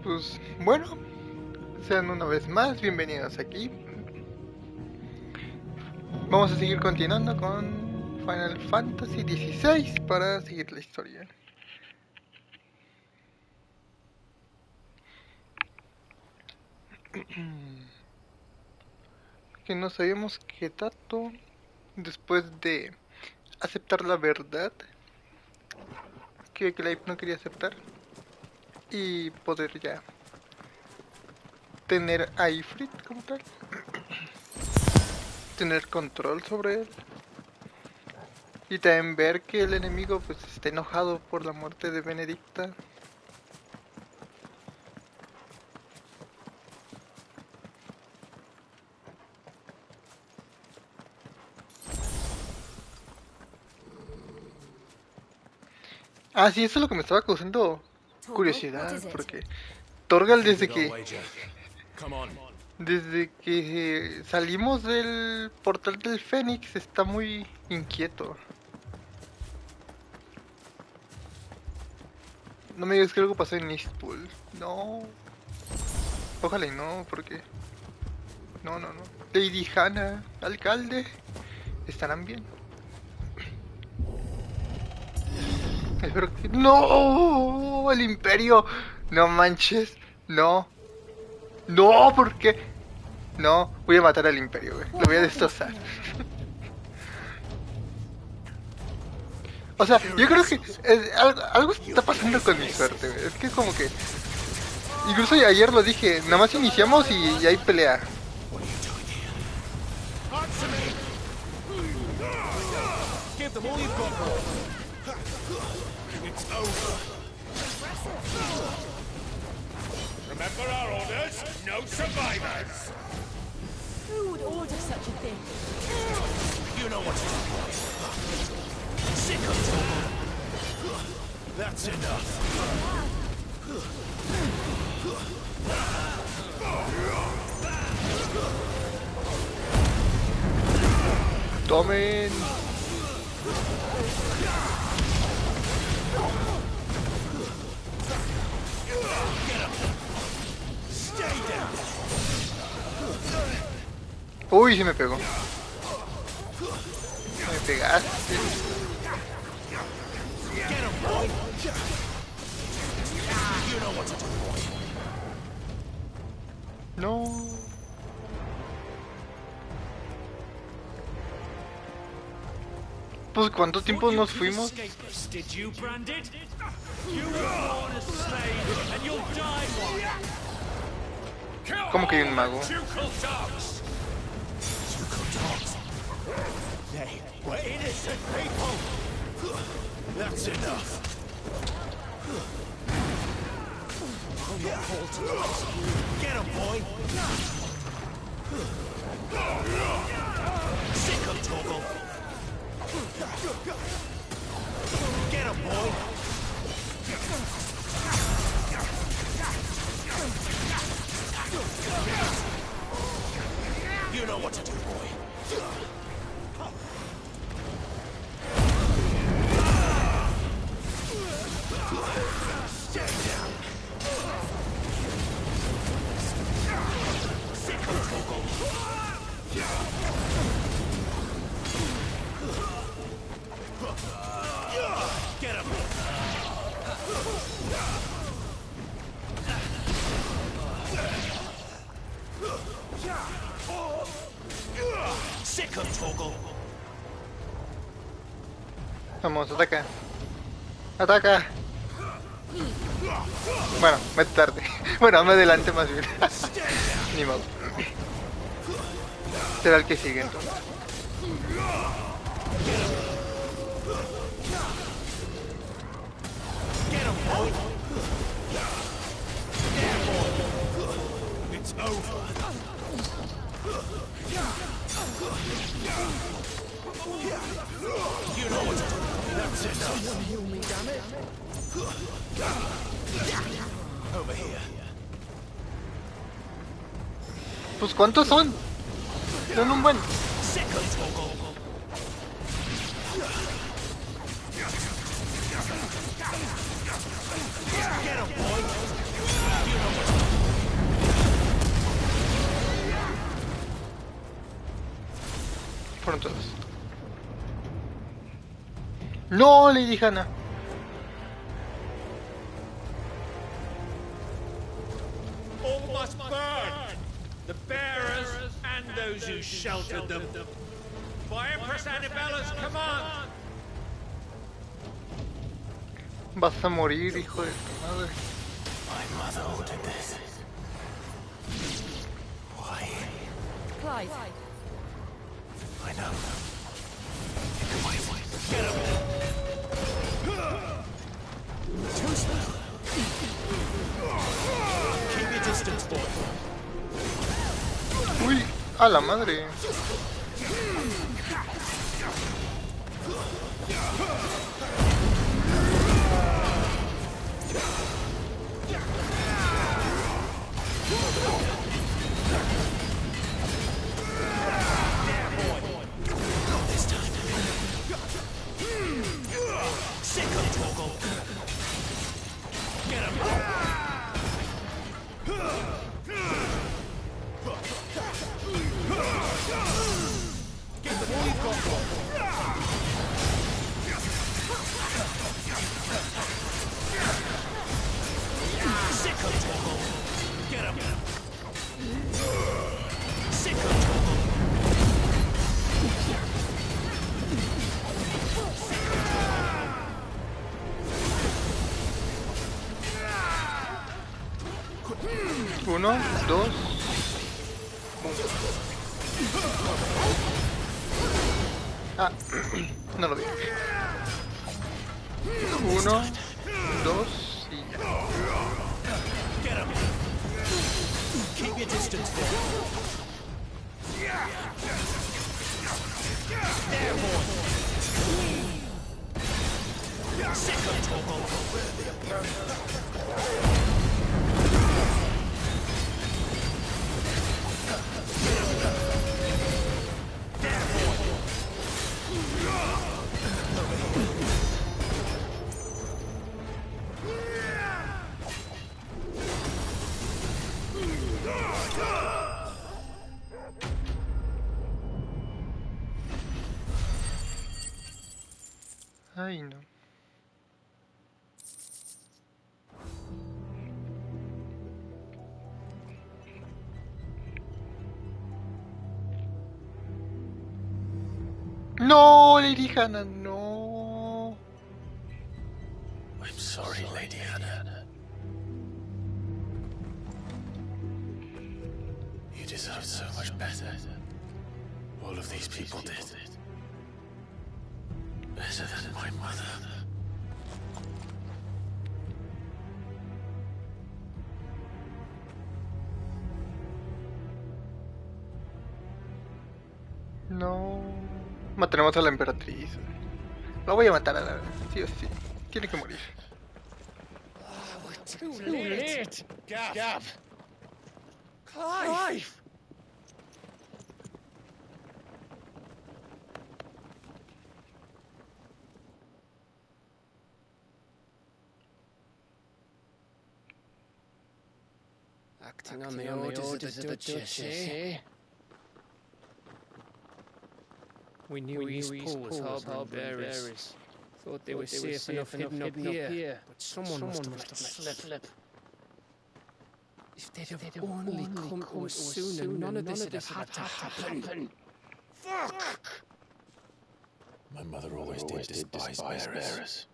Pues bueno, sean una vez más bienvenidos aquí. Vamos a seguir continuando con Final Fantasy XVI para seguir la historia. Que nos habíamos quedado después de aceptar la verdad que Clive no quería aceptar y poder ya tener a Ifrit como tal, tener control sobre él y también ver que el enemigo pues está enojado por la muerte de Benedicta. Ah, sí, eso es lo que me estaba causando curiosidad, porque Torgal desde que salimos del portal del Fénix está muy inquieto. No me digas que algo pasó en Eastpool. No. Ojalá y no, porque... No. Lady Hannah, alcalde, estarán bien. Espero que... ¡No! ¡El Imperio! No manches. No. No, ¿por qué? No, voy a matar al Imperio, güey. Lo voy a destrozar. O sea, yo creo que algo está pasando con mi suerte, güey. Es que como que... Incluso ayer lo dije, nada más iniciamos y hay pelea. Remember our orders? No survivors! Who would order such a thing? You know what to do. Sick of talk. That's enough. Tomen. Uy, se me pegó. Me pegaste. No. Pues ¿cuánto tiempo nos fuimos? Did you, Branded? You were born a slave and you'll die one. ¿Cómo que hay un mago? Ducal dogs. Ducal dogs. They were innocent people. That's enough. Get him, boy. Sick of Toggle. Get him, boy. You know what to do, boy. Stay down. Sick of Toggle. Get him. Sick of Toggle. Vamos, ataca. Ataca. Bueno, me tarde. Bueno, me adelante más bien. Ni modo. Será el que sigue entonces. Get him, boy. Yeah, boy. It's over. You know what to do. That's enough. Heal me, damn it. Over here. Pues ¿cuántos son? Son un buen. Second Toggle. Get him, boy. You know todos. No, Lady Hannah. All must burn! The bearers and those who sheltered them. By Empress Annabella's command! Vas a morir, hijo de tu madre. My mother ordered this. Why? Clive. I know. Get him! Too slow. Keep your distance, boy. Uy, a la madre. This time. Sick of Toggle. Get him! Get them all you've got, boy. Sick of Toggle. Get him! Sick of Toggle. Uno, dos. Ah, no lo vi. Uno, dos y ya. Get him! Keep your distance, boy. There, boy! Sick of Toggle. Ay, no. No, Lady Hannah, no. I'm sorry, Lady Hannah. You deserve so much better. All of these people did. Better than my mother. No. Mataremos a la emperatriz. La voy a matar a la... Sí o sí. Tiene que morir. Too late! Gav! Clive! Acting on the orders of the Duchess, eh? We knew East Pool was harbouring bearers. Thought they were safe enough hidden up here, but someone must have let them slip. If they'd have only come to us sooner, none of this would have had to happen. Fuck! My mother always did despise bearers.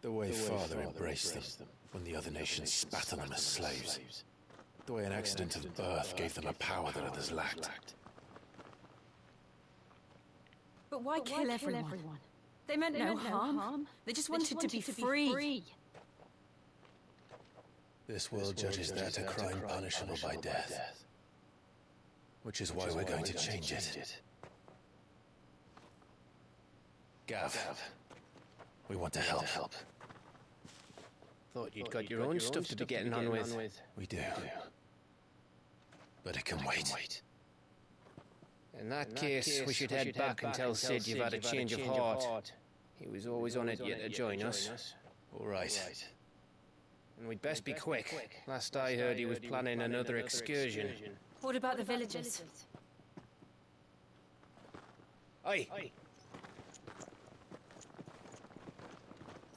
The way Father embraced them when the other nations spat on them as slaves. The way an accident of birth gave them a power that others lacked. But why kill everyone? They meant no harm. They just wanted to be free. This world judges that a crime punishable by death. Which is why we're going to change it. Gav, we want to help. Thought you'd got your own stuff to be getting on with. We do. But it can wait. In that case, we should head back and tell Sid you've had a change of heart. He was always on it yet to join us. All right. And we'd best be quick. Last I heard, he was planning another excursion. What about the villagers? Aye.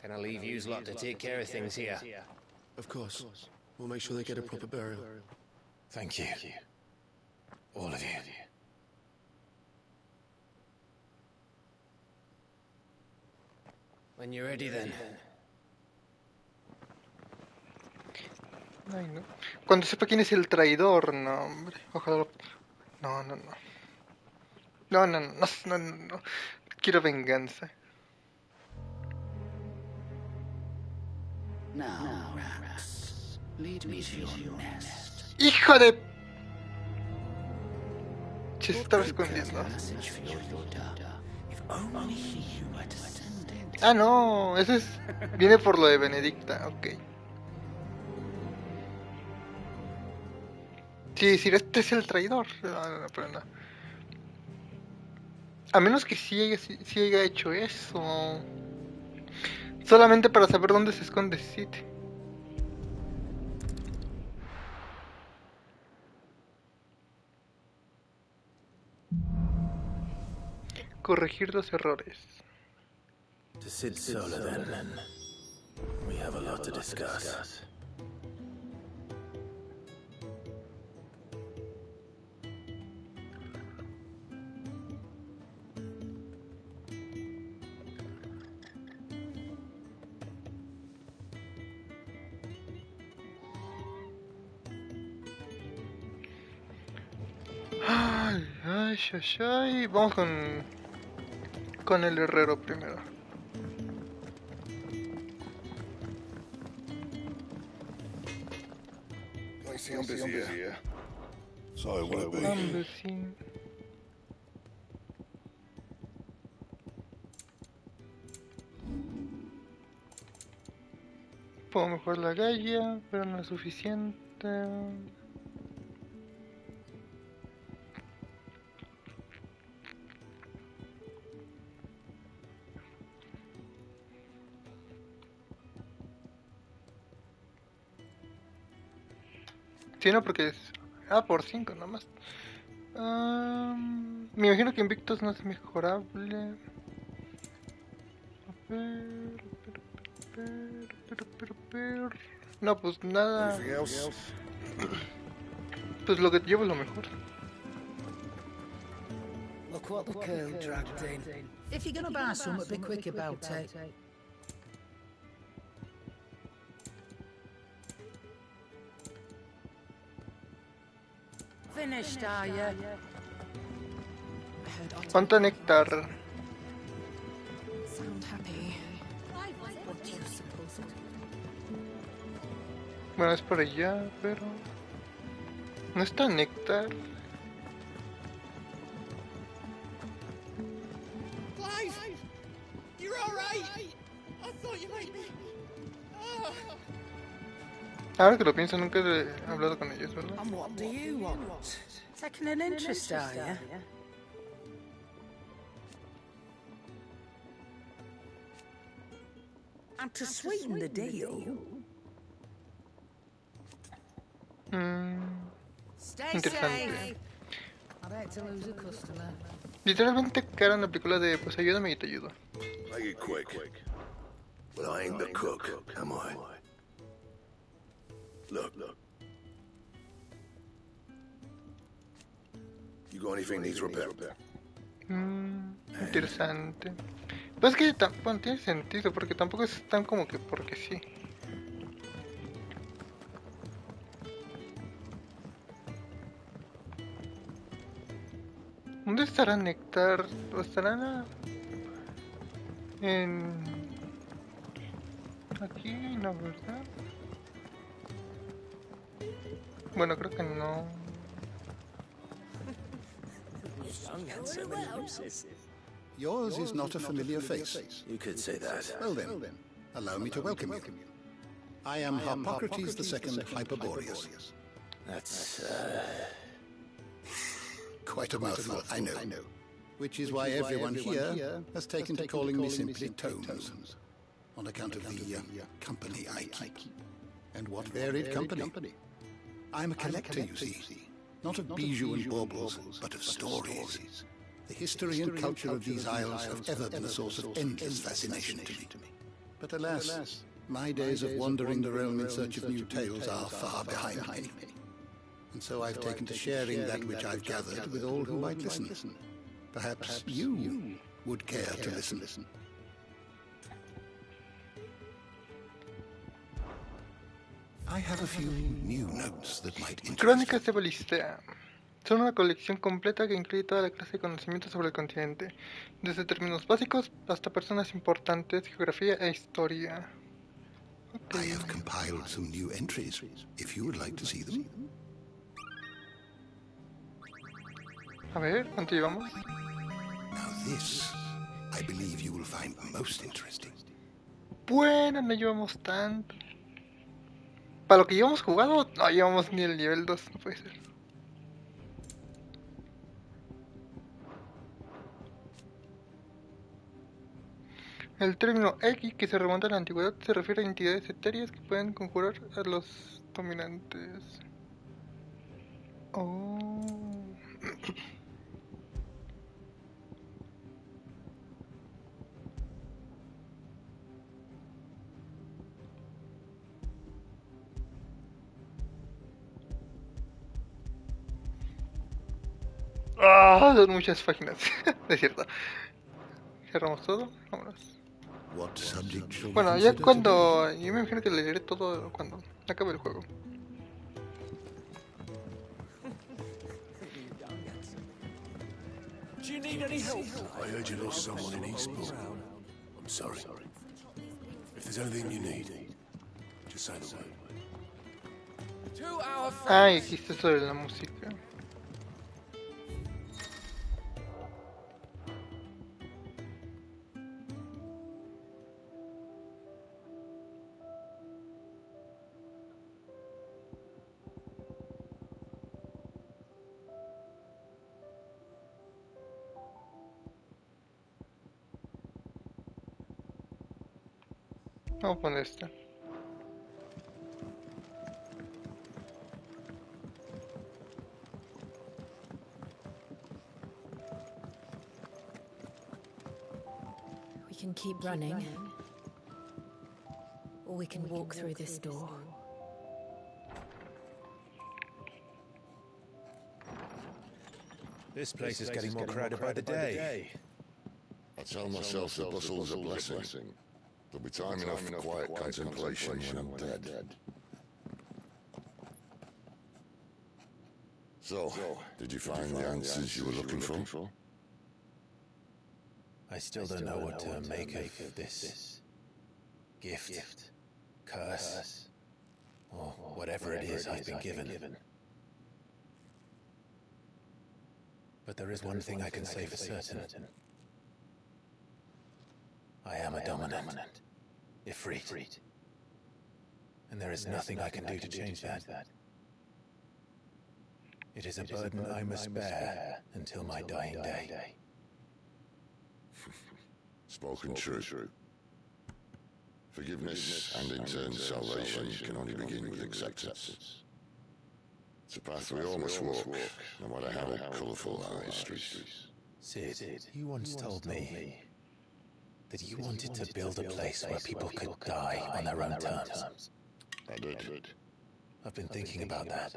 Can I leave yous lot to take care of things here? Of course. We'll make sure they get a proper burial. Thank you. All of you. When you're ready then. Ay, no. Cuando sepa quién es el traidor, no, hombre. Ojalá lo... No, no, no. No, no, no, no, no, no. Quiero venganza. Now, rats, lead me to your nest. ¡Hijo de...! Se estaba escondiendo. Message for your daughter. If only he were to send it. Ah, no, ese es... Viene por lo de Benedicta, ok. Sí, decir, este es el traidor. No, no, pero no. A menos que sí haya hecho eso. Solamente para saber dónde se esconde Sid. Corregir los errores. To Sid Solar then. We have a lot to discuss. Ay, ay, ay, ay. Vamos con el herrero primero. I see I'm busy here. So will it be? Hombre, sí. Puedo mejorar la galla, pero no es suficiente. Sí, no, porque es... Ah, por 5 nomás. Me imagino que Invictus no es mejorable. A ver. No, pues nada. Anything else? Pues lo que llevo es lo mejor. Look what the curl dragged in. If you're gonna buy some, be quick about it. Finished, are you? ¿Cuánto néctar? Sound happy. Bueno, es por allá, pero... No está néctar. Clive! You're alright! I thought you might be... Oh. Ahora que lo pienso, nunca he hablado con ellos, ¿verdad? And what do you want? Taking an interest, are you? And to sweeten the deal... Interesante. I'd hate to lose a customer. Literalmente cara en la película de pues ayúdame y te ayudo. Make it quick. Well, I ain't the cook, am I? Look. You got anything needs repair? Interesante. Pues es que bueno, tiene sentido, porque tampoco es tan como que porque sí. ¿Dónde estará Néctar? ¿O estará en... aquí? No, ¿verdad? Bueno, creo que no. Yours is not a familiar face. You could say that. Well then, allow me to welcome you. I am Harpocrates II Hyperboreus. That's, Quite a mouthful, I know. Which is why everyone here has taken to calling me simply Tomes, on account of the company I keep. And what varied company. I'm a collector, you see. Not of bijou and baubles, but of stories. The history and culture of these isles have ever been a source of endless fascination to me. But alas, my days of wandering the realm in search of new tales are far behind me. And so I've taken to sharing that which I've gathered with all who might listen. Perhaps you would care to listen. I have a few new notes that might interest Crónicas de Balistea. Son una colección completa que incluye toda la clase de conocimientos sobre el continente, desde términos básicos hasta personas importantes, geografía e historia. I have compiled some new entries, if you would like to see them. A ver, ¿cuánto llevamos? Now this, I believe you will find most interesting. Bueno, no llevamos tanto. Para lo que llevamos jugado, no llevamos ni el nivel 2, no puede ser. El término X, que se remonta a la antigüedad, se refiere a entidades etéreas que pueden conjurar a los dominantes. Oh. Ah, son muchas páginas. Es cierto. Cerramos todo, vámonos. What subject shall we Bueno, ya consider cuando... Yo me imagino que leeré todo cuando acabe el juego. Do you need any help? I heard you lost someone in Eastport. I'm sorry. If there's anything you need, just say the word. To our Ah, y friends. aquí está sobre la música. Vamos a poner esta. We can keep running, or we can walk through this door. This place is getting more crowded by the day. I tell myself the bustle's a blessing. There'll be time enough for quiet contemplation when I'm dead. So, did you find the answers you were looking for? I still don't know what to make of this gift, curse, or whatever it is I've been given. But there is one thing I can say for certain. I am a dominant, Ifrit. And there is nothing I can do to change that. It is a burden I must bear until my dying day. Spoken true. Forgiveness and in turn salvation can only begin with acceptance. It's a path we all must walk, no matter how colourful our histories. Sid, you once told me that you wanted to build a place where people could die on their own terms. I did. I've been thinking about that.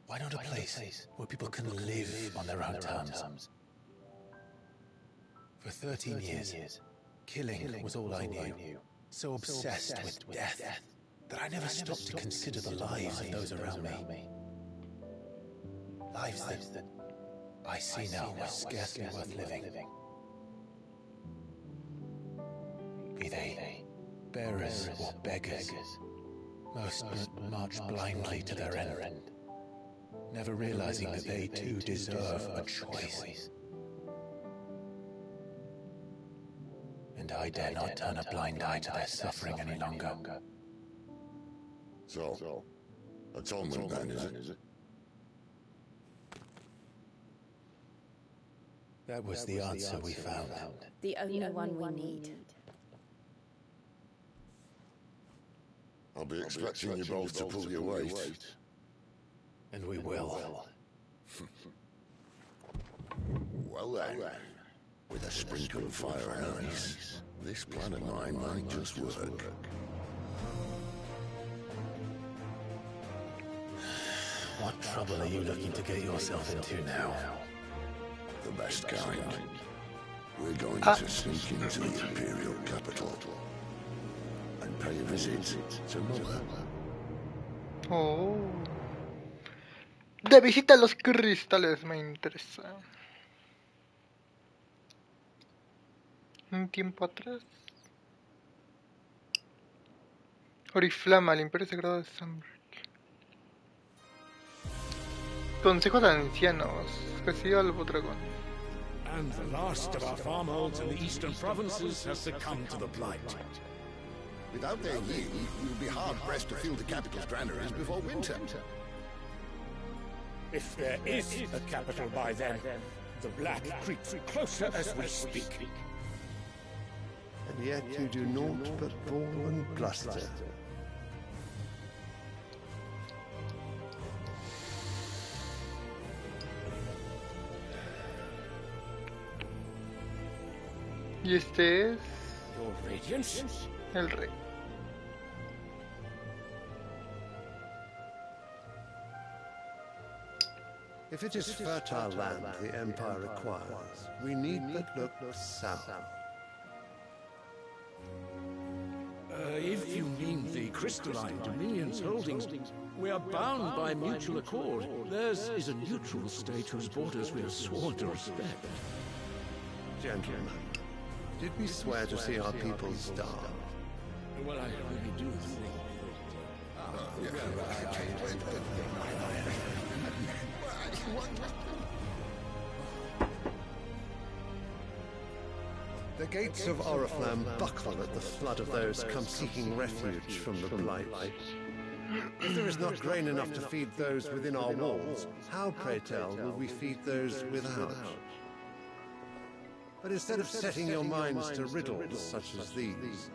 Why not a place where people can live on their own terms? For 13 years, killing was all I knew. So obsessed with death that I never stopped to consider the lives of those around me. Lives that I see now were scarcely worth living. Be they bearers or beggars, most march blindly to their end, never realizing that they too deserve a choice. And I dare not turn a blind eye to their suffering any longer. So, atonement then, is it? That was the answer we found. The only one we need. I'll be expecting you both to pull your weight. And we will. Well then, with a sprinkle of fire and ice, this plan of mine might just work. What trouble are you looking to get yourself into now? The best kind. We're going to sneak into the Imperial capital and pay a visit to Mother. Oh. De visita a los cristales me interesa. Un tiempo atrás. Oriflama, el Imperio Sagrado de Sambrick. Consejo de Ancianos. Recibe al dragón. And the last of our farmholds in the eastern provinces has succumbed to the blight. Without their yield, we'll be hard-pressed to fill the capital's granaries before winter. If there is a capital by then, the black creeps closer as we speak. And yet you do naught but bawl and bluster. Y este es Your Radiance? el rey. If it is fertile land the Empire requires, we need but look south. If you mean the crystalline Dominion's holdings, we are bound by mutual accord. Theirs is a neutral state whose borders we have sworn to respect. Gentlemen, did we swear to see our people starve? Well, I really do think The gates of Oriflamme buckle at the flood of those come seeking refuge from the blight. If there is not grain enough to feed those within our walls, how, pray tell, will we feed those without? But instead of setting your minds to riddles such as these,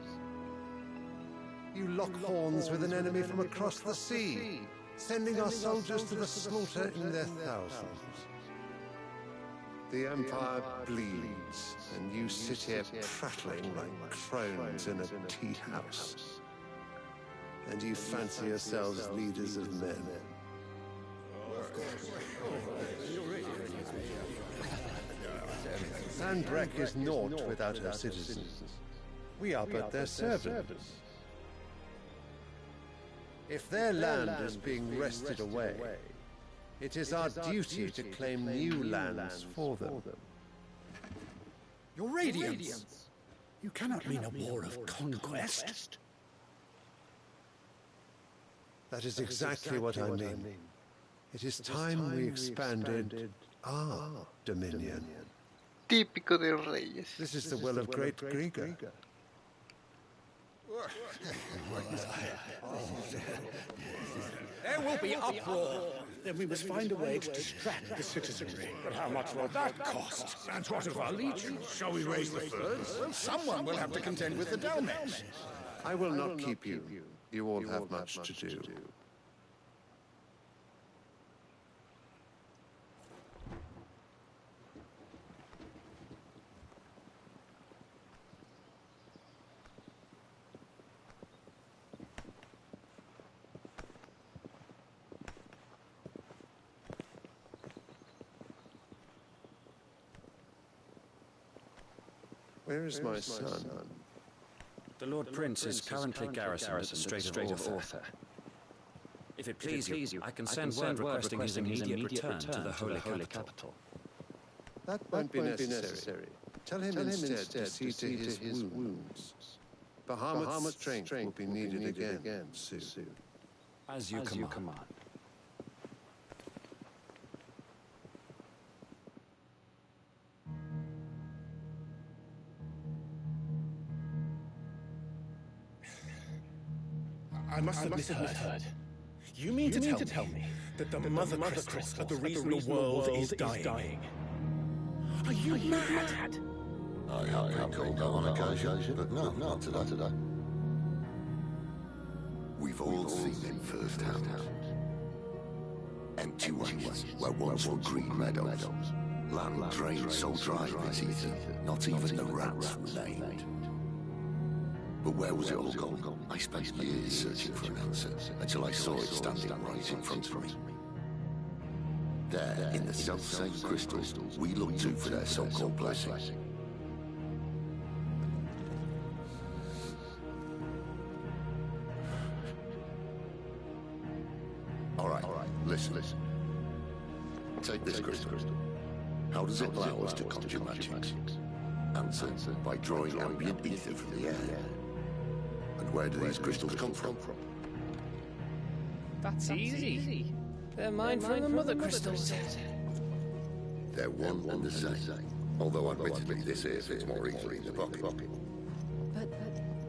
you lock horns with an enemy from across the sea, sending our soldiers to the slaughter in their thousands. The Empire bleeds, and you sit here prattling like crones in a tea house. And you fancy yourselves leaders of men. Sandbreck is naught without her citizens. We are but their servants. If their land is being wrested away, it is our duty to claim new lands for them. Your Radiance! You cannot mean a war of conquest. That is exactly what I mean. It is time we expanded our dominion. Típico de reyes. This is the will of great Grieger. There will be uproar. Then we must find a way to distract the citizenry. But how much will that cost? And what of our legions? Shall we raise the furs? Well, someone will have to contend with the Dalmets. I will not keep you. You all have much to do. Where is my son? The Lord Prince is currently garrisoned at the Strait of Ortha. If it please you, I can send word requesting his immediate return to the Holy Capital. That won't be necessary. Tell him instead to see to his wounds. Bahamut's strength will be needed again soon. As you command. I must have misheard. You mean to tell me that the mother crystals are the reason the world is dying? Are you mad? I have been called that on occasion, but no, not today. We've all seen it firsthand. Empty ones where once were green meadows. Land drained so dry of its ether, not even the rats remained. But where was it all gone? I spent years searching for an answer, until I saw it standing right in front of me. There, in the self-same crystals we look to for their so-called blessing. All right, listen. Take this crystal. How does it allow us to conjure magics? Answer, by drawing ambient ether from the air. And where do these crystals come from? That's easy. They're mine from the mother crystals. They're one and the same. Although admittedly this here fits more easily in the pocket. But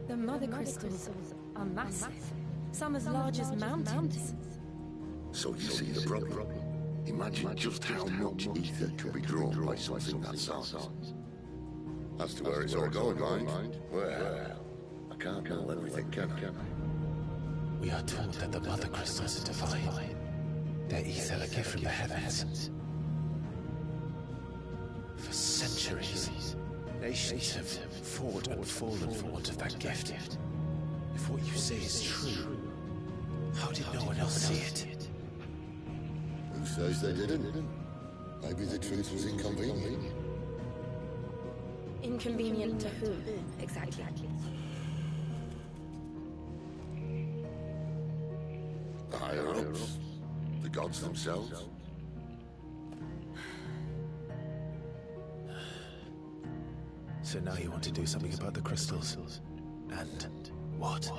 the mother crystals are massive. Some as large as mountains. So you see the problem. Imagine just how much ether can be drawn by something that size. As to where it's all going, mind, well, I can't know everything, can I? We are told that the mother crystals are divine. Their ether a gift from the heavens. For centuries, nations have fought and fallen for want of that gift. If what you say is true, how did no one else see it? Who says they didn't? Maybe the truth was inconvenient. Inconvenient to whom, exactly? The higher-ups? The gods themselves? So now you want to do something about the crystals? And what?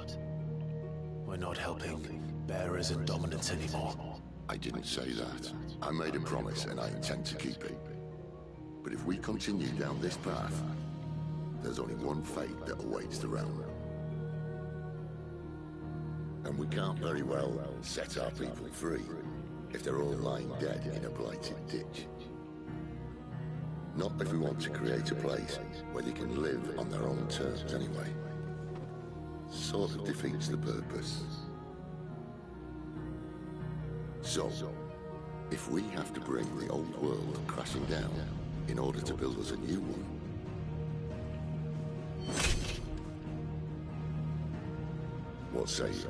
We're not helping bearers and dominants anymore. I didn't say that. I made a promise and I intend to keep it. But if we continue down this path, there's only one fate that awaits the realm. And we can't very well set our people free if they're all lying dead in a blighted ditch. Not if we want to create a place where they can live on their own terms anyway. Sort of defeats the purpose. So, if we have to bring the old world crashing down in order to build us a new one, what say you?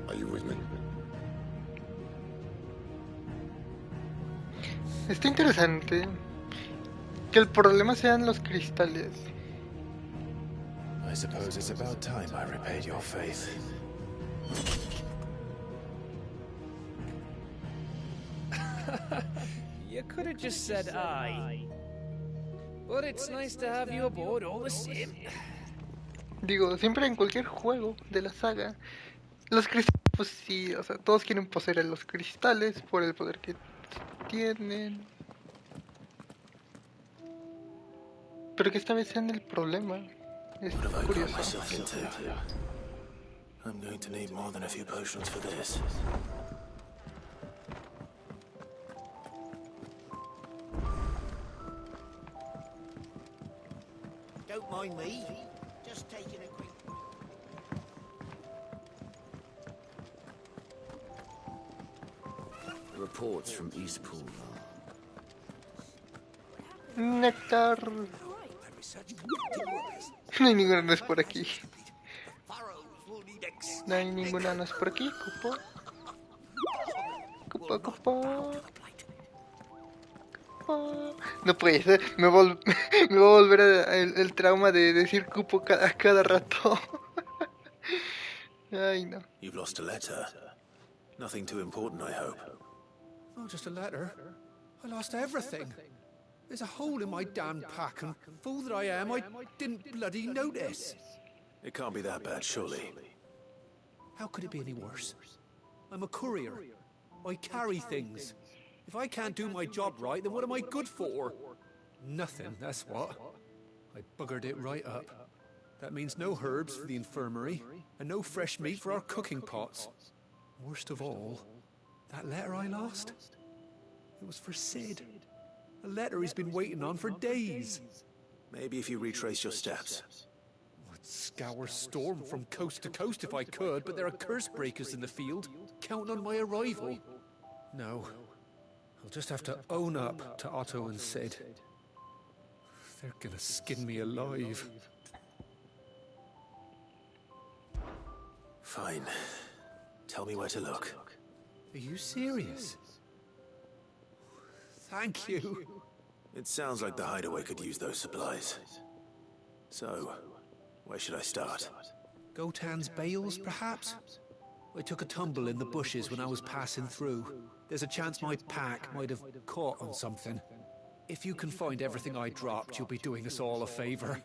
Are you with me? Está interesante que el problema sean los cristales. I suppose it's about time I repaid your faith. You could have just said aye. But it's nice to have you aboard all the same. Digo, siempre en cualquier juego de la saga, los cristales, pues sí, o sea, todos quieren poseer a los cristales por el poder que tienen. Pero que esta vez sean el problema. Es curioso. I'm going to need more than a few potions for this. Don't mind me. Just taking a quick... Reports from Eastpool. Néctar. No hay ninguna no es por aquí. No hay ninguna no es por aquí, cupo. Cupo. No puede ser, me va a volver el trauma de decir cupo cada rato. Ay, no. You've lost a letter. Nothing too important, I hope. Oh, just a letter. I lost everything. There's a hole in my damn pack, and fool that I am, I didn't bloody notice. It can't be that bad, surely. How could it be any worse? I'm a courier. I carry things. If I can't do my job right, then what am I good for? Nothing, that's what. I buggered it right up. That means no herbs for the infirmary, and no fresh meat for our cooking pots. Worst of all, that letter I lost? It was for Sid. A letter he's been waiting on for days. Maybe if you retrace your steps. I'd scour Storm from coast to coast if I could, but there are curse breakers in the field, counting on my arrival. No, I'll just have to own up to Otto and Sid. They're gonna skin me alive. Fine. Tell me where to look. Are you serious? Thank you. It sounds like the hideaway could use those supplies. So, where should I start? Gotan's bales, perhaps? I took a tumble in the bushes when I was passing through. There's a chance my pack might have caught on something. If you can find everything I dropped, you'll be doing us all a favor.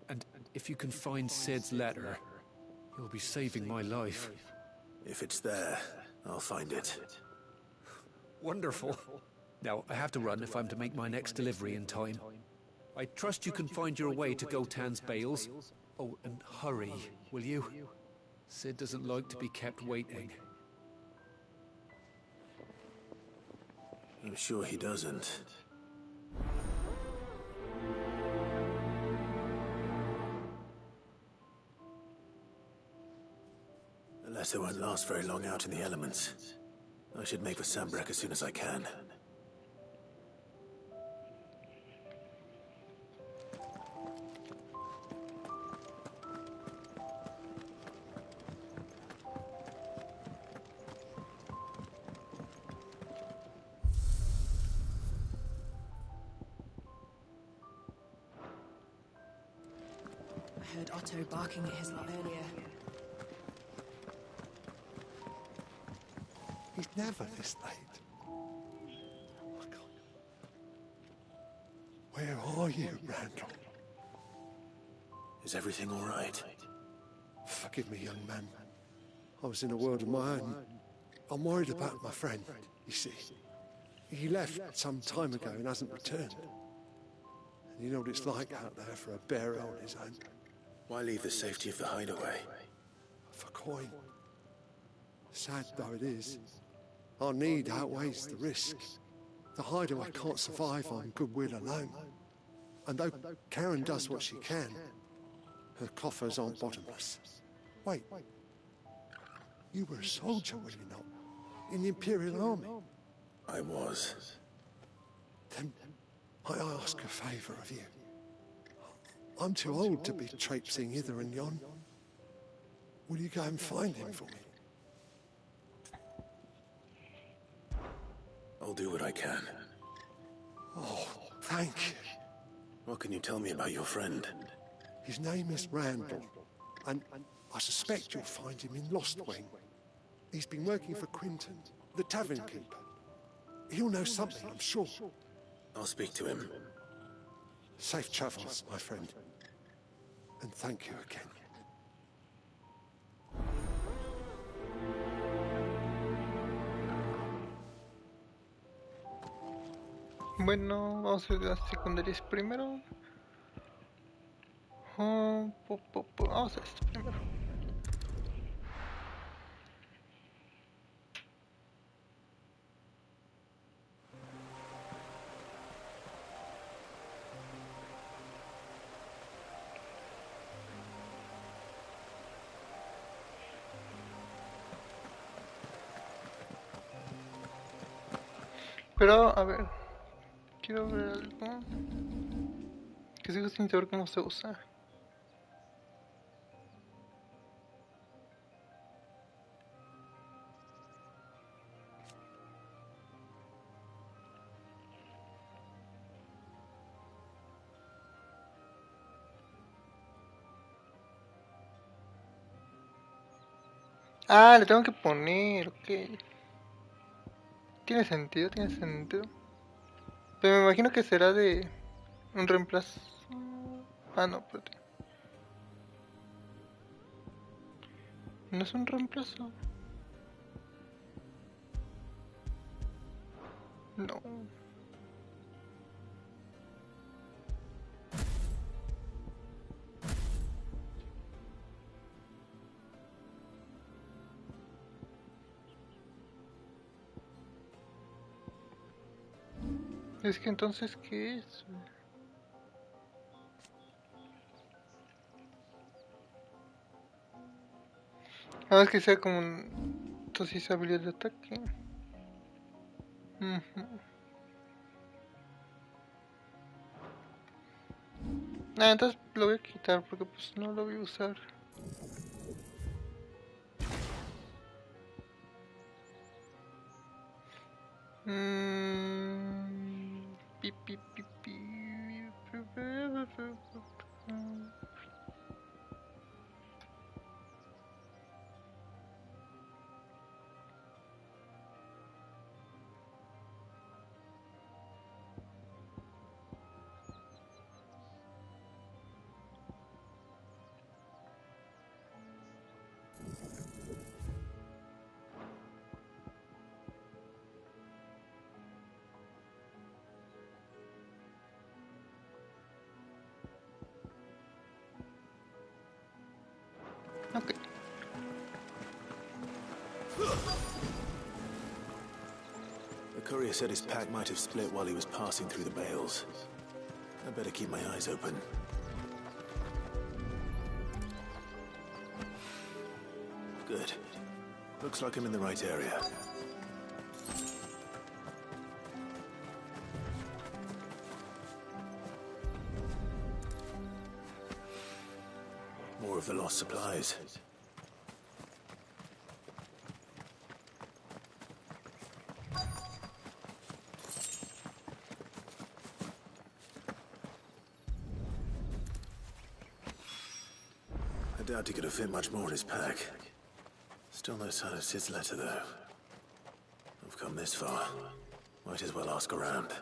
And if you can find Sid's letter, you'll be saving my life. If it's there, I'll find it. Wonderful. Now, I have to run if I'm to make my next delivery in time. I trust you can find your way to Gotan's bales. Oh, and hurry, will you? Sid doesn't like to be kept waiting. I'm sure he doesn't. The letter won't last very long out in the elements. I should make for Sambrek as soon as I can. I heard Otto barking at his lot earlier. He's never this late. Oh, God. Where are you, Randall? Is everything all right? Forgive me, young man. I was in a world of my own. I'm worried about my friend, you see. He left some time ago and hasn't returned. And you know what it's like out there for a bearer on his own. Why leave the safety of the hideaway? For coin. Sad though it is, our need outweighs the risk. The hideaway can't survive on goodwill alone. And though Karen does what she can, her coffers aren't bottomless. Wait. You were a soldier, were you not? In the Imperial Army? I was. Then I ask a favour of you. I'm too old to be traipsing hither and yon. Will you go and find him for me? I'll do what I can. Oh, thank you. What can you tell me about your friend? His name is Randall, and I suspect you'll find him in Lost Wing. He's been working for Quinton, the tavern keeper. He'll know something, I'm sure. I'll speak to him. Safe travels, my friend. And thank you again. Bueno, vamos a ver las secundarias primero. Vamos a esto primero. Pero, a ver, quiero ver algo que sigo sin saber cómo se usa. Ah, le tengo que poner, ok. Tiene sentido, tiene sentido. Pero me imagino que será de un reemplazo. Ah, no, espérate. No es un reemplazo. No. Es que entonces, ¿qué es? Ah, es que sea como un... Entonces habilidad de ataque. Nah, entonces lo voy a quitar porque pues no lo voy a usar. Pi, pi, pi, pi. Okay. The courier said his pack might have split while he was passing through the bales. I better keep my eyes open. Good. Looks like I'm in the right area. More of the lost supplies. I doubt he could have fit much more in his pack. Still no sign of Sid's letter, though. I've come this far. Might as well ask around.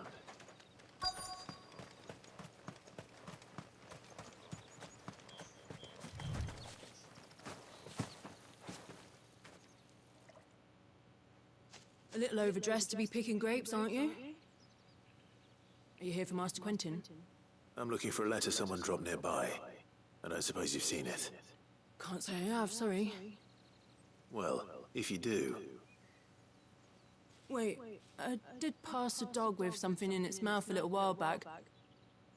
A little overdressed to be picking grapes, aren't you? Are you here for Master Quentin? I'm looking for a letter someone dropped nearby. And I suppose you've seen it. Can't say I have, sorry. Well, if you do... Wait, I did pass a dog with something in its mouth a little while back.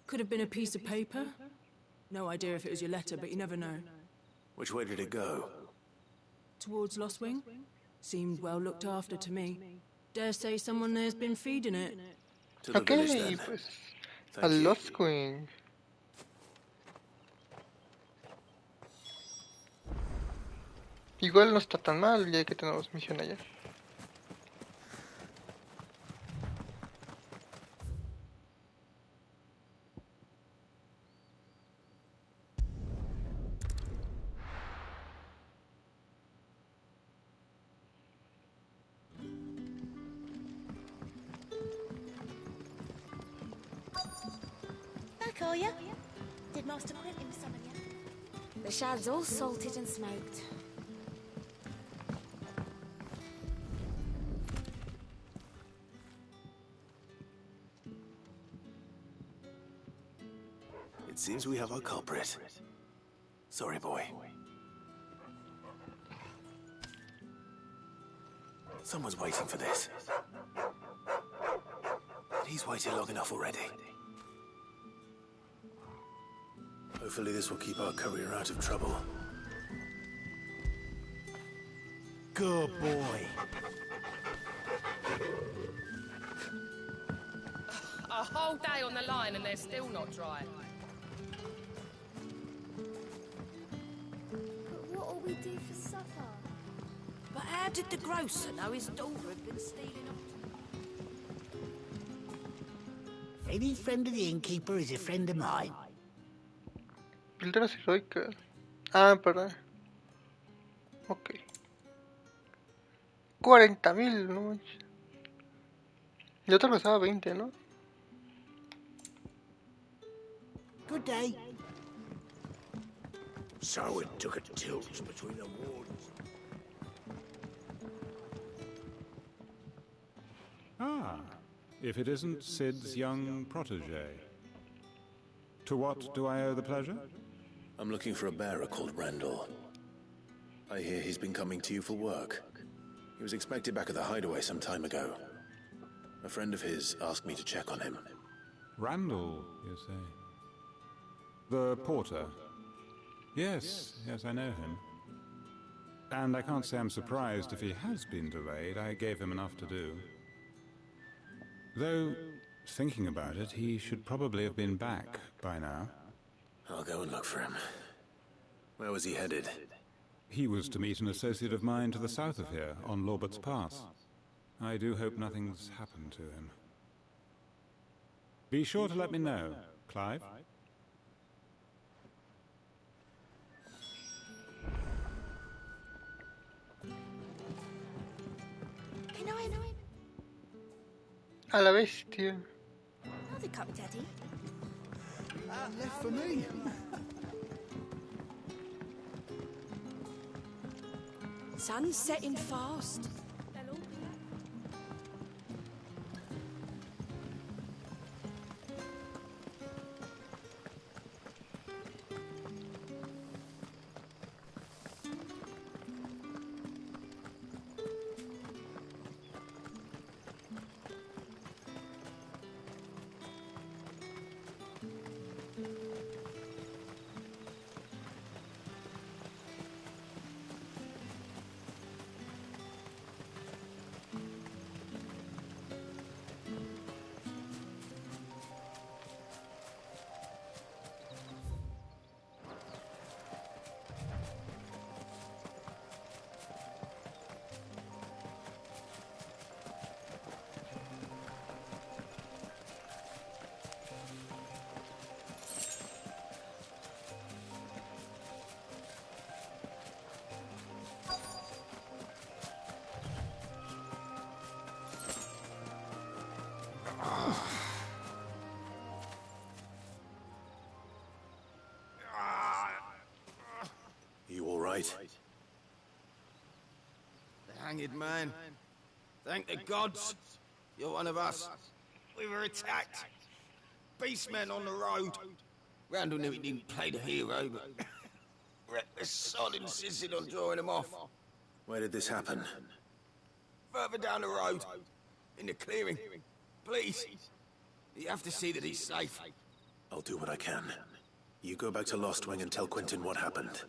Could have been a piece of paper. No idea if it was your letter, but you never know. Which way did it go? Towards Lost Wing? Seemed well looked after to me. Dare say someone there's been feeding it. Okay, pues a Lost Wing. Igual no está tan mal ya que tenemos misión allá. Back, are ya? Did Master Quentin summon you? The shad's all salted and smoked. It seems we have our culprit. Sorry, boy. Someone's waiting for this. He's waited long enough already. Hopefully this will keep our courier out of trouble. Good boy. A whole day on the line and they're still not dry. But what'll we do for supper? But how did the grocer know his daughter had been stealing off? Any friend of the innkeeper is a friend of mine. Píldoras heroicas. Ah, perdón. Ok. 40,000, no manches. Yo otra pensaba 20, ¿no? Good day. So it took a tilt between the wardens. Ah, if it isn't Sid's young protege. To what do I owe the pleasure? I'm looking for a bearer called Randall. I hear he's been coming to you for work. He was expected back at the hideaway some time ago. A friend of his asked me to check on him. Randall, you say? The porter? Yes, I know him. And I can't say I'm surprised if he has been delayed. I gave him enough to do. Though, thinking about it, he should probably have been back by now. I'll go and look for him. Where was he headed? He was to meet an associate of mine to the south of here, on Lorbert's Pass. I do hope nothing's happened to him. Be sure to let me know, Clive. Can I know him? A la bestia. Another cup, Daddy. Left for me. Sun's setting fast. You all right? The hanged man. Thank the gods. You're one of us. We were attacked. Beastmen on the road. Randall knew he didn't play the hero, but reckless sod insisted on drawing him off. Where did this happen? Further down the road. In the clearing. Please. You have to see that he's safe. I'll do what I can. You go back to Lost Wing and tell Quentin what happened.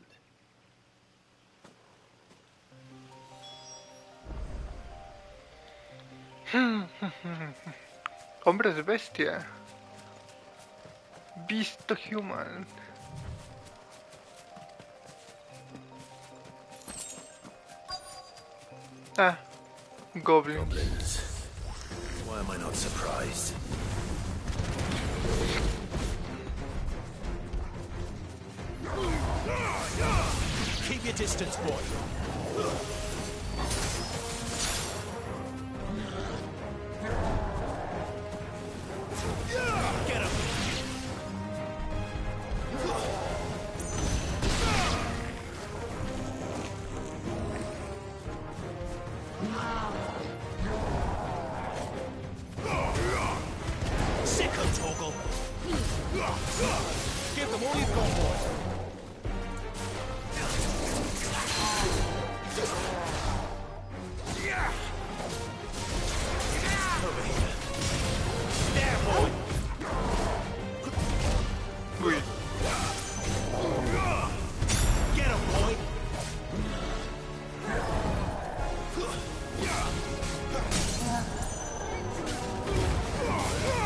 Hombres bestia. Beast to human. Ah, goblins. Why am I not surprised? Keep your distance, boy. Get him. Sick of Toggle. Give them all you've got, boy. Over here. There, boy. Get him, boy.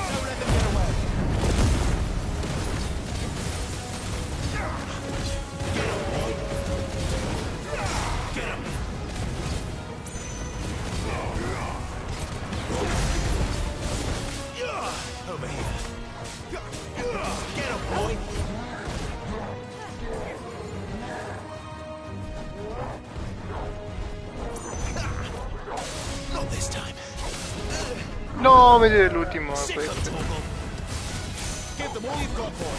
Don't let them get away. Get him, boy. Get him. Over here. Get him, boy. Not this time. No, me dio el último. Sick Pues. of Toggle. Give them all you've got, boy.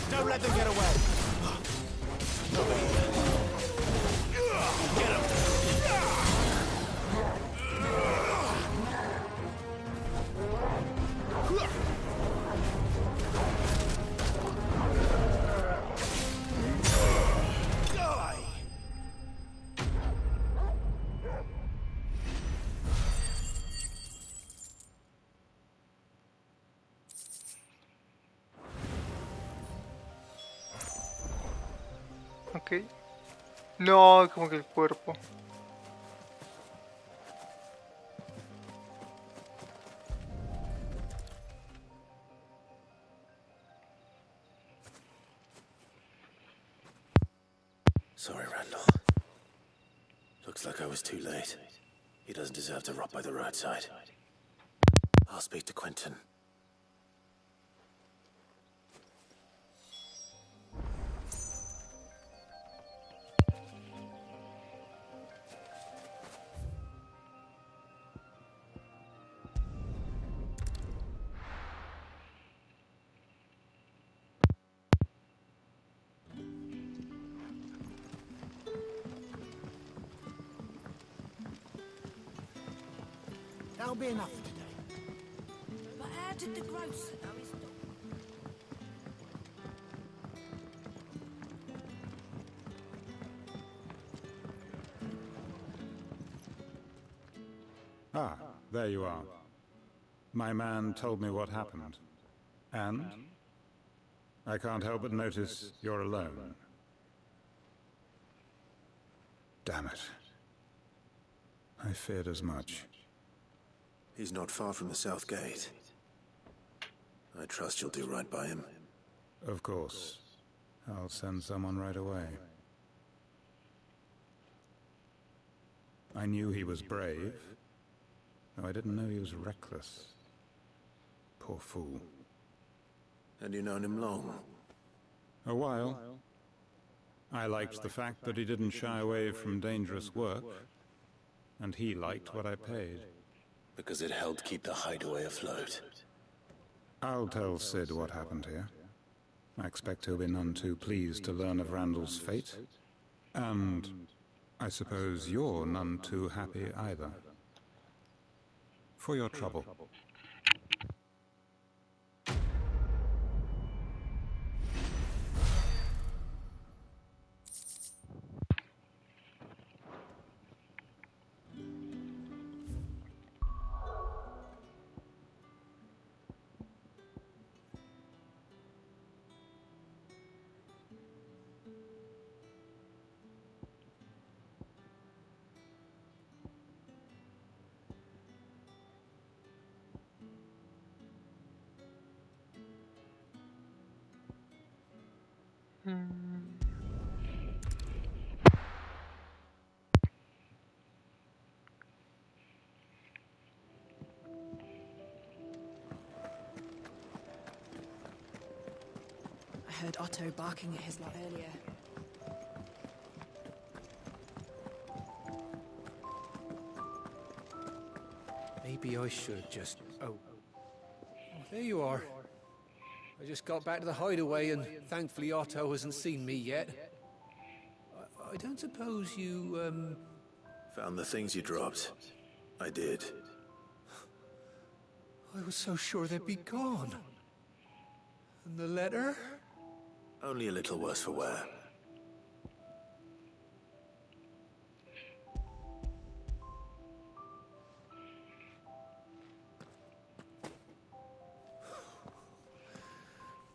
Don't let them get away. Over here. Get him. Ok. No, como que el cuerpo. Sorry, Randall. Looks like I was too late. He doesn't deserve to rot by the roadside. I'll speak to Quentin. That'll be enough for today. But how did the grocer know his dog? Ah, there you are. My man told me what happened. And? I can't help but notice you're alone. Damn it. I feared as much. He's not far from the South Gate. I trust you'll do right by him. Of course. I'll send someone right away. I knew he was brave, though I didn't know he was reckless. Poor fool. And you known him long? A while. I liked the fact that he didn't shy away from dangerous work, and he liked what I paid. Because it helped keep the hideaway afloat. I'll tell Sid what happened here. I expect he'll be none too pleased to learn of Randall's fate. And I suppose you're none too happy either. For your trouble. I heard Otto barking at his lot earlier. Maybe I should just... Oh, there you are. I just got back to the hideaway and thankfully Otto hasn't seen me yet. I don't suppose you, Found the things you dropped. I did. I was so sure they'd be gone. And the letter? Only a little worse for wear.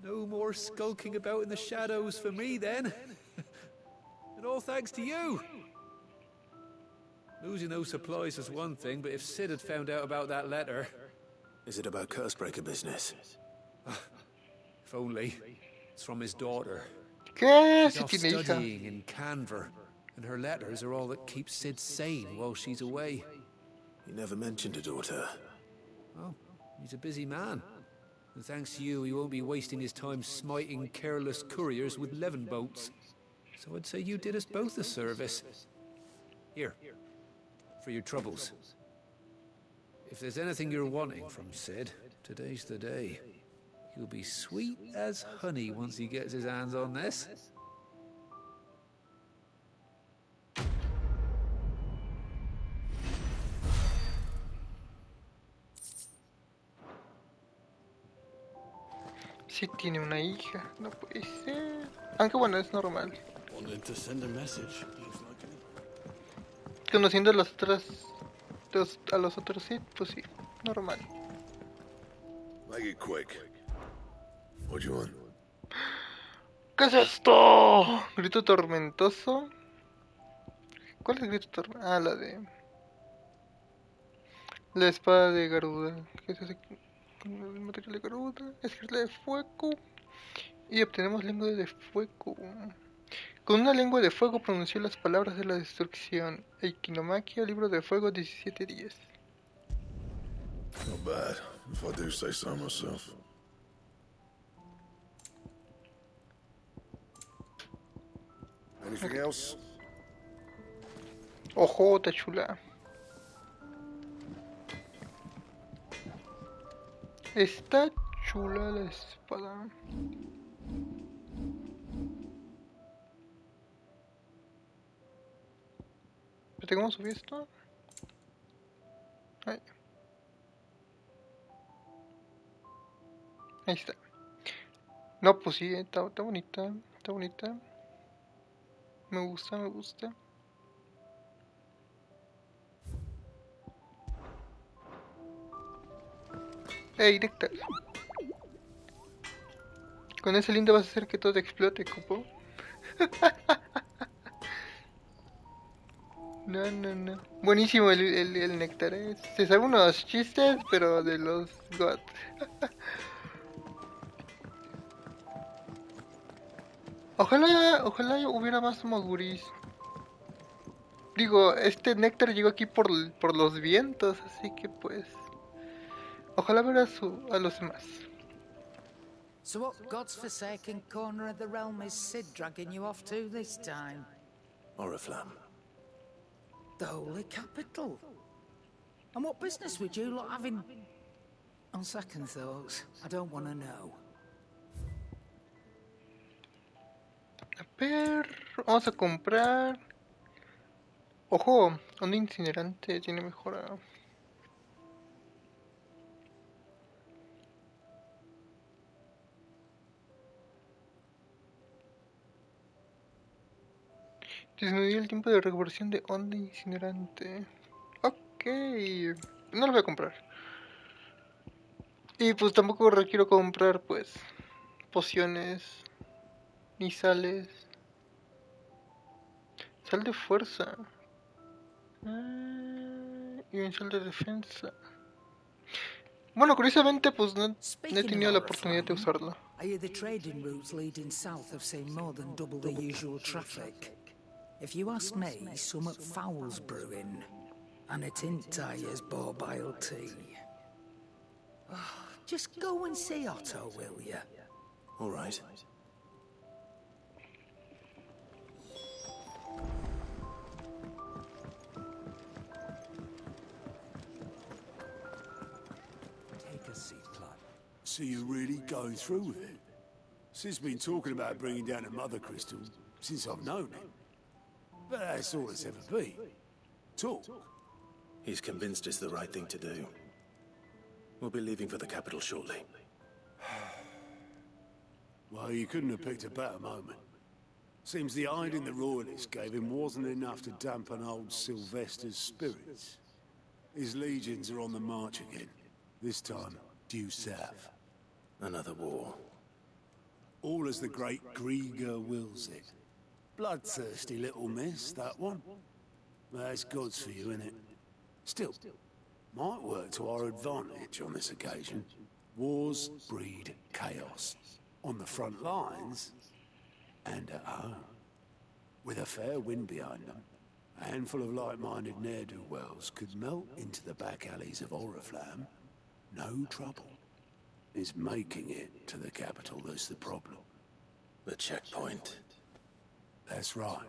No more skulking about in the shadows for me, then. And all thanks to you. Losing those supplies is one thing, but if Sid had found out about that letter... Is it about Cursebreaker business? If only. It's from his daughter. ¿Qué? She's off studying in Canver, and her letters are all that keeps Sid sane while she's away. He never mentioned a daughter. Oh, he's a busy man. And thanks to you, he won't be wasting his time smiting careless couriers with levin boats. So I'd say you did us both a service. Here, for your troubles. If there's anything you're wanting from Sid, today's the day. He'll be sweet as honey once he gets his hands on this. Sí tiene una hija, no puede ser. Aunque bueno, es normal. Wanted to send a message. Conociendo a los otros, a los otros sí, pues sí, normal. Make it quick. What do you want? ¿Qué es esto? Grito tormentoso. ¿Cuál es el grito tormentoso? Ah, la de... La espada de Garuda. ¿Qué se hace con el material de Garuda? Escritura de fuego. Y obtenemos lengua de fuego. Con una lengua de fuego pronunció las palabras de la destrucción. Eikinomaquia, libro de fuego, 17:10. Not bad, if I do say so myself. Anything else? Ojo, ta chula. Está chula la espada. Espérate, ¿cómo subí esto? Ahí. Ahí está. No, pues sí, está bonita. Está bonita. Me gusta, me gusta. Ey, néctar. Con ese lindo vas a hacer que todo explote, copo. No, no, no. Buenísimo el néctar, ¿eh? Se sabe unos chistes, pero de los God. Ojalá hubiera más moguris. Digo, este néctar llegó aquí por los vientos, así que pues... Ojalá ver a los demás. So what God's forsaken corner of the realm is Sid dragging you off to this time? Oriflamme. The holy capital. And what business would you lot having? On second thoughts, I don't want to know. A ver, vamos a comprar... Ojo, un incinerante tiene mejora. Disminuir el tiempo de recuperación de onda incinerante. Ok, no lo voy a comprar. Y pues tampoco requiero comprar pues pociones ni sales. Sal de fuerza. Y un sal de defensa. Bueno, curiosamente pues no he tenido la oportunidad de usarlo. I hear the trading routes leading south have seen more than double the usual traffic. If you ask me, somewhat foul's brewing. And it ain't Tyre's borbile tea. Just go and see Otto, will ya? All right. Take a seat, Clive. So you really go through with it? Sid's been talking about bringing down a mother crystal since I've known him. But that's all it's ever been. Talk. He's convinced it's the right thing to do. We'll be leaving for the capital shortly. Well, you couldn't have picked a better moment. Seems the hiding the royalists gave him wasn't enough to dampen old Sylvester's spirits. His legions are on the march again. This time, due south. Another war. All as the great Grieger wills it. Bloodthirsty little miss, that one. That's God's for you, innit? Still, might work to our advantage on this occasion. Wars breed chaos. On the front lines, and at home. With a fair wind behind them, a handful of like-minded ne'er-do-wells could melt into the back alleys of Oriflamme. No trouble. It's making it to the capital that's the problem. The checkpoint. That's right.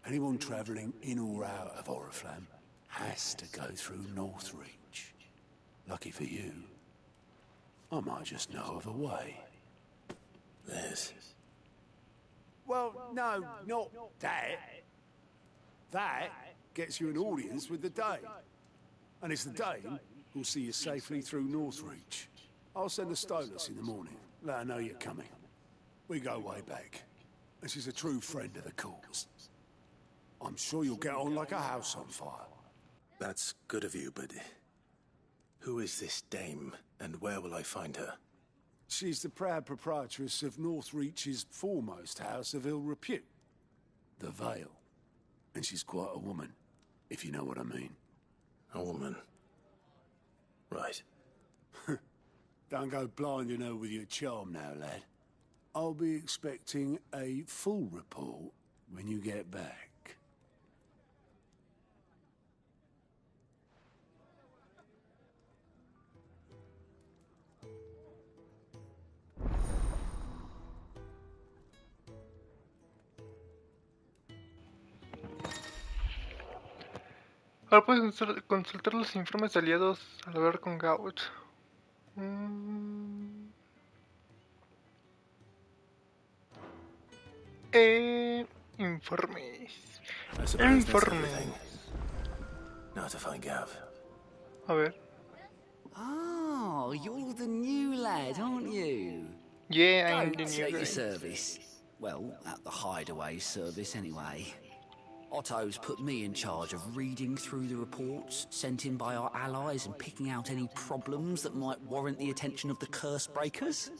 Anyone travelling in or out of Oriflamme has to go through Northreach. Lucky for you, I might just know of a way. There's... Well, no, not that. That gets you an audience with the Dane. And it's the Dane who'll see you safely through Northreach. I'll send the Stolas in the morning, let her know you're coming. We go way back, and she's a true friend of the cause. I'm sure you'll get on like a house on fire. That's good of you, but... Who is this dame, and where will I find her? She's the proud proprietress of Northreach's foremost house of ill repute, the Vale. And she's quite a woman, if you know what I mean. A woman. Right. Don't go blinding her with your charm now, lad. I'll be expecting a full report when you get back. Ahora puedes consultar los informes de aliados al hablar con Gaut. Informes. Informes. Now to find Gav. A ver. Oh, you're the new lad, aren't you? Yeah, I'm the Goats new at your guy. service. Well, at the hideaway service, anyway. Otto's put me in charge of reading through the reports sent in by our allies and picking out any problems that might warrant the attention of the curse breakers.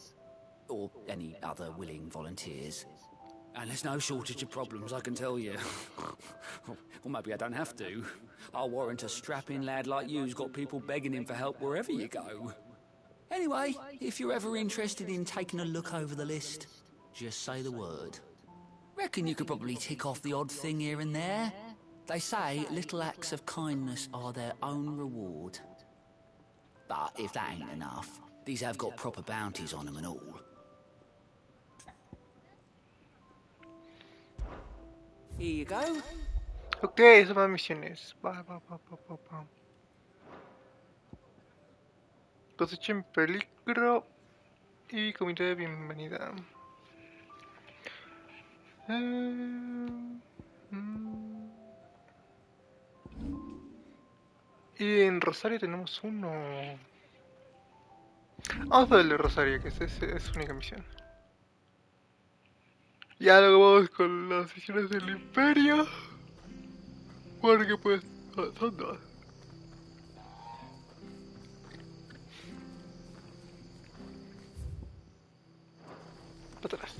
Or any other willing volunteers. And there's no shortage of problems, I can tell you. Or maybe I don't have to. I'll warrant a strapping lad like you's got people begging him for help wherever you go. Anyway, if you're ever interested in taking a look over the list, just say the word. Reckon you could probably tick off the odd thing here and there. They say little acts of kindness are their own reward. But if that ain't enough, these have got proper bounties on them and all. Here you go. Ok, son más misiones. Va. Cosecha en peligro y comité de bienvenida. Y en Rosario tenemos uno. Vamos a darle Rosario, que es su única misión. Ya luego vamos con las misiones del Imperio. Porque pues son dos. Para atrás.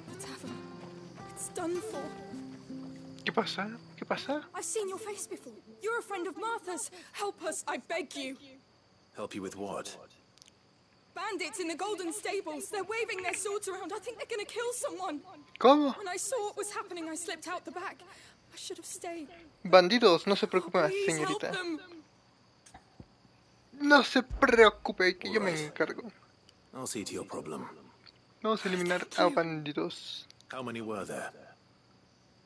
The tavern. It's done for. ¿Qué pasa? ¿Qué pasa? I've seen your face before. You're a friend of Martha's. Help us, I beg you. Help you with what? Bandits in the Golden Stables. They're waving their swords around. I think they're gonna kill someone. ¿Cómo? When I saw what was happening, I slipped out the back. I should have stayed. Bandidos, no se preocupe, Please help señorita. them. No se preocupe, que yo me encargo. I'll see to your problem. Vamos a eliminar a bandidos. How many were there?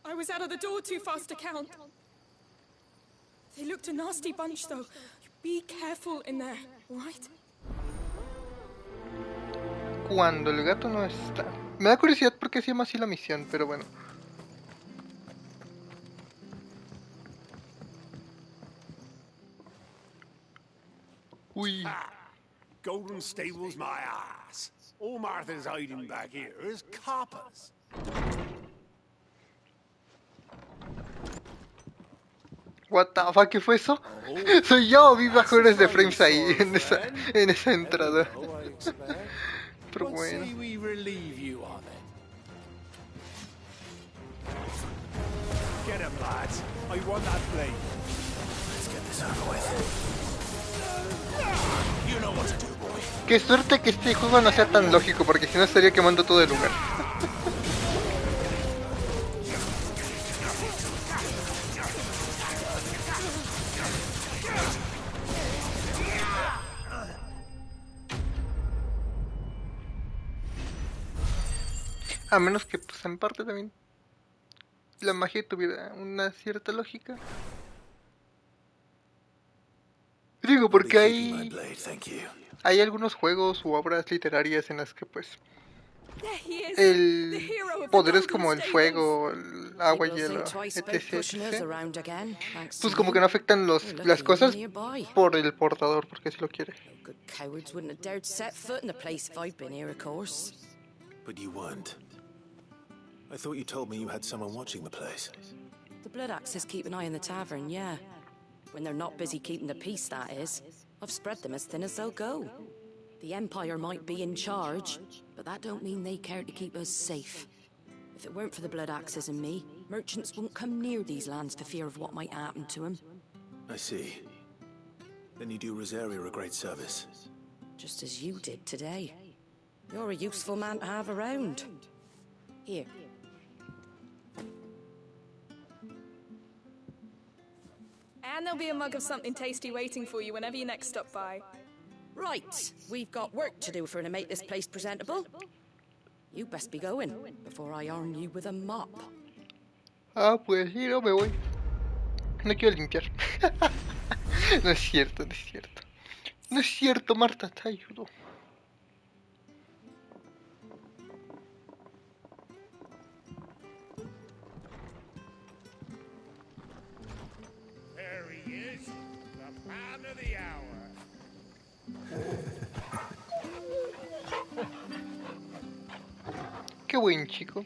I was out of the door too fast to count. They looked a nasty bunch, though. Be careful in there, right? Cuando el gato no está. Me da curiosidad por qué se llama así la misión, pero bueno. Uy. Golden Stables, my ass. All Martha's hiding back here is coppers. What the fuck, ¿qué fue eso? Soy yo, vi mejores de frames ahí, en esa entrada. Pero bueno. We relieve you of it. Get him, lads. I want that blade. Let's get this over with. You know what to do, boy. Qué suerte que este juego no sea tan lógico, porque si no estaría quemando todo el lugar. A menos que pues en parte también la magia tuviera una cierta lógica. Digo, porque hay algunos juegos u obras literarias en las que pues el poder es como el fuego, el agua, hielo, etc. Pues como que no afectan las cosas por el portador, porque si lo quiere. Cowards wouldn't have dared set foot in the place if I'd been here, of course. But you weren't. I thought you told me you had someone watching the place. The Blood Axes keep an eye on the tavern, yeah. When they're not busy keeping the peace, that is. I've spread them as thin as they'll go. The Empire might be in charge, but that don't mean they care to keep us safe. If it weren't for the blood axes and me, merchants wouldn't come near these lands for fear of what might happen to them. I see. Then you do Rosaria a great service. Just as you did today. You're a useful man to have around. Here. And there'll be a mug of something tasty waiting for you whenever you next stop by. Right, we've got work to do for to make this place presentable. You best be going, before I arm you with a mop. Ah, pues sí, no me voy. No quiero limpiar. No es cierto, no es cierto. No es cierto, Marta, te ayudo. There he is, the man of the hour. Qué buen chico.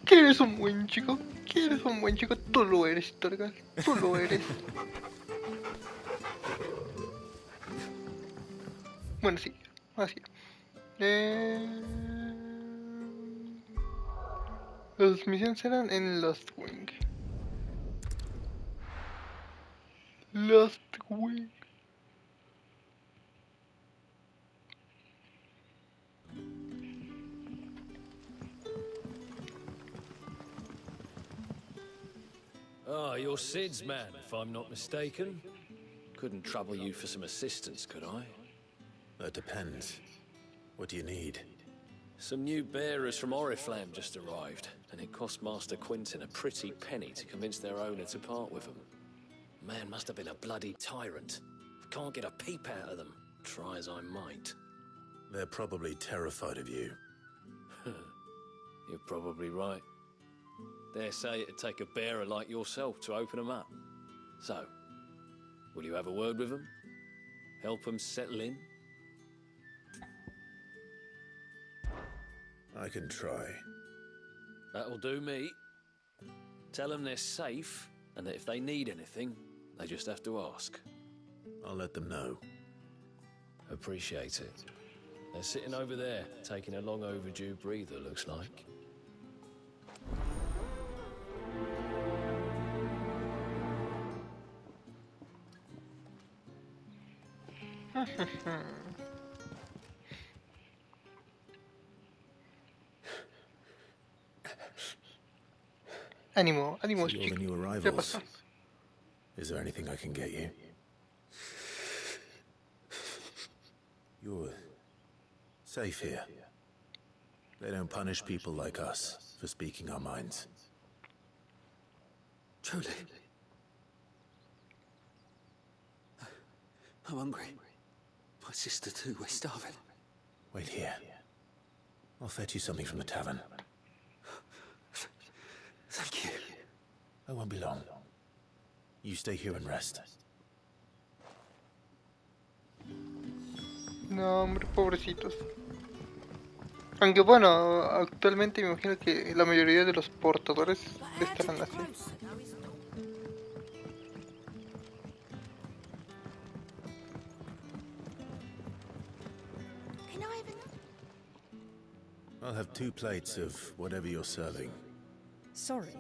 Que eres un buen chico. Que eres un buen chico. Tú lo eres, Torgal. Tú lo eres. Bueno, sí. Así. Las misiones eran en Lost Wing. Lost Wing. Ah, you're Sid's man, if I'm not mistaken. Couldn't trouble you for some assistance, could I? That depends. What do you need? Some new bearers from Oriflamme just arrived, and it cost Master Quintin a pretty penny to convince their owner to part with them. Man must have been a bloody tyrant. Can't get a peep out of them, try as I might. They're probably terrified of you. You're probably right. Dare say it'd take a bearer like yourself to open them up. So, will you have a word with them? Help them settle in? I can try. That'll do me. Tell them they're safe, and that if they need anything, they just have to ask. I'll let them know. Appreciate it. They're sitting over there, taking a long overdue breather, looks like. Ánimo, ánimo, So you're the new arrivals. Is there anything I can get you? You're safe here. They don't punish people like us for speaking our minds. Truly. I'm hungry. My sister too, we're starving. Wait here. I'll fetch you something from the tavern. Thank you. I won't be long. You stay here and rest. No, hombre, pobrecitos. Aunque bueno, actualmente me imagino que la mayoría de los portadores estarán así. I'll have 2 plates of whatever you're serving. Sorry.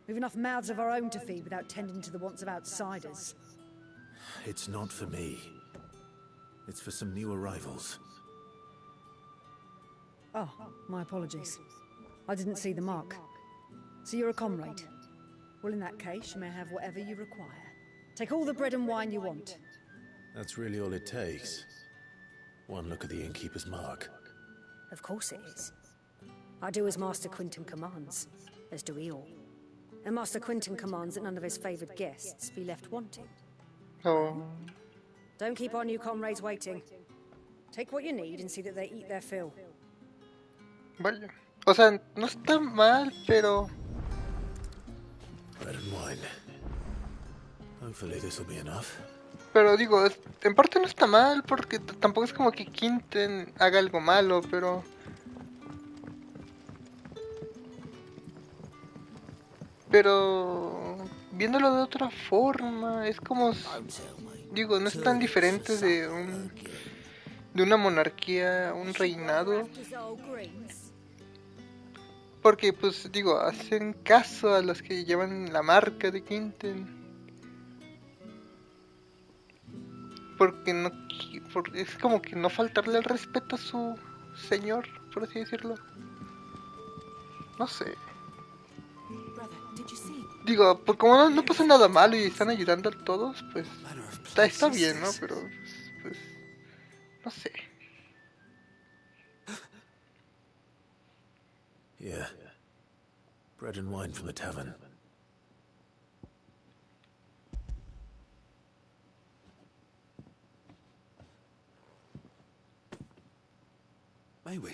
We've enough mouths of our own to feed without tending to the wants of outsiders. It's not for me. It's for some new arrivals. Oh, my apologies. I didn't see the mark. So you're a comrade? Well, in that case, you may have whatever you require. Take all the bread and wine you want. That's really all it takes. One look at the innkeeper's mark. Of course it is. I do as Master Quintin commands, as do we all. And Master Quintin commands that none of his favoured guests be left wanting. Oh. Don't keep our new comrades waiting. Take what you need and see that they eat their fill. Vaya. O sea, no está mal, pero... Bread and wine. Hopefully this will be enough. Pero digo, en parte no está mal, porque tampoco es como que Quinten haga algo malo, pero... Pero... viéndolo de otra forma, es como, digo, no es tan diferente de una monarquía, un reinado, porque pues digo, hacen caso a los que llevan la marca de Quinten, porque no, porque es como que no faltarle el respeto a su señor, por así decirlo. No sé. Digo, pues como no pasa nada malo y están ayudando a todos, pues está bien, ¿no? Pero pues no sé. Yeah. Bread and wine from the tavern. May we?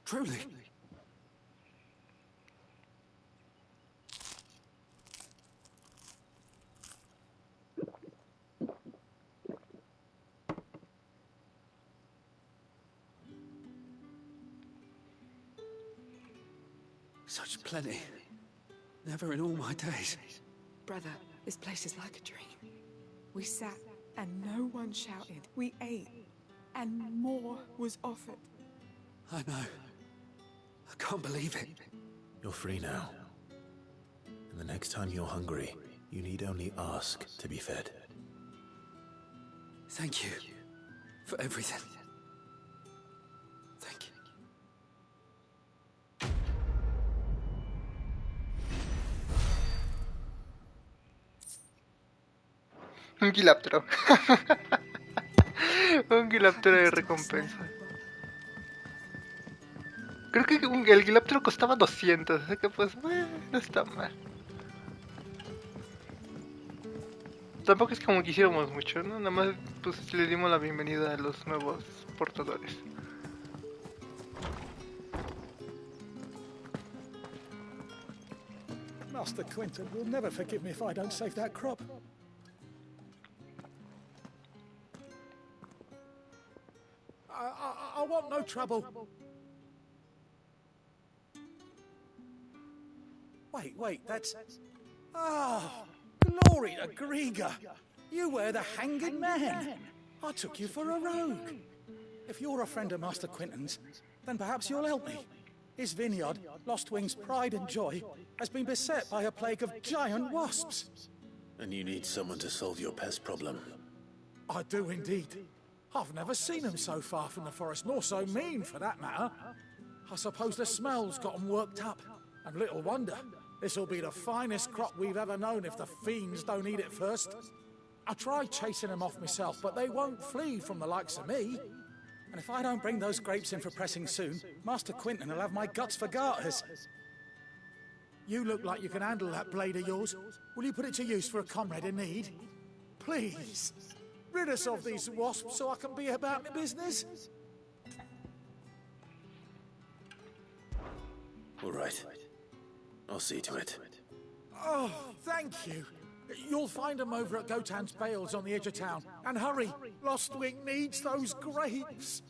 Truly? Such plenty. Never in all my days. Brother, this place is like a dream. We sat and no one shouted. We ate and more was offered. I know. I can't believe it. You're free now. And the next time you're hungry, you need only ask to be fed. Thank you for everything. Thank you. Un quilaptero. Un quilaptero de recompensa. Creo que el quilaptero costaba 200, así que pues no está mal. Tampoco es como quisiéramos mucho, ¿no? Nada más pues le dimos la bienvenida a los nuevos portadores. Master Quinten will never forgive me if I don't save that crop. I want no trouble. Wait, that's... Ah, glory to Grieger. You were the hanging man. I took you for a rogue. If you're a friend of Master Quinten's, then perhaps you'll help me. His vineyard, Lostwing's pride and joy, has been beset by a plague of giant wasps. And you need someone to solve your pest problem. I do indeed. I've never seen them so far from the forest, nor so mean, for that matter. I suppose the smell's got them worked up. And little wonder. This'll be the finest crop we've ever known if the fiends don't eat it first. I tried chasing them off myself, but they won't flee from the likes of me. And if I don't bring those grapes in for pressing soon, Master Quinten will have my guts for garters. You look like you can handle that blade of yours. Will you put it to use for a comrade in need? Please. Rid us of these wasps so I can be about my business. All right. I'll see to it. Oh, thank you. You'll find them over at Gotan's Bales on the edge of town. And hurry, Lostwing needs those grapes.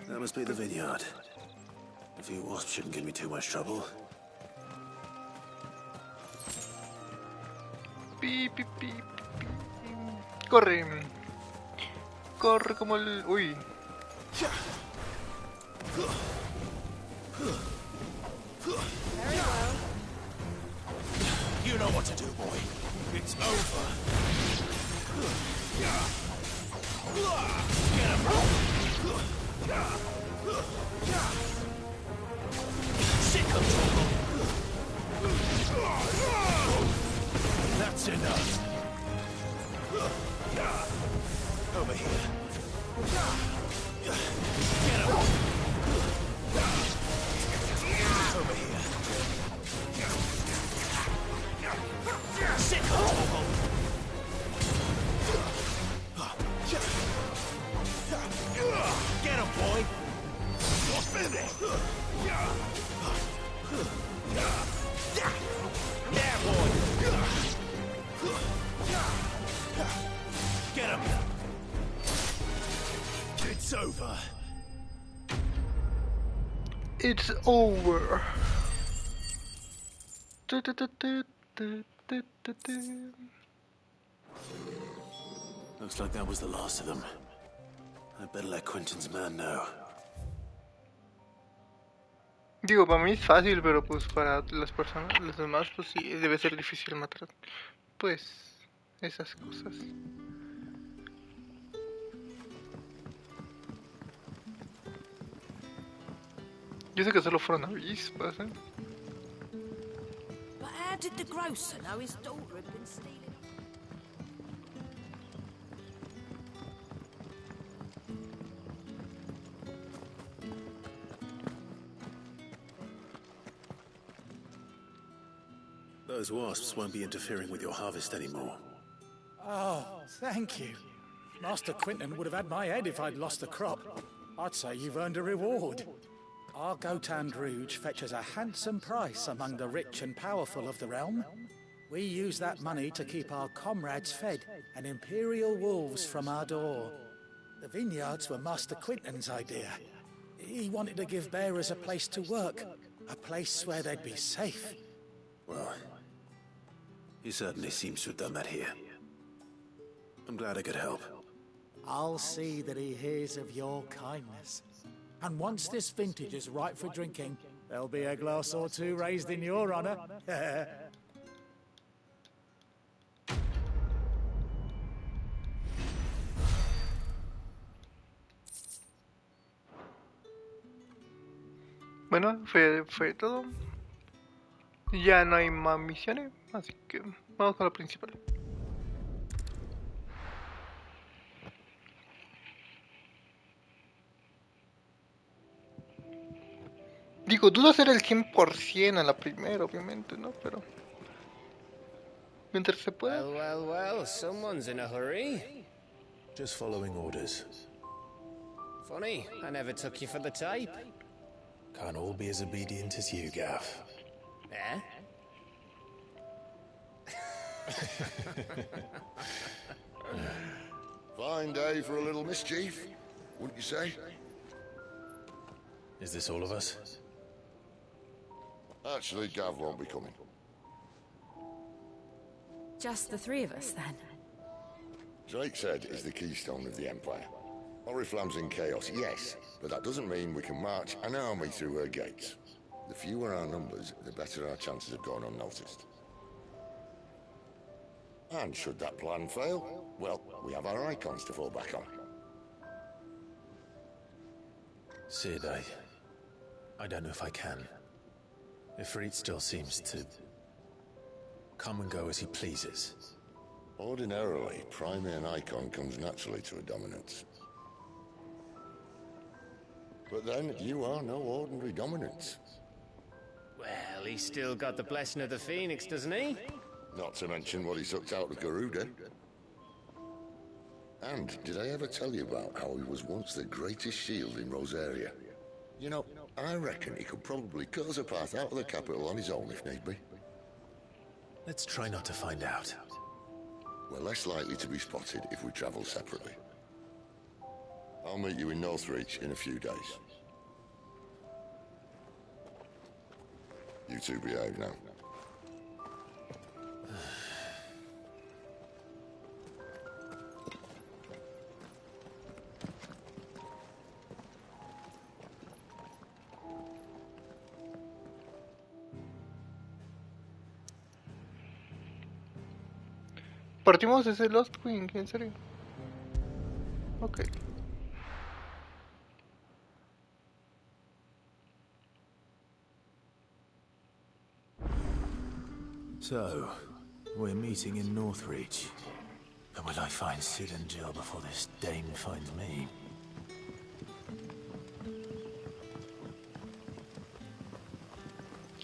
That must be the vineyard. A few wasps shouldn't give me too much trouble. Corre. Corre como el... Uy. Very well. You know what to do, boy. It's over. Get him, bro. Sit control. That's enough. Over here. Get him. Over here. Sit control. Get him, boy. You're finished. Yeah, boy. Get him. It's over. It's over. Looks like that was the last of them. I better let Quentin's man know. Digo, para mí es fácil, pero pues para las personas, los demás, pues sí, debe ser difícil matar, pues, esas cosas. Yo sé que solo fueron avispas, ¿eh? But how did the grocer know his daughter had been stealing? Those wasps won't be interfering with your harvest anymore. Oh, thank you. Master Quentin would have had my head if I'd lost the crop. I'd say you've earned a reward. Our Gotand Rouge fetches a handsome price among the rich and powerful of the realm. We use that money to keep our comrades fed and imperial wolves from our door. The vineyards were Master Quentin's idea. He wanted to give bearers a place to work, a place where they'd be safe. Well, he certainly seems to have done that here. I'm glad I could help. I'll see that he hears of your kindness. And once this vintage is ripe for drinking, there'll be a glass or two raised in your honor. Bueno, fue todo. Ya no hay más misiones, así que vamos con lo principal. Digo, dudo hacer el 100% a la primera, obviamente, ¿no? Pero mientras se pueda. Well, someone's in a hurry. Just following orders. Funny, I never took you for the type. Can't all be as obedient as you, Gaff. Eh? Fine day for a little mischief, wouldn't you say? Is this all of us? Actually, Gav won't be coming. Just the three of us, then? Drake said is the keystone of the Empire. Oriflamme's in chaos, yes, but that doesn't mean we can march an army through her gates. The fewer our numbers, the better our chances of going unnoticed. And should that plan fail, well, we have our icons to fall back on. Sid, I don't know if I can. Ifrit still seems to come and go as he pleases. Ordinarily, priming an icon comes naturally to a dominance. But then, you are no ordinary dominance. Well, he's still got the blessing of the Phoenix, doesn't he? Not to mention what he sucked out of Garuda. And did I ever tell you about how he was once the greatest shield in Rosaria? You know, I reckon he could probably cut us a path out of the capital on his own if need be. Let's try not to find out. We're less likely to be spotted if we travel separately. I'll meet you in Northreach in a few days. You two behave now. Partimos desde Lost Wing, en serio. Ok. So, we're meeting in Northreach. But will I find Sid and Jill before this dame finds me?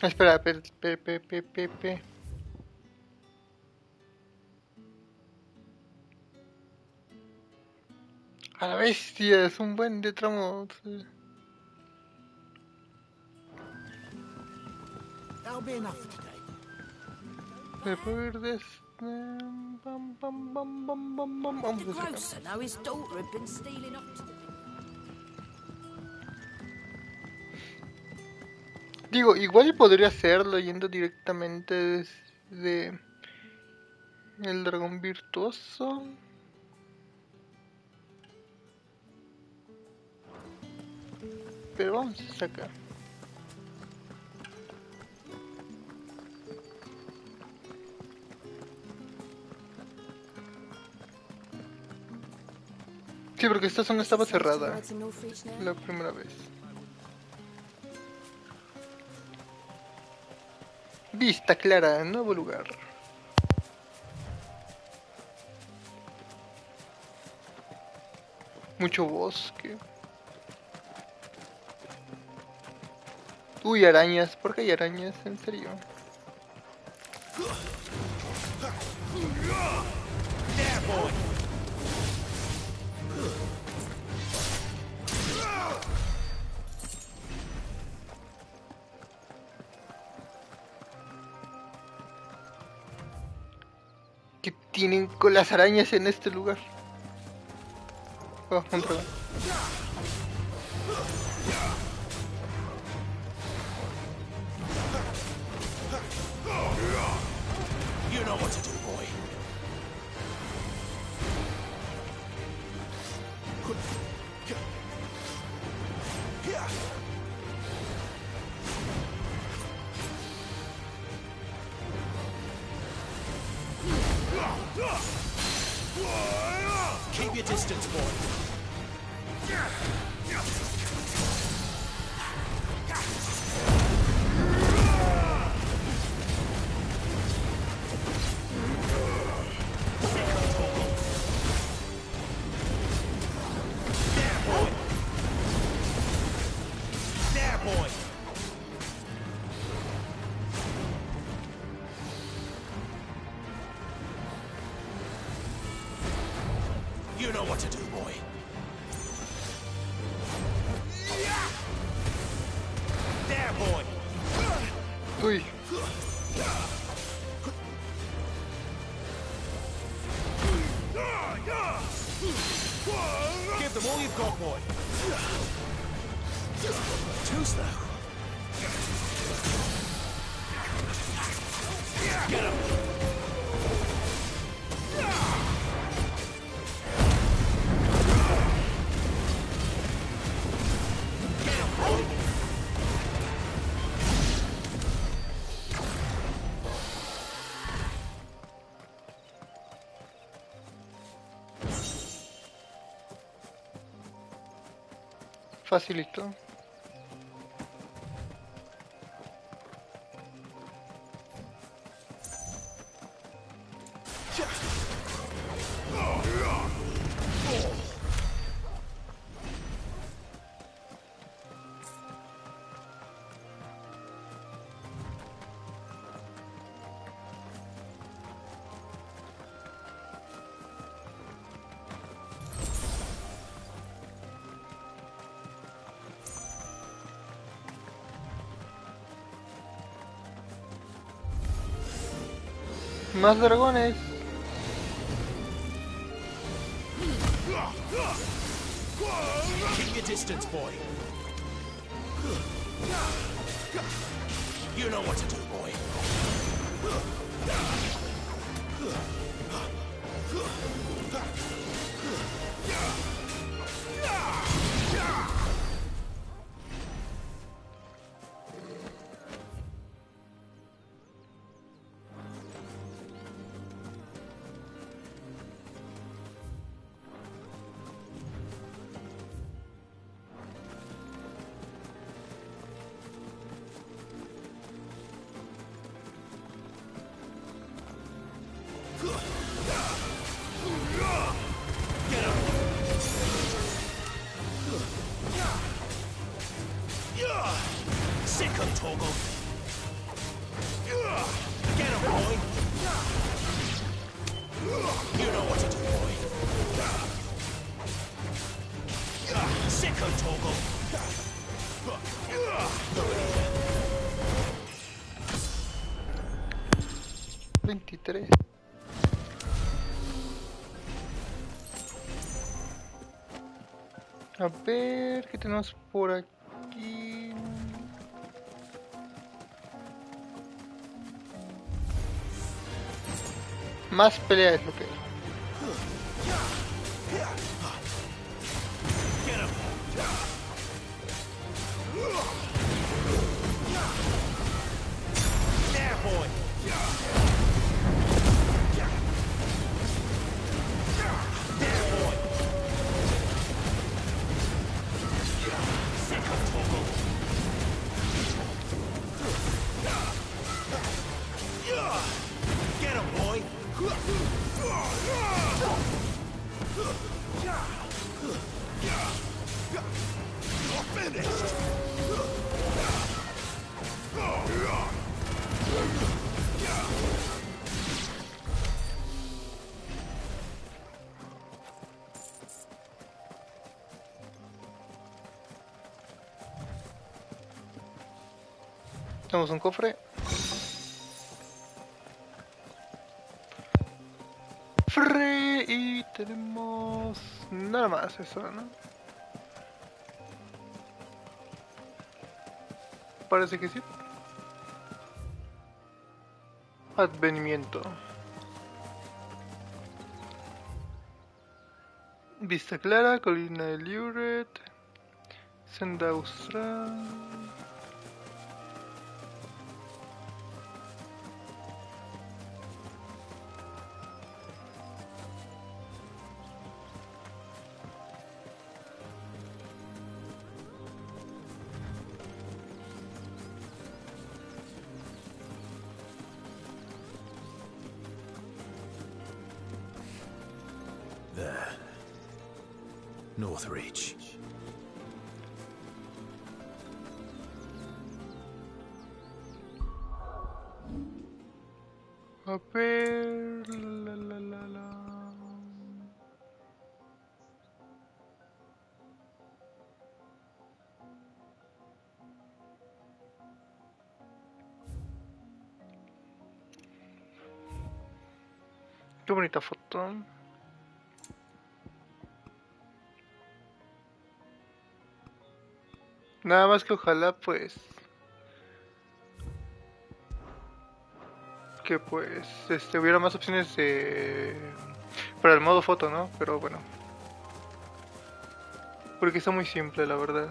Espera, A la bestia, es un buen de tramos. That'll be enough for today. El poder de Vamos The a sacar. grocer know his daughter had been stealing up to the... Digo, igual podría hacerlo yendo directamente desde el dragón virtuoso. Pero vamos a sacar. Sí, porque esta zona estaba cerrada la primera vez. Vista clara, nuevo lugar. Mucho bosque. Uy, arañas. ¿Por qué hay arañas? ¿En serio? ¿Qué tienen con las arañas en este lugar? Oh, un dragón. You know what to do, boy. Keep your distance, boy. You know what to do, boy. There, boy. Uy. Give them all you've got, boy. Too slow. Get him. Facilito. Más dragones. Keep your distance, boy. You know what to do, boy. 23. A ver, ¿qué tenemos por aquí? Más pelea es lo que hay. Tenemos un cofre. Y tenemos nada más eso, ¿no? Parece que sí. Advenimiento. Vista clara, colina de Luret, senda austral. There. Northreach. A ver... la. Qué bonita foto. Nada más que ojalá pues hubiera más opciones para el modo foto, ¿no? Pero bueno, porque está muy simple, la verdad.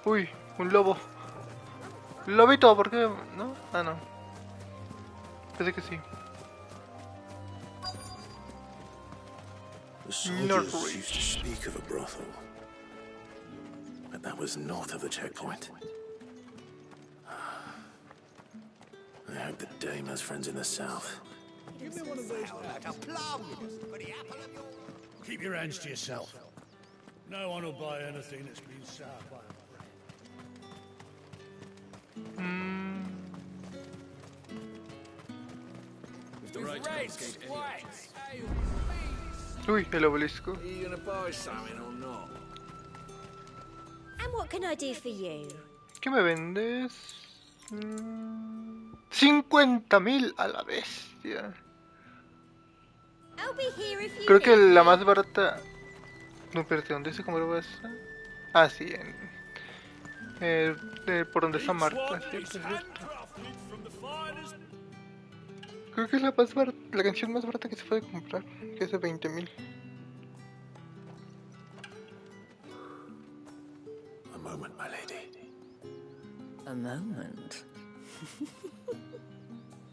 Uy, un lobo. Lobito, ¿por qué? ¿No? Ah, no. Pensé que sí. The soldiers used to speak of a brothel, but that was north of the checkpoint. I hope the dame has friends in the south. Give me one of those like a plum. Keep your hands to yourself. No one will buy anything that's been soured by a If the right comes, get Uy, el obelisco. Are you gonna buy something or not? And what can I do for you? ¿Qué me vendes? 50.000 a la bestia. I'll be here if you Creo que need la me. más barata... No, espérate, ¿dónde se compró esa? Ah, sí, por donde está Marta, ¿cierto? Creo que es la más barata, la canción más barata que se puede comprar, que es de 20.000. A moment, my lady. A moment?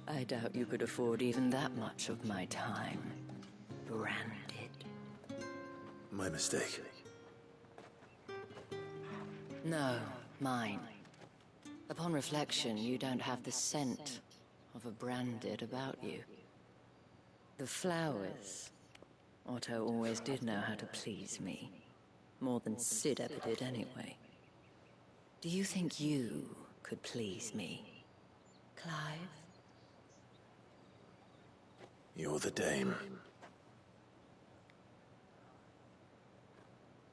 I doubt you could afford even that much of my time. Branded. My mistake. No, mine. Upon reflection, you don't have the scent of a branded about you. The flowers. Otto always did know how to please me. More than Sid ever did anyway. Do you think you could please me, Clive? You're the dame.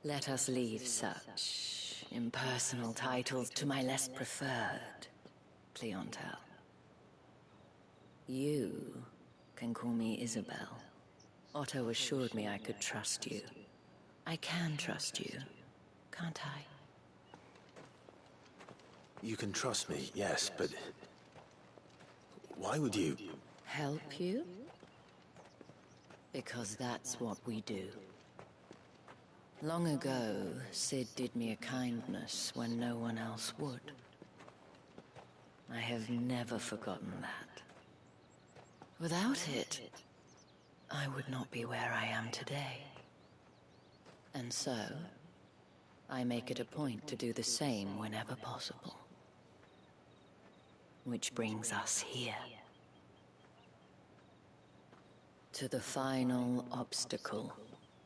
Let us leave such impersonal titles to my less preferred. clientele. You can call me Isabel. Otto assured me I could trust you. I can trust you, can't I? You can trust me, yes, but... why would you... Help you? Because that's what we do. Long ago, Sid did me a kindness when no one else would. I have never forgotten that. Without it, I would not be where I am today. And so, I make it a point to do the same whenever possible. Which brings us here. To the final obstacle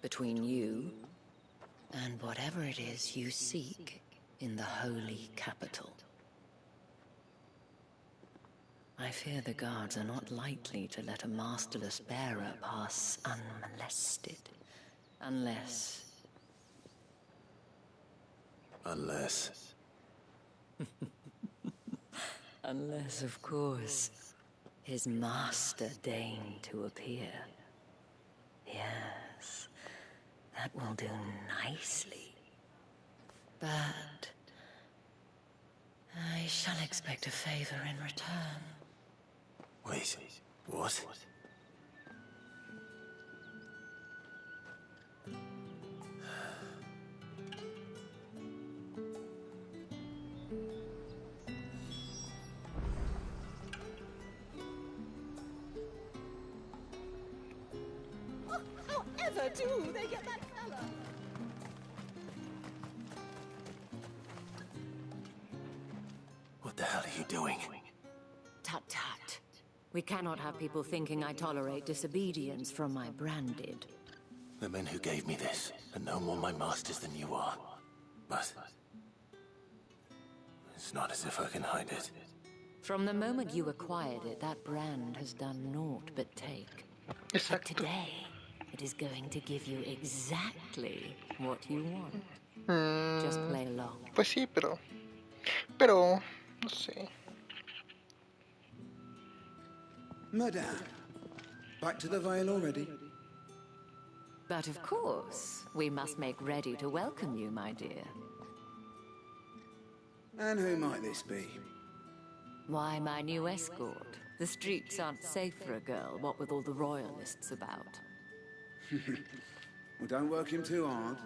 between you and whatever it is you seek in the holy capital. I fear the guards are not likely to let a masterless bearer pass unmolested. Unless... Unless, of course, his master deigned to appear. Yes, that will do nicely. But I shall expect a favor in return. Wait, what? However do they get that fella? What the hell are you doing? Tut tut. We cannot have people thinking I tolerate disobedience from my branded. The men who gave me this are no more my masters than you are. But... it's not as if I can hide it. From the moment you acquired it, that brand has done naught but take. But today, it is going to give you exactly what you want. Just play along. Pues sí, pero no sé. Madame, back to the Vale already? But of course, we must make ready to welcome you, my dear. And who might this be? Why, my new escort. The streets aren't safe for a girl, what with all the royalists about. Well, don't work him too hard.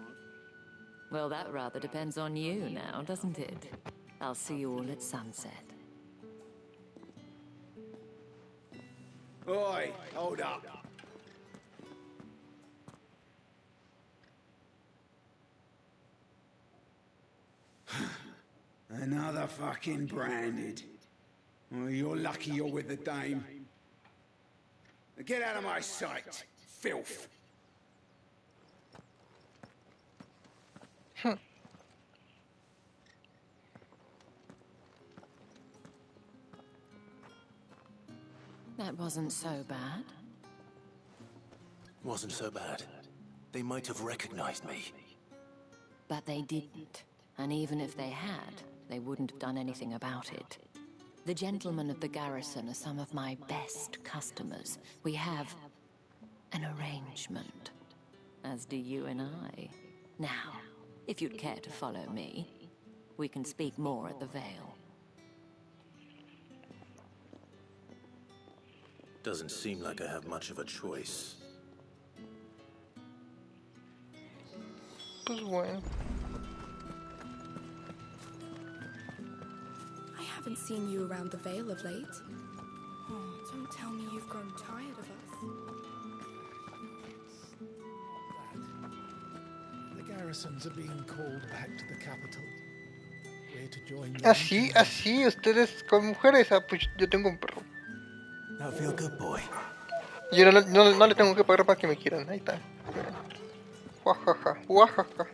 Well, that rather depends on you now, doesn't it? I'll see you all at sunset. Oi, hold up. Another fucking branded. Oh, you're lucky you're with the dame. Get out of my sight, filth. That wasn't so bad. Wasn't so bad. They might have recognized me. But they didn't. And even if they had, they wouldn't have done anything about it. The gentlemen of the garrison are some of my best customers. We have an arrangement, as do you and I. Now, if you'd care to follow me, we can speak more at the Vale. Doesn't seem like I have much of a choice. Pues bueno. I haven't seen you around the Vale of late. Oh, don't tell me you've grown tired of us. The garrisons are being called back to the capital. We're to join them. Así, ustedes con mujeres, pues yo tengo un perro. Now feel good, boy. Yo no le tengo que pagar para que me quieran, ahí está. Guajaja, guajaja.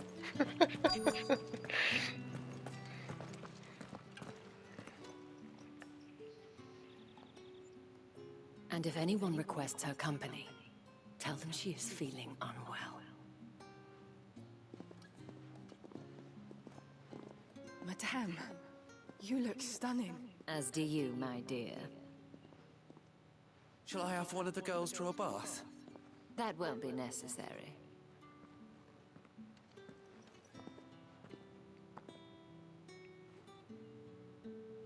And if anyone requests her company, tell them she is feeling unwell. Madame, you look stunning. As do you, my dear. Shall I have one of the girls draw a bath? That won't be necessary.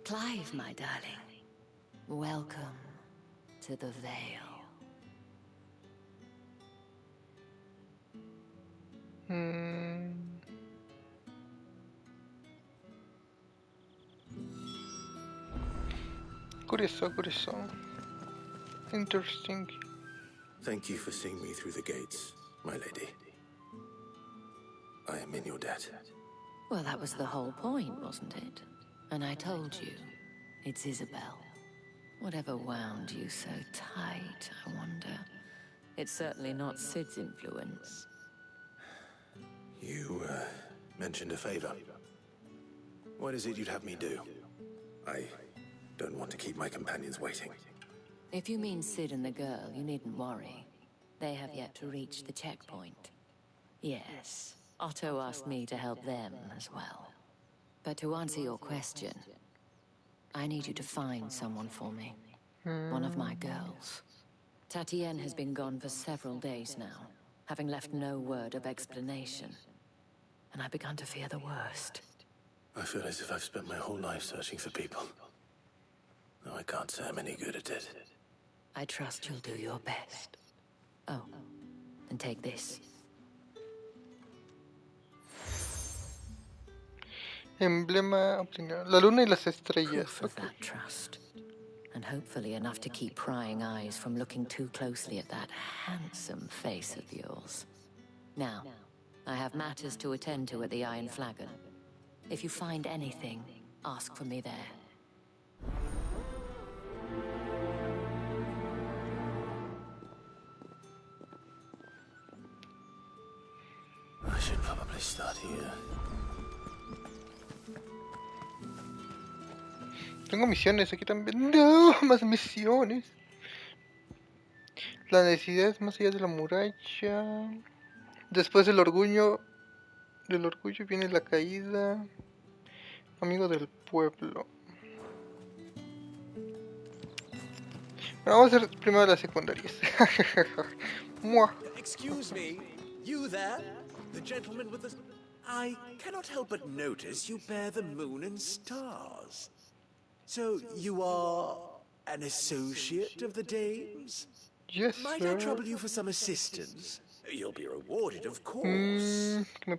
Clive, my darling. Welcome to the Vale. Curioso, curioso. Interesting. Thank you for seeing me through the gates, my lady. I am in your debt. Well, that was the whole point, wasn't it? And I told you, it's Isabel. Whatever wound you so tight, I wonder. It's certainly not Sid's influence. You, mentioned a favor. What is it you'd have me do? I don't want to keep my companions waiting. If you mean Sid and the girl, you needn't worry. They have yet to reach the checkpoint. Yes, Otto asked me to help them as well. But to answer your question, I need you to find someone for me. One of my girls. Tatienne has been gone for several days now, having left no word of explanation. And I've begun to fear the worst. I feel as if I've spent my whole life searching for people. No, I can't say I'm any good at it. I trust you'll do your best. Oh, and take this. Emblema obtenido. La luna y las estrellas. Proof of that trust. And hopefully enough to keep prying eyes from looking too closely at that handsome face of yours. Now, I have matters to attend to at the Iron Flagon. If you find anything, ask for me there. I should probably start here. Tengo misiones aquí también. No, más misiones. La necesidad es más allá de la muralla. Después del orgullo viene la caída. Amigo del pueblo. Bueno, vamos a hacer primero las secundarias. Excuse me, you there? The gentleman with the... I cannot help but notice you bear the moon and stars. So you are an associate of the dames? Yes, Might sir. I trouble you for some assistance? You'll be rewarded, of course. Know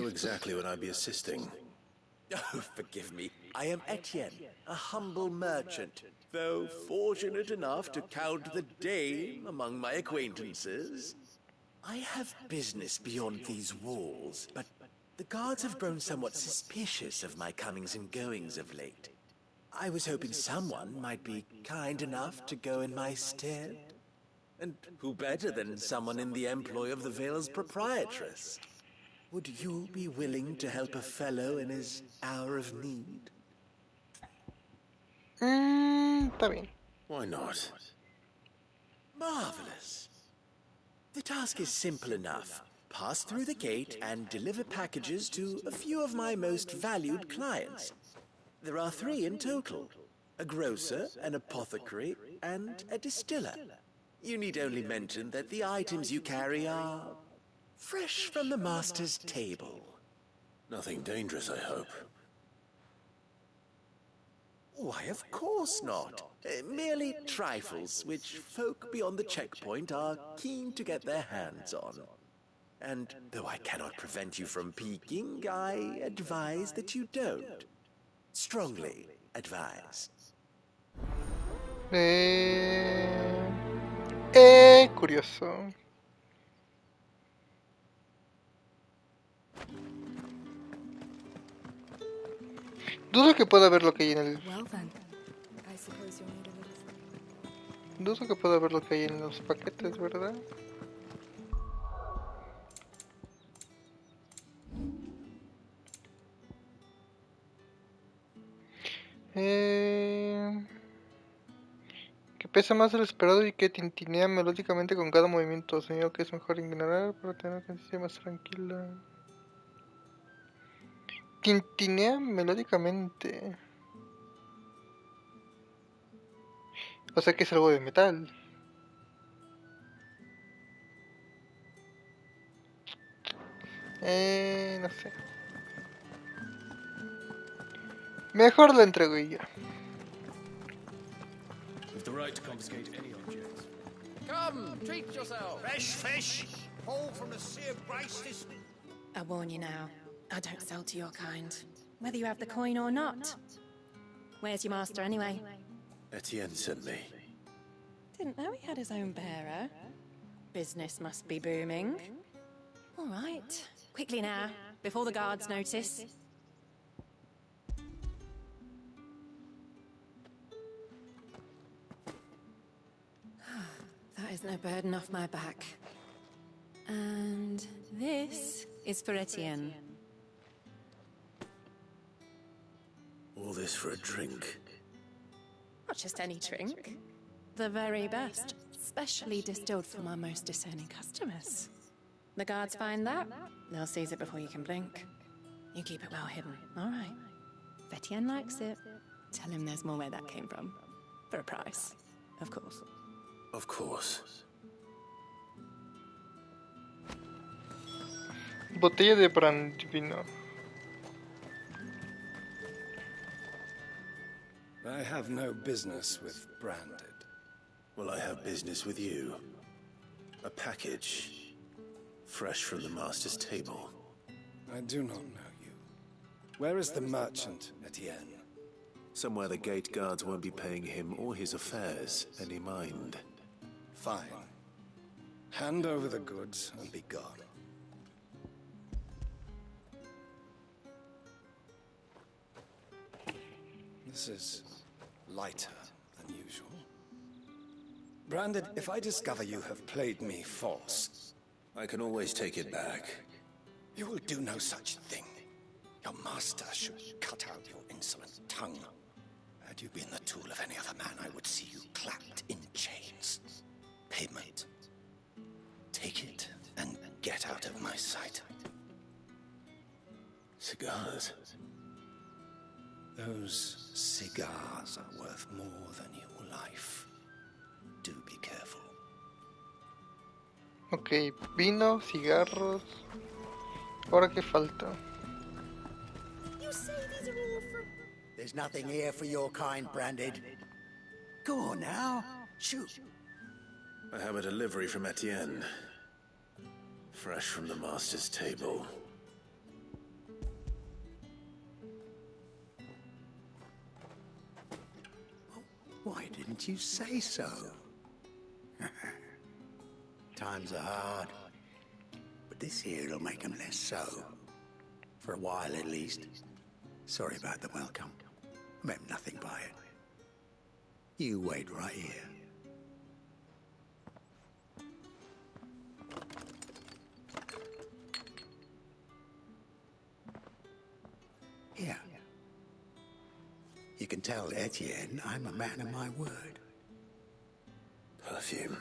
exactly what I'd be assisting. Oh, forgive me. I am Etienne, a humble merchant, though fortunate enough to count the dame among my acquaintances. I have business beyond these walls, but the guards have grown somewhat suspicious of my comings and goings of late. I was hoping someone might be kind enough to go in my stead. And who better than someone in the employ of the Vale's proprietress? Would you be willing to help a fellow in his hour of need? Está bien. Why not? Marvelous. The task is simple enough. Pass through the gate and deliver packages to a few of my most valued clients. There are 3 in total. A grocer, an apothecary, and a distiller. You need only mention that the items you carry are fresh from the master's table. Nothing dangerous, I hope. Why, of course not. Merely trifles which folk beyond the checkpoint are keen to get their hands on. And though I cannot prevent you from peeking, I advise that you don't. Strongly advise. Curioso. Dudo que pueda ver lo que hay en el... Dudo que pueda ver lo que hay en los paquetes, ¿verdad? Que pesa más de lo esperado y que tintinea melódicamente con cada movimiento. Señor, que es mejor ignorar para tener una conciencia más tranquila. Tintinea melódicamente. O sea que es algo de metal. No sé. Mejor lo entrego y ya. With the right to confiscate any objects. Come, treat yourself. Fresh fish, all from the sea of graces. I warn you now, I don't sell to your kind, whether you have the coin or not. Where's your master anyway? Etienne sent me. Didn't know he had his own bearer. Business must be booming. All right, quickly now, before the guards notice. That is no burden off my back. And this is for Etienne. All this for a drink. Not just any drink. The very best, specially distilled from our most discerning customers. The guards find that, they'll seize it before you can blink. You keep it well hidden, all right? If Etienne likes it, tell him there's more where that came from. For a price, of course. Of course. Botella de brandy vino. I have no business with branded. Well, I have business with you. A package. Fresh from the master's table. I do not know you. Where is the merchant, Etienne? Somewhere the gate guards won't be paying him or his affairs any mind. Fine. Hand over the goods and be gone. This is lighter than usual. Branded, if I discover you have played me false... I can always take it back. You will do no such thing. Your master should cut out your insolent tongue. Had you been the tool of any other man, I would see you clapped in chains. Payment. Take it and get out of my sight. Cigars? Those cigars are worth more than your life. Do be careful. Ok, vino, cigarros. Ahora qué falta. You say these are all from... There's nothing here for your kind, Branded. Go on now, shoot. I have a delivery from Etienne. Fresh from the master's table. Why didn't you say so? Times are hard, but this here'll make them less so. For a while, at least. Sorry about the welcome. I meant nothing by it. You wait right here. Here. You can tell Etienne I'm a man of my word. Perfume.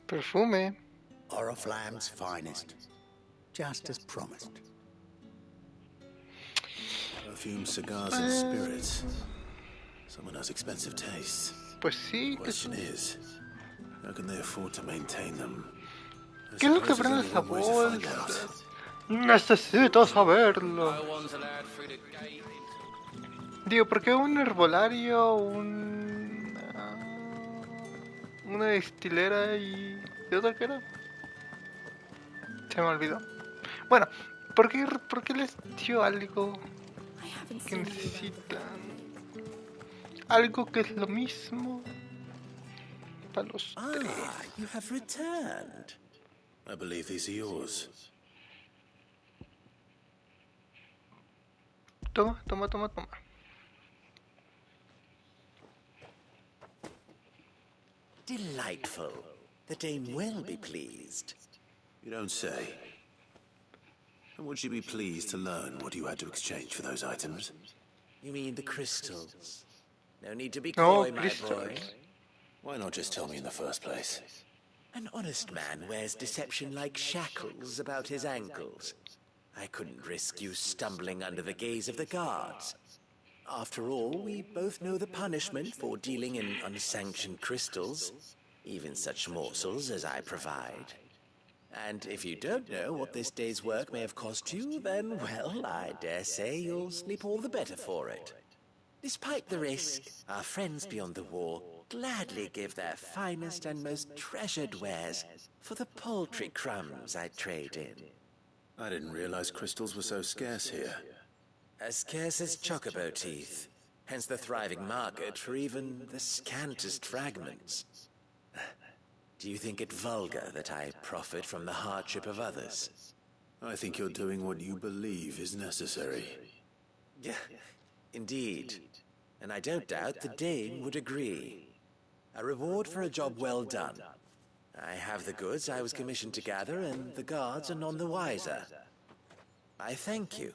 Perfume. Oriflamme's finest. Just as promised. Perfume, cigars, and spirits. Someone has expensive tastes. Pues sí. The question is, how can they afford to maintain them? ¿Qué es lo que prende esa bolsa? Necesito saberlo. Digo, ¿por qué un herbolario, una destilera y... ¿de otra qué era? Se me olvidó. Bueno, ¿por qué les dio algo que necesitan? Algo que es lo mismo para los tres. Ah, you have returned. I believe these are yours. Toma, toma, toma, toma. Delightful. The dame will be pleased. You don't say. And would she be pleased to learn what you had to exchange for those items? You mean the crystals? No need to be Oh, coy, my boy. Why not just tell me in the first place? An honest man wears deception like shackles about his ankles. I couldn't risk you stumbling under the gaze of the guards. After all, we both know the punishment for dealing in unsanctioned crystals, even such morsels as I provide. And if you don't know what this day's work may have cost you, then, well, I dare say you'll sleep all the better for it. Despite the risk, our friends beyond the wall gladly give their finest and most treasured wares for the paltry crumbs I trade in. I didn't realize crystals were so scarce here. As scarce as chocobo teeth, hence the thriving market for even the scantest fragments. Do you think it vulgar that I profit from the hardship of others? I think you're doing what you believe is necessary. Yeah, indeed. And I don't doubt the Dane would agree. A reward for a job well done. I have the goods I was commissioned to gather, and the guards are none the wiser. I thank you,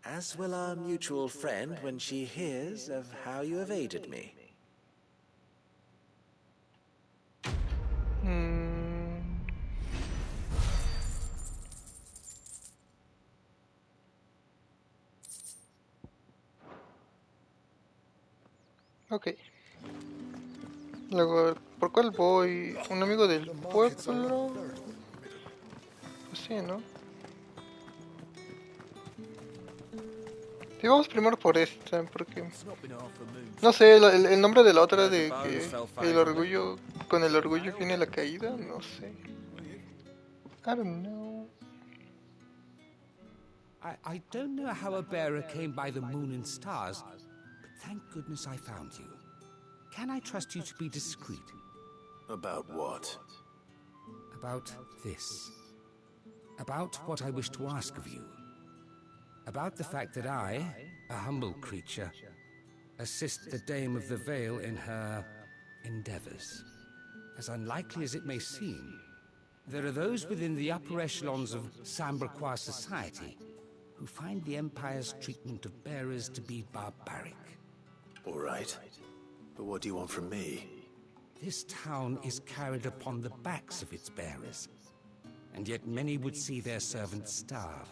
as will our mutual friend when she hears of how you have aided me. Ok. Luego, ¿por cuál voy? ¿Un amigo del pueblo? Pues sí, ¿no? Sí, vamos primero por esta, porque... No sé, el nombre de la otra de que el orgullo... Con el orgullo viene la caída, no sé. I don't know. I don't know how a bearer came by the moon and stars, but thank goodness I found you. Can I trust you to be discreet? About what? About this. About what I wish to ask of you. About the fact that I, a humble creature, assist the Dame of the Vale in her endeavors. As unlikely as it may seem, there are those within the upper echelons of Sambraquois society who find the Empire's treatment of bearers to be barbaric. All right. But what do you want from me? This town is carried upon the backs of its bearers, and yet many would see their servants starve.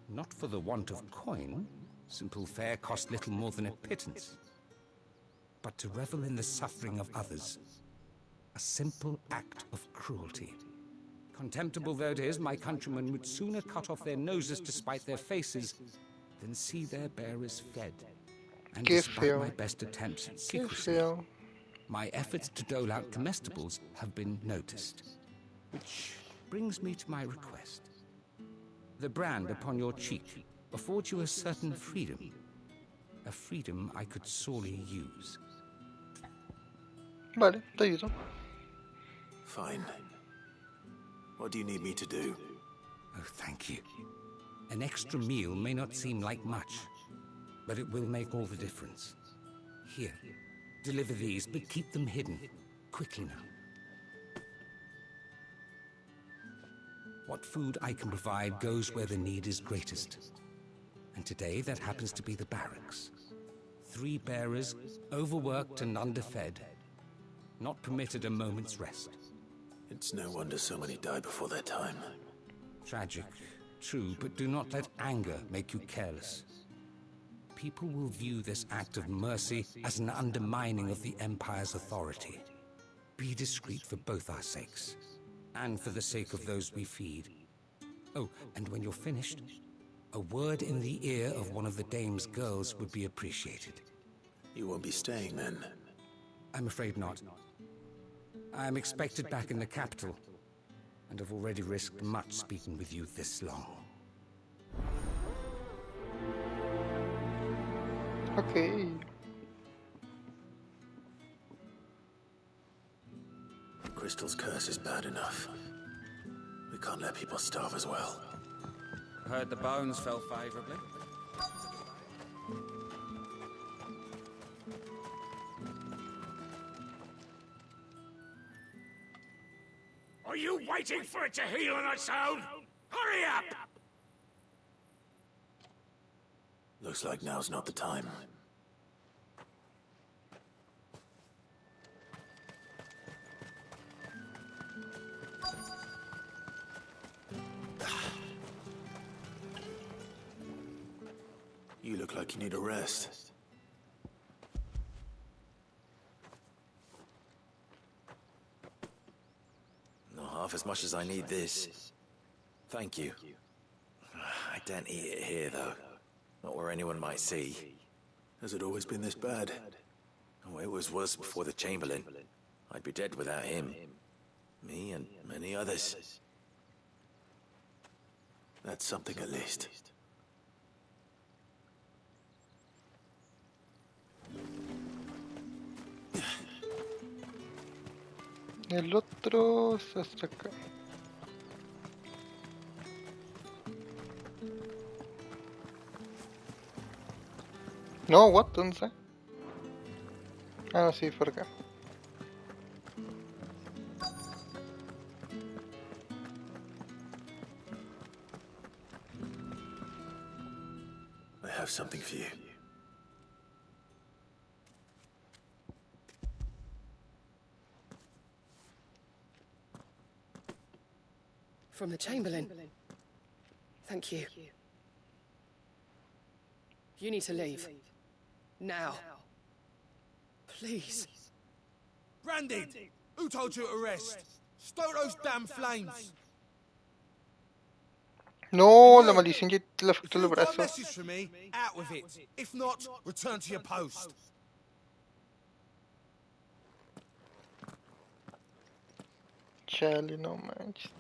Not for the want of coin, simple fare cost little more than a pittance, but to revel in the suffering of others, a simple act of cruelty. Contemptible though it is, my countrymen would sooner cut off their noses to spite their faces than see their bearers fed. And despite my best attempts at secrecy, my efforts to dole out comestibles have been noticed. Which brings me to my request. The brand upon your cheek affords you a certain freedom. A freedom I could sorely use. Vale, te ayudo. Fine. What do you need me to do? Oh, thank you. An extra meal may not seem like much, but it will make all the difference. Here, deliver these, but keep them hidden. Quickly now. What food I can provide goes where the need is greatest. And today that happens to be the barracks. 3 bearers, overworked and underfed, not permitted a moment's rest. It's no wonder so many die before their time. Tragic, true, but do not let anger make you careless. People will view this act of mercy as an undermining of the Empire's authority. Be discreet for both our sakes, and for the sake of those we feed. Oh, and when you're finished, a word in the ear of one of the Dame's girls would be appreciated. You won't be staying then? I'm afraid not. I am expected back in the capital, and have already risked much speaking with you this long. Okay. Crystal's curse is bad enough. We can't let people starve as well. Heard the bones fell favorably. Are you waiting for it to heal on its own? Hurry up! Looks like now's not the time. You look like you need a rest. half as much as I need this. Thank you. I daren't eat it here, though. Not where anyone might see. Has it always been this bad? Oh, it was worse before the Chamberlain. I'd be dead without him. Me and many others. That's something at least. El otro es hasta acá. No, what? ¿Dónde está? Ah, no, sí, por acá. I have something for you. From the Chamberlain. Thank you. You need to leave. Now. Please. Branded! Who told you to rest? Stoke those damn flames! No, la maldición ya le afectó el You've got a brazo. message for me, out with it. If not, return to your post. Chale, no manches.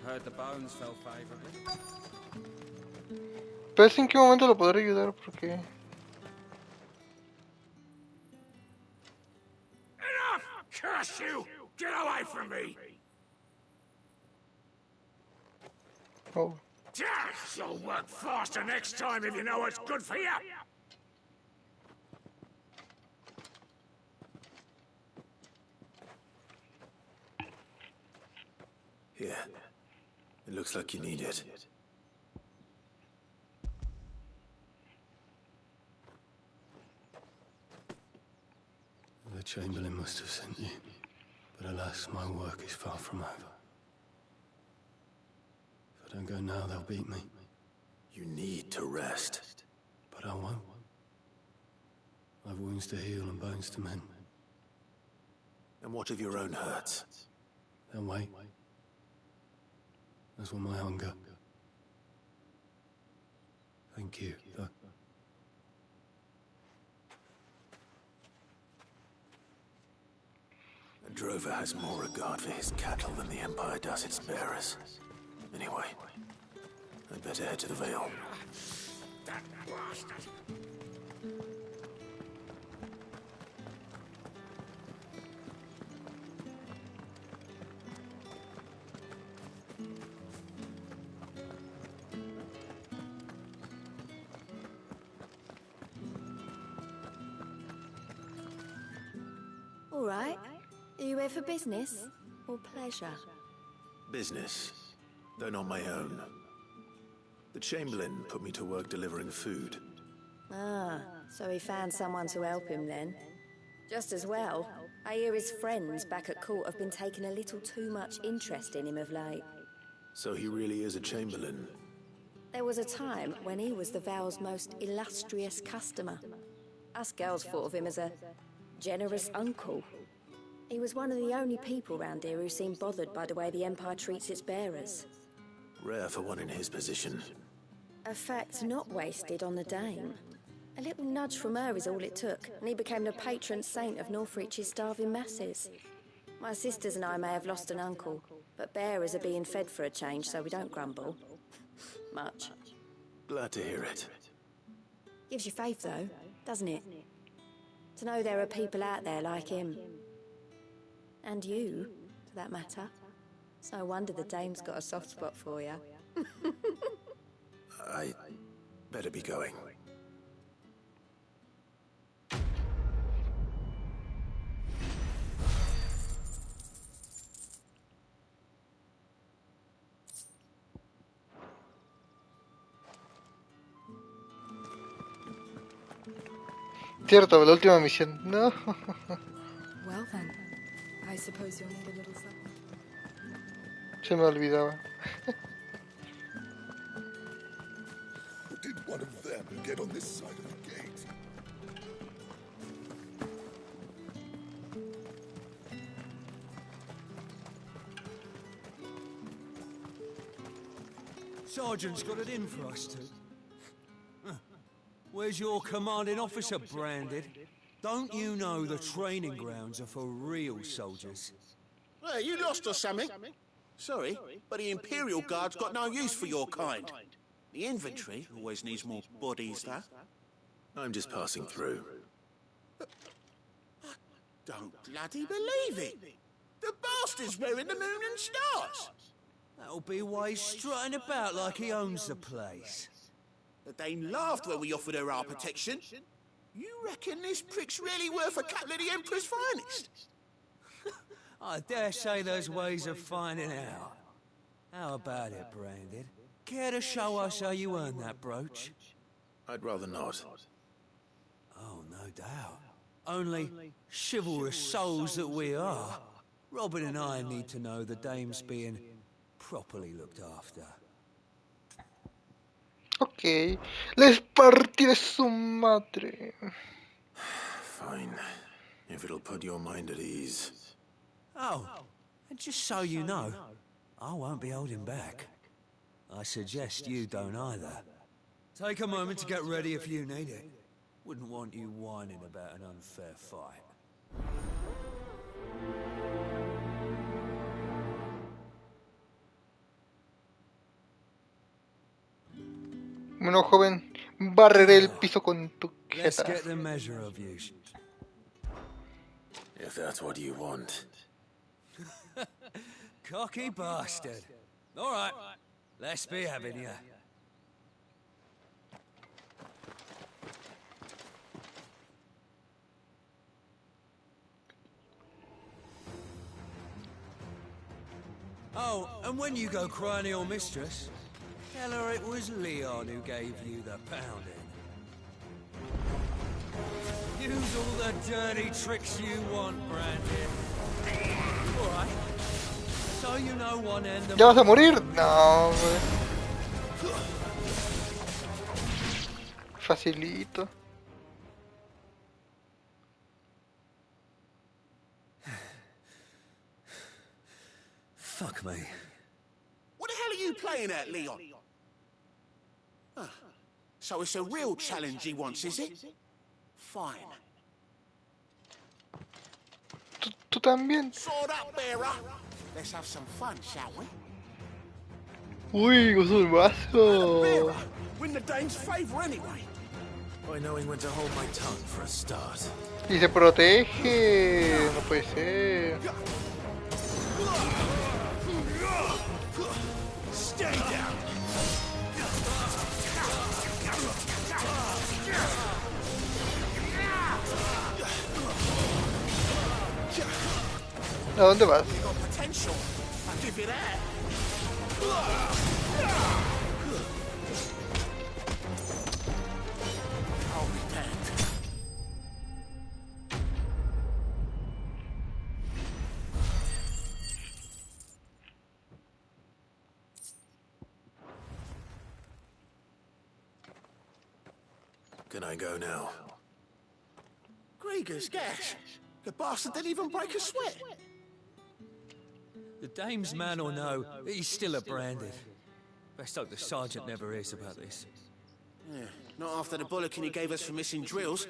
Heard the bones fell favorably. Pero es en qué momento lo podré ayudar porque... Enough! Curse you! Get away from me! Oh. You'll work faster next time if you know what's good for you! Here. It looks like you need it. The Chamberlain must have sent you, but alas, my work is far from over. If I don't go now, they'll beat me. You need to rest. But I won't. I've wounds to heal and bones to mend. And what of your own hurts? They'll wait. As will my hunger. Thank you, though. A drover has more regard for his cattle than the Empire does its bearers. Anyway, I'd better head to the Vale. That bastard! All right. Are you here for business or pleasure? Business, though not my own. The Chamberlain put me to work delivering food. Ah, so he found someone to help him then. Just as well. I hear his friends back at court have been taking a little too much interest in him of late. So he really is a Chamberlain. There was a time when he was the Vale's most illustrious customer. Us girls thought of him as a generous uncle. He was one of the only people round here who seemed bothered by the way the Empire treats its bearers. Rare for one in his position. A fact not wasted on the Dame. A little nudge from her is all it took, and he became the patron saint of Northreach's starving masses. My sisters and I may have lost an uncle, but bearers are being fed for a change, so we don't grumble. Much. Glad to hear it. Gives you faith, though, doesn't it? To know there are people out there like him. And you, for that matter. It's no wonder the Dame's got a soft spot for you. I better be going. Cierto, la última misión. No. Well then, I suppose you'll need a little supper. Se me olvidaba. Did one of them get on this side of the gate? Sergeant's got it in for us two. Where's your commanding officer, Branded? Don't you know the training grounds are for real soldiers? Hey, you lost or something? Sorry, but the Imperial Guard's got no use for your kind. The infantry always needs more bodies, though. I'm just passing through. I don't bloody believe it. The bastard's wearing the moon and stars. That'll be why he's strutting about like he owns the place. The Dane laughed when we offered her our protection. You reckon this prick's really worth a couple of the Emperor's finest? I dare say there's ways of finding out. How about it, Branded? Care to show us how you earned that brooch? I'd rather not. Oh, no doubt. Only chivalrous souls that we are, Robin and I need to know the dame's being properly looked after. Ok, les partí de su madre. Fine, if it'll put your mind at ease. Oh, and just so you know, I won't be holding back. I suggest you don't either. Take a moment to get ready if you need it. Wouldn't want you whining about an unfair fight. Bueno, joven, barreré el piso con tu Let's jeta. get the measure of you. If that's what you want. Cocky bastard. All right, let's be having you. Oh, and when you go crying to your mistress, tell her it was Leon who gave you the pounding. Use all the dirty tricks you want, Brandon. All right. So you know one end of... ¿Ya vas a morir? No, güey. Facilito. Fuck me. What the hell are you playing at, Leon? Ah, so it's a real challenge he wants, is it? Fine. ¿Tú también? Sword up, bearer. Let's have some fun, shall we? Uy, uso el vaso. Win the Dane's favor anyway. By knowing when to hold my tongue for a start. Y se protege. No puede ser. Stay down. ¿A dónde vas? You got potential. I'll give you that. I'll be damned. Can I go now? Grieger's gash. The bastard didn't even break a sweat. The dame's man or no, he's still a Branded. Best hope the sergeant never hears about this. Yeah, not after the bollocking he gave us for missing drills.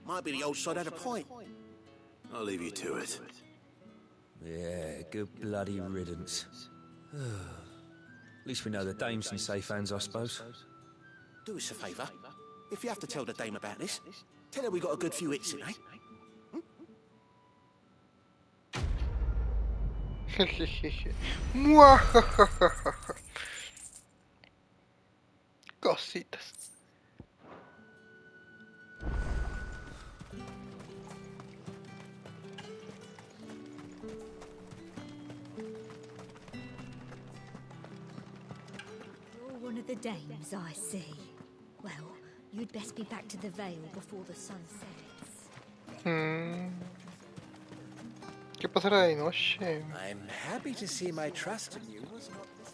Might be the old sod had a point. I'll leave you to it. Yeah, good bloody riddance. At least we know the dame's in safe hands, I suppose. Do us a favour. If you have to tell the dame about this, tell her we got a good few hits in, eh? Cositas. You're one of the dames, I see. Well, you'd best be back to the Vale before the sun sets. ¿Qué pasará de noche? I'm happy to see my trust in you was not this.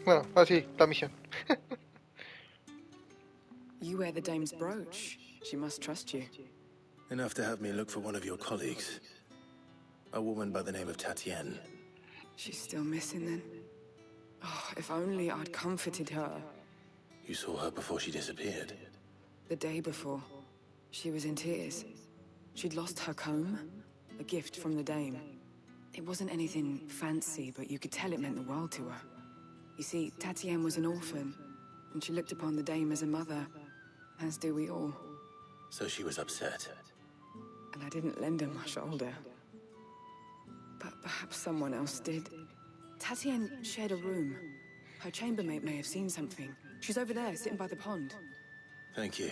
Bueno, así, la misión. You wear the dame's brooch. She must trust you. Enough to have me look for one of your colleagues. A woman by the name of Tatienne. She's still missing then? Oh, if only I'd comforted her. You saw her before she disappeared? The day before. She was in tears. She'd lost her comb, a gift from the dame. It wasn't anything fancy, but you could tell it meant the world to her. You see, Tatienne was an orphan, and she looked upon the dame as a mother, as do we all. So she was upset. And I didn't lend her my shoulder. But perhaps someone else did. Tatienne shared a room. Her chambermaid may have seen something. She's over there, sitting by the pond. Thank you.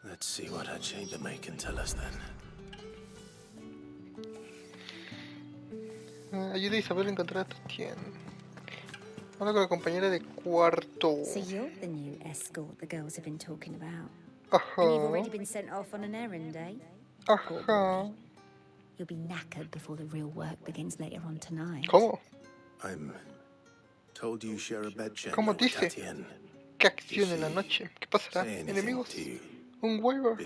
Let's see what her chambermaid can tell us then. Ayuda a Isabel a encontrar a Tatienne. Habla con la compañera de cuarto. So you're the new escort the girls have been talking about. And you've already been sent off on an errand, eh? You'll be knackered before the real work begins later on tonight. ¿Cómo? I'm told you share a bed chamber ¿Cómo with dice? Tatienne. ¿Qué acción en la noche? ¿Qué pasará? ¿Enemigos? ¿Un huevo?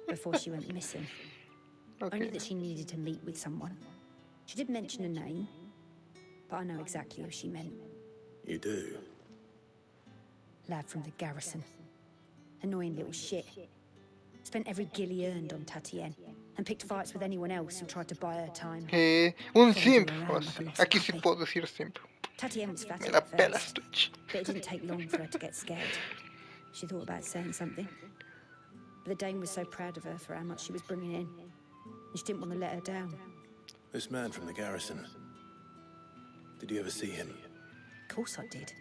Before she went missing. Only that she needed to meet with someone. She did mention a name, but I know exactly who she meant. You do? Lad from the garrison. Annoying little shit. Spent every guil he earned on Tatienne, and picked fights with anyone else who tried to buy her time. Un simp. O sea, aquí sí puedo decir simp. Tatienne was flattered Me la at pelas, first, Twitch. but it didn't take long for her to get scared. She thought about saying something. But the dame was so proud of her for how much she was bringing in, and she didn't want to let her down. This man from the garrison. Did you ever see him? Of course I did.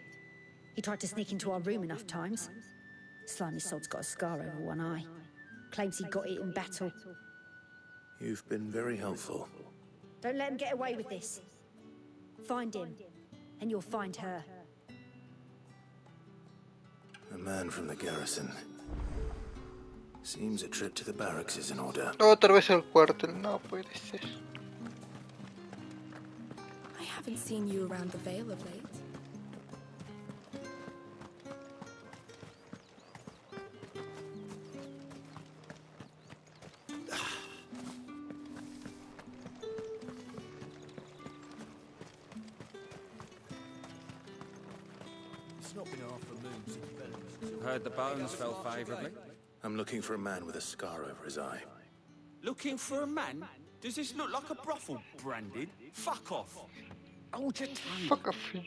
He tried to sneak into our room enough times. Slimy sod's got a scar over one eye. Claims he got it in battle. You've been very helpful. Don't let him get away with this. Find him, and you'll find her. A man from the garrison. Seems a trip to the barracks is in order. Otra vez el cuartel. No puede ser. I haven't seen you around the Vale of late. Heard the bones fell favourably. I'm looking for a man with a scar over his eye. Looking for a man? Does this look like a brothel, Branded? Fuck off. Hold your tongue. Fuck off you.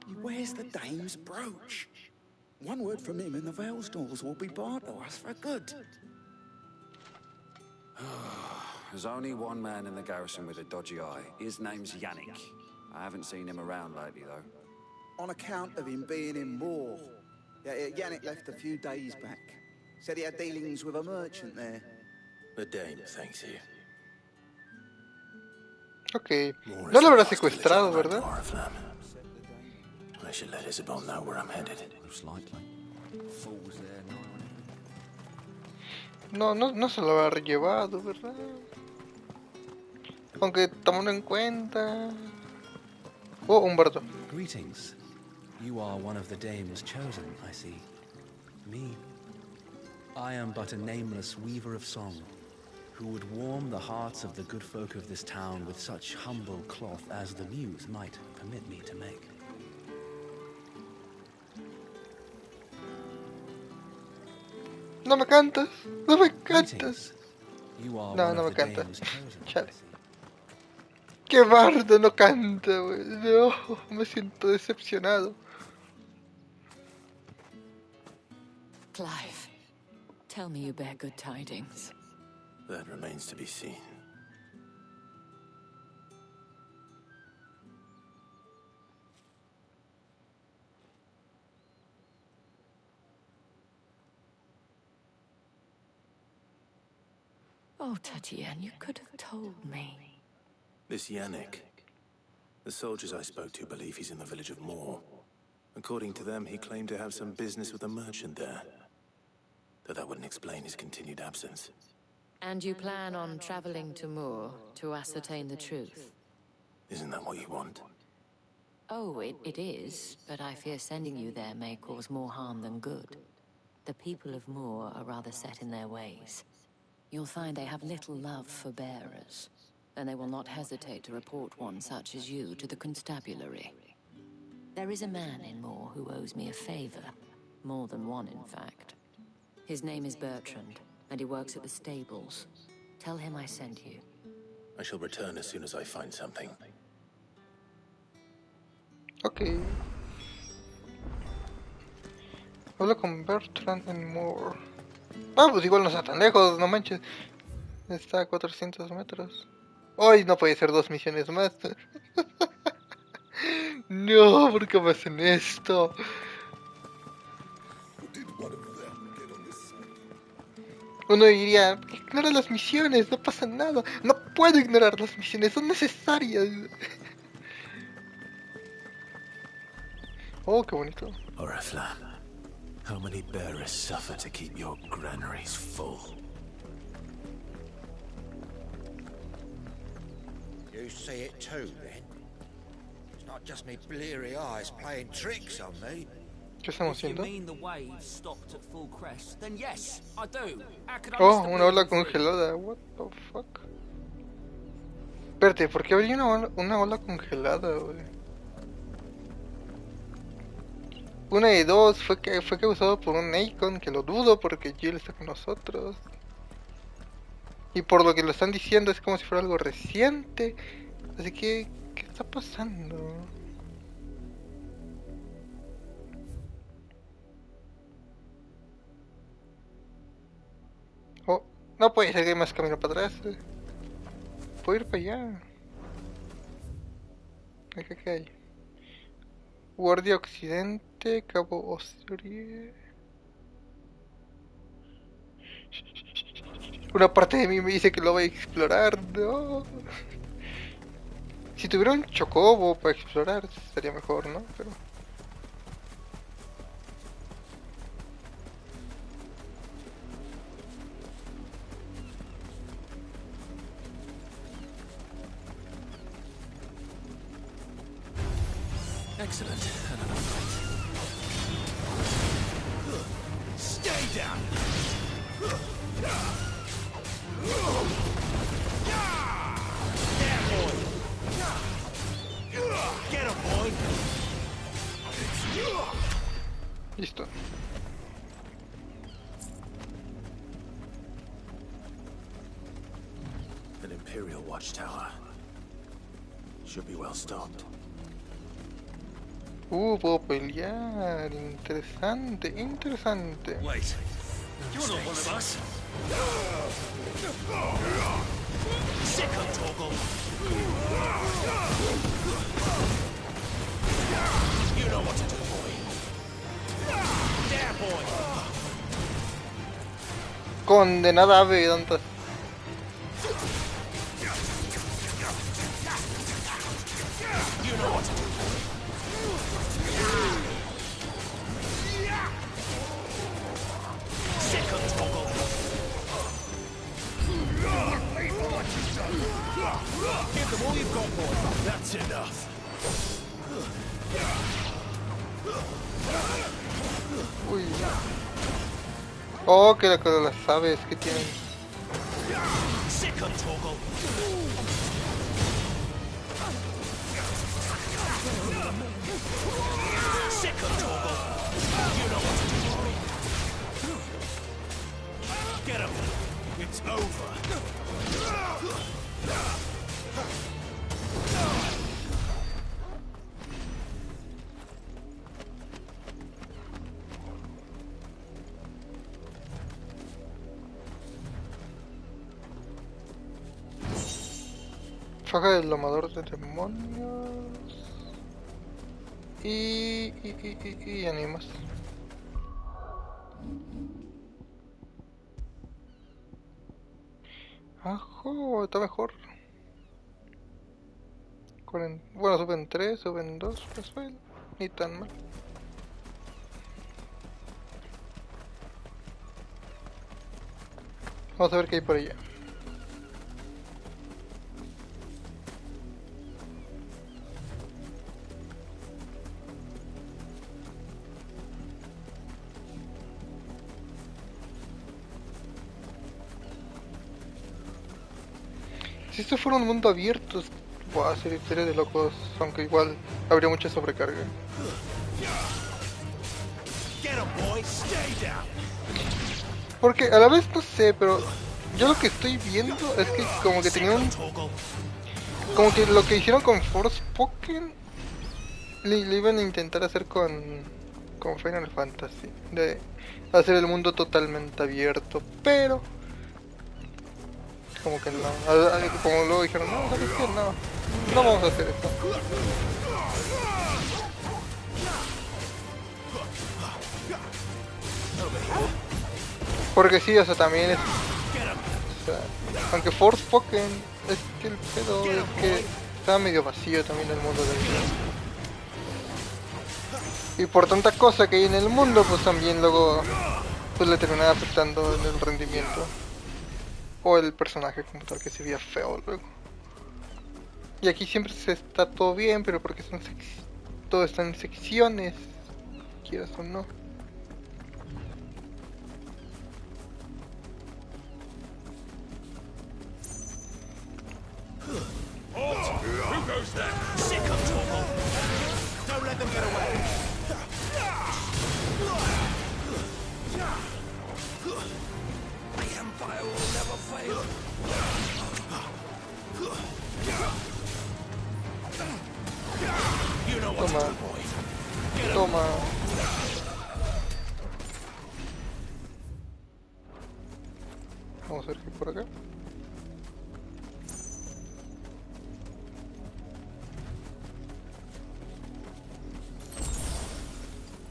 He wears the dame's brooch. One word from him and the Vale's doors will be barred to us for good. There's only one man in the garrison with a dodgy eye. His name's Yannick. I haven't seen him around lately, though. On account of him being in war. Yeah, Yannick left a few days back. Said he had dealings with a merchant there. The dame thanks you. Ok. No lo habrá secuestrado, ¿verdad? I should let Isabel know where I'm headed. Most likely. Fools there, No se lo habrá llevado, ¿verdad? Aunque tomando en cuenta... Oh, Humberto. Greetings. You are one of the dames chosen, I see. Me. I am but a nameless weaver of song, who would warm the hearts of the good folk of this town with such humble cloth as the muse might permit me to make. No me cantas, no me cantas. Greetings. You are No, one no me of the canta. dames chosen. Chale. ¡Qué bardo no canta, güey! No, me siento decepcionado. Clive, tell me you bear good tidings. That remains to be seen. Oh, Tatienne, you could have told me. This Yannick. The soldiers I spoke to believe he's in the village of Moor. According to them, he claimed to have some business with a merchant there. Though that wouldn't explain his continued absence. And you plan on traveling to Moor to ascertain the truth? Isn't that what you want? Oh, it is, but I fear sending you there may cause more harm than good. The people of Moor are rather set in their ways. You'll find they have little love for bearers. then they will not hesitate to report one such as you to the constabulary. There is a man in Moore who owes me a favor. More than one, in fact. His name is Bertrand, and he works at the stables. Tell him I sent you. I shall return as soon as I find something. Ok. Habla con Bertrand en Moore. Ah, pues igual no está tan lejos, no manches. Está a 400 metros. Hoy no puede ser 2 misiones más. No, ¿por qué me hacen esto? Uno diría, ignora las misiones, no pasa nada. No puedo ignorar las misiones, son necesarias. Oh, qué bonito. Oriflamme, how many bearers suffer to keep your granaries full? You see it too, then? It's not just me bleary eyes playing tricks on me. ¿Qué estamos haciendo? Oh, una ola congelada. What the fuck? Espérate, ¿por qué habría una ola congelada, güey? Una de dos fue causado por un Akon, que lo dudo porque Jill está con nosotros. Y por lo que lo están diciendo es como si fuera algo reciente. Así que, ¿qué está pasando? Oh, no puede ser que hay más camino para atrás. Puedo ir para allá. Acá qué hay. Guardia Occidente, Cabo Osterie. Una parte de mí me dice que lo voy a explorar. No. Si tuviera un chocobo para explorar sería mejor, ¿no? Pero... Excellent. Another fight. Stay down. Yeah, boy. Get him, boy. Listo. An Imperial watchtower. Should be well stocked. Puedo pelear. Interesante, interesante. Wait. You're not one of us. Sick of Toggle. You know what to do, boy. There, boy. Condenada ave, ¿dónde? You know what to do. Sick of Toggle. Give them all you've got, boy. That's enough. Uy. Oh, que las aves que tienen. Sick of Toggle. Sick of Toggle. You know what to do, boy. Get him. It's over. Faja del domador de demonios. Y animas. Ajo, está mejor. Bueno, suben 3, suben 2, pues bueno, ni tan mal. Vamos a ver qué hay por allá. Si esto fuera un mundo abierto, buah, sería de locos, aunque igual habría mucha sobrecarga. Porque a la vez no sé, pero yo lo que estoy viendo es que como que tenía un... Como que lo que hicieron con Forspoken le iban a intentar hacer con Final Fantasy, de hacer el mundo totalmente abierto, pero como que no, como luego dijeron, no, ¿sabes qué? No vamos a hacer esto. Porque sí, o sea, también es... O sea, aunque Forspoken, es que el pedo es que estaba medio vacío también el mundo de vida. Y por tanta cosa que hay en el mundo, pues también luego pues le terminaba afectando en el rendimiento. O el personaje como tal, que se veía feo luego. Y aquí siempre se está todo bien, pero porque son todo está en secciones, quieras o no. Who goes there? Sick of trouble. Don't let them get away. The Empire will never fail. You know what to do, boy. Toma. Vamos a ver qué por acá.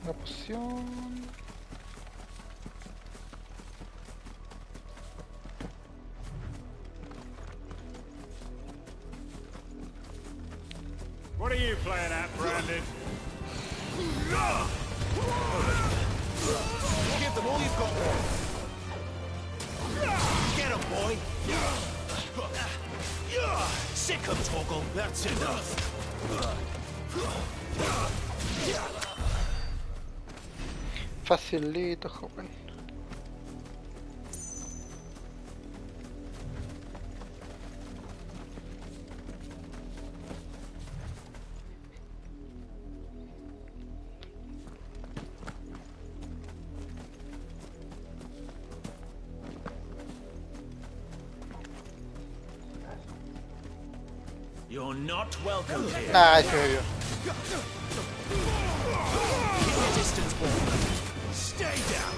Una poción. What are you playing at, Brandon? Give them all you've got. Get him, boy. Sick of Torgal. That's enough. Facilito, joven. You're not welcome here. Ah, se me dio. Keep your distance, boy. Stay down.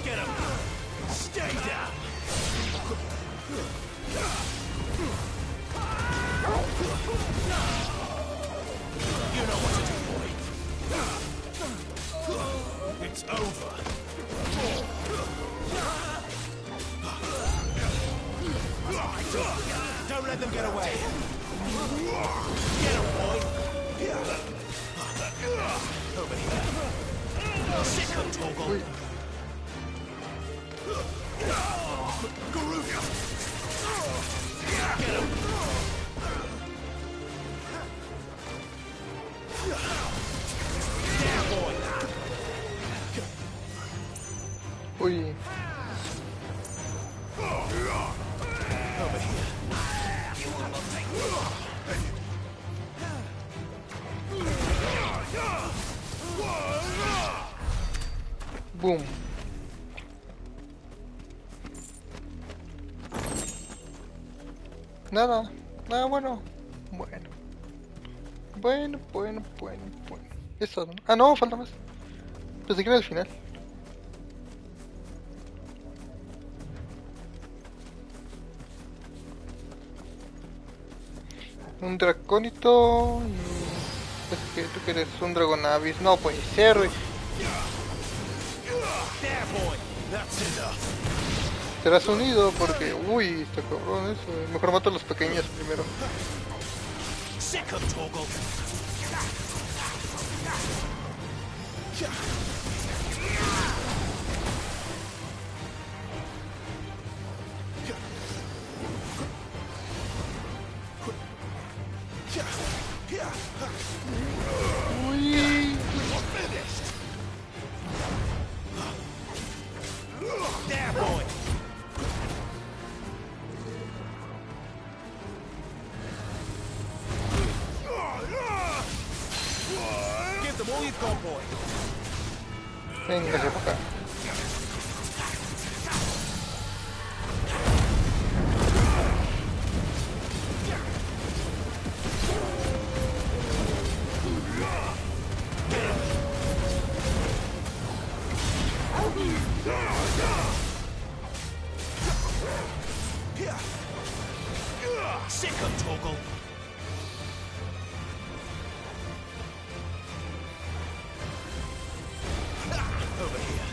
Get him. Stay down. You know what to do, boy. It's over. Don't let them get away. Get him, boy. Over here. Sick of Torgal. Garuga. Get him. There, boy. Uy. Over here. Boom. Nada, bueno. Bueno. Eso, ¿no? Ah, no, falta más. Pensé que era el final. Un dracónito. Es que tú que eres un dragonavis. No puede ser, güey. Serás unido porque... Uy, está cabrón eso. Mejor mato a los pequeños primero. Uy. There, boy. all you've got, boy. Venga, se acá. Sick of Toggle. Over here.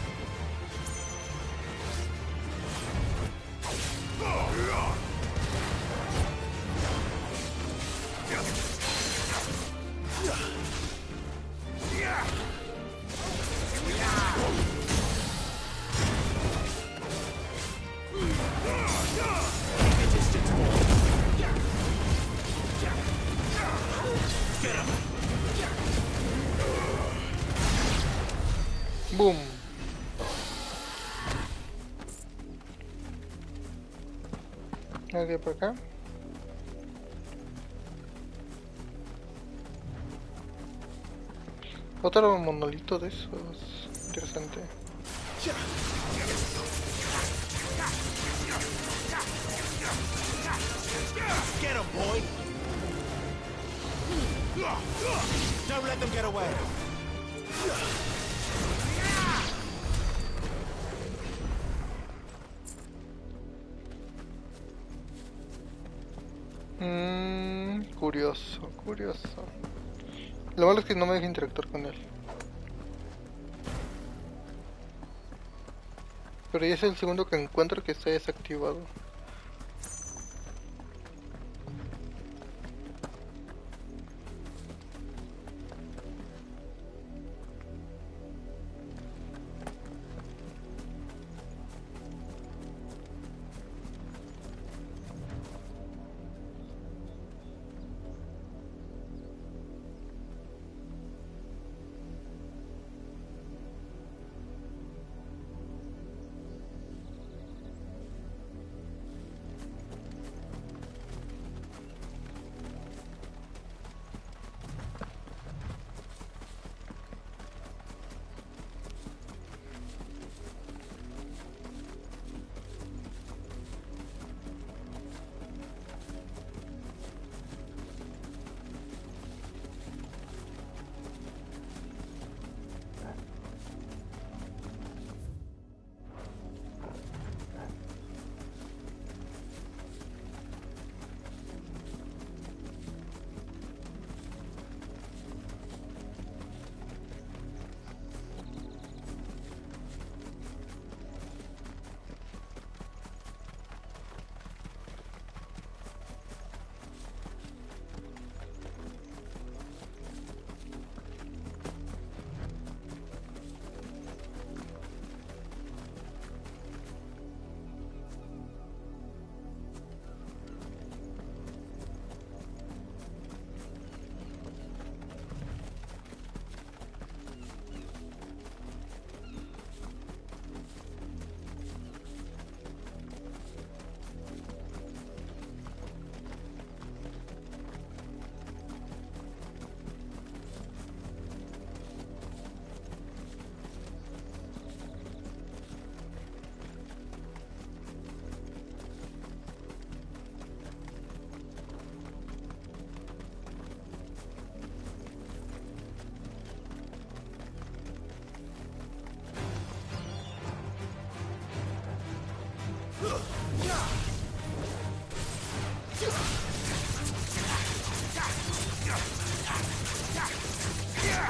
Boom. Nadie por acá. Otro monolito de esos. Interesante. Get him, boy. Don't let them get away. Curioso, curioso. Lo malo es que no me deja interactuar con él. Pero ya es el segundo que encuentro que está desactivado.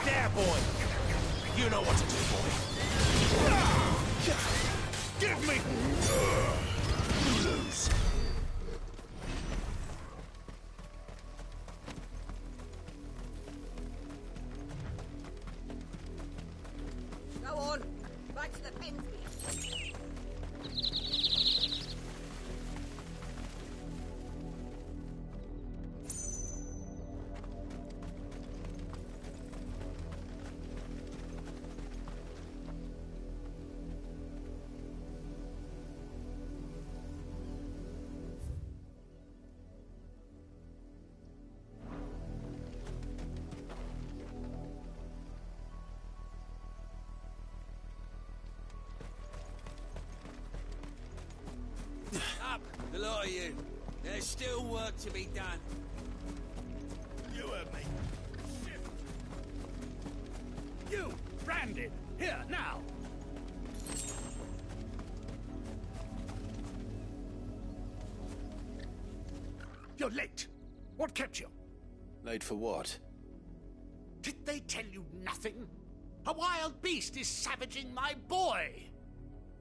There, boy. You know what to do, boy. Give me. Lose. Go on. Back to the pins. A lot of you. There's still work to be done. You heard me. Shift. You, branded. Here, now. You're late. What kept you? Late for what? Did they tell you nothing? A wild beast is savaging my boy.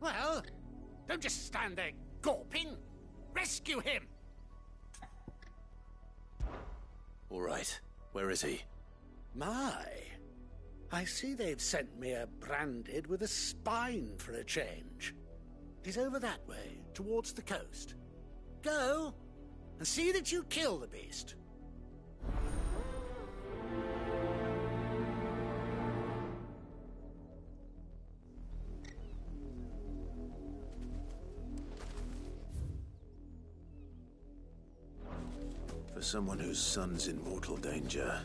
Well, don't just stand there gawping. Rescue him. All right. Where is he? My. I see they've sent me a branded with a spine for a change. He's over that way, towards the coast. Go, and see that you kill the beast. For someone whose son's in mortal danger,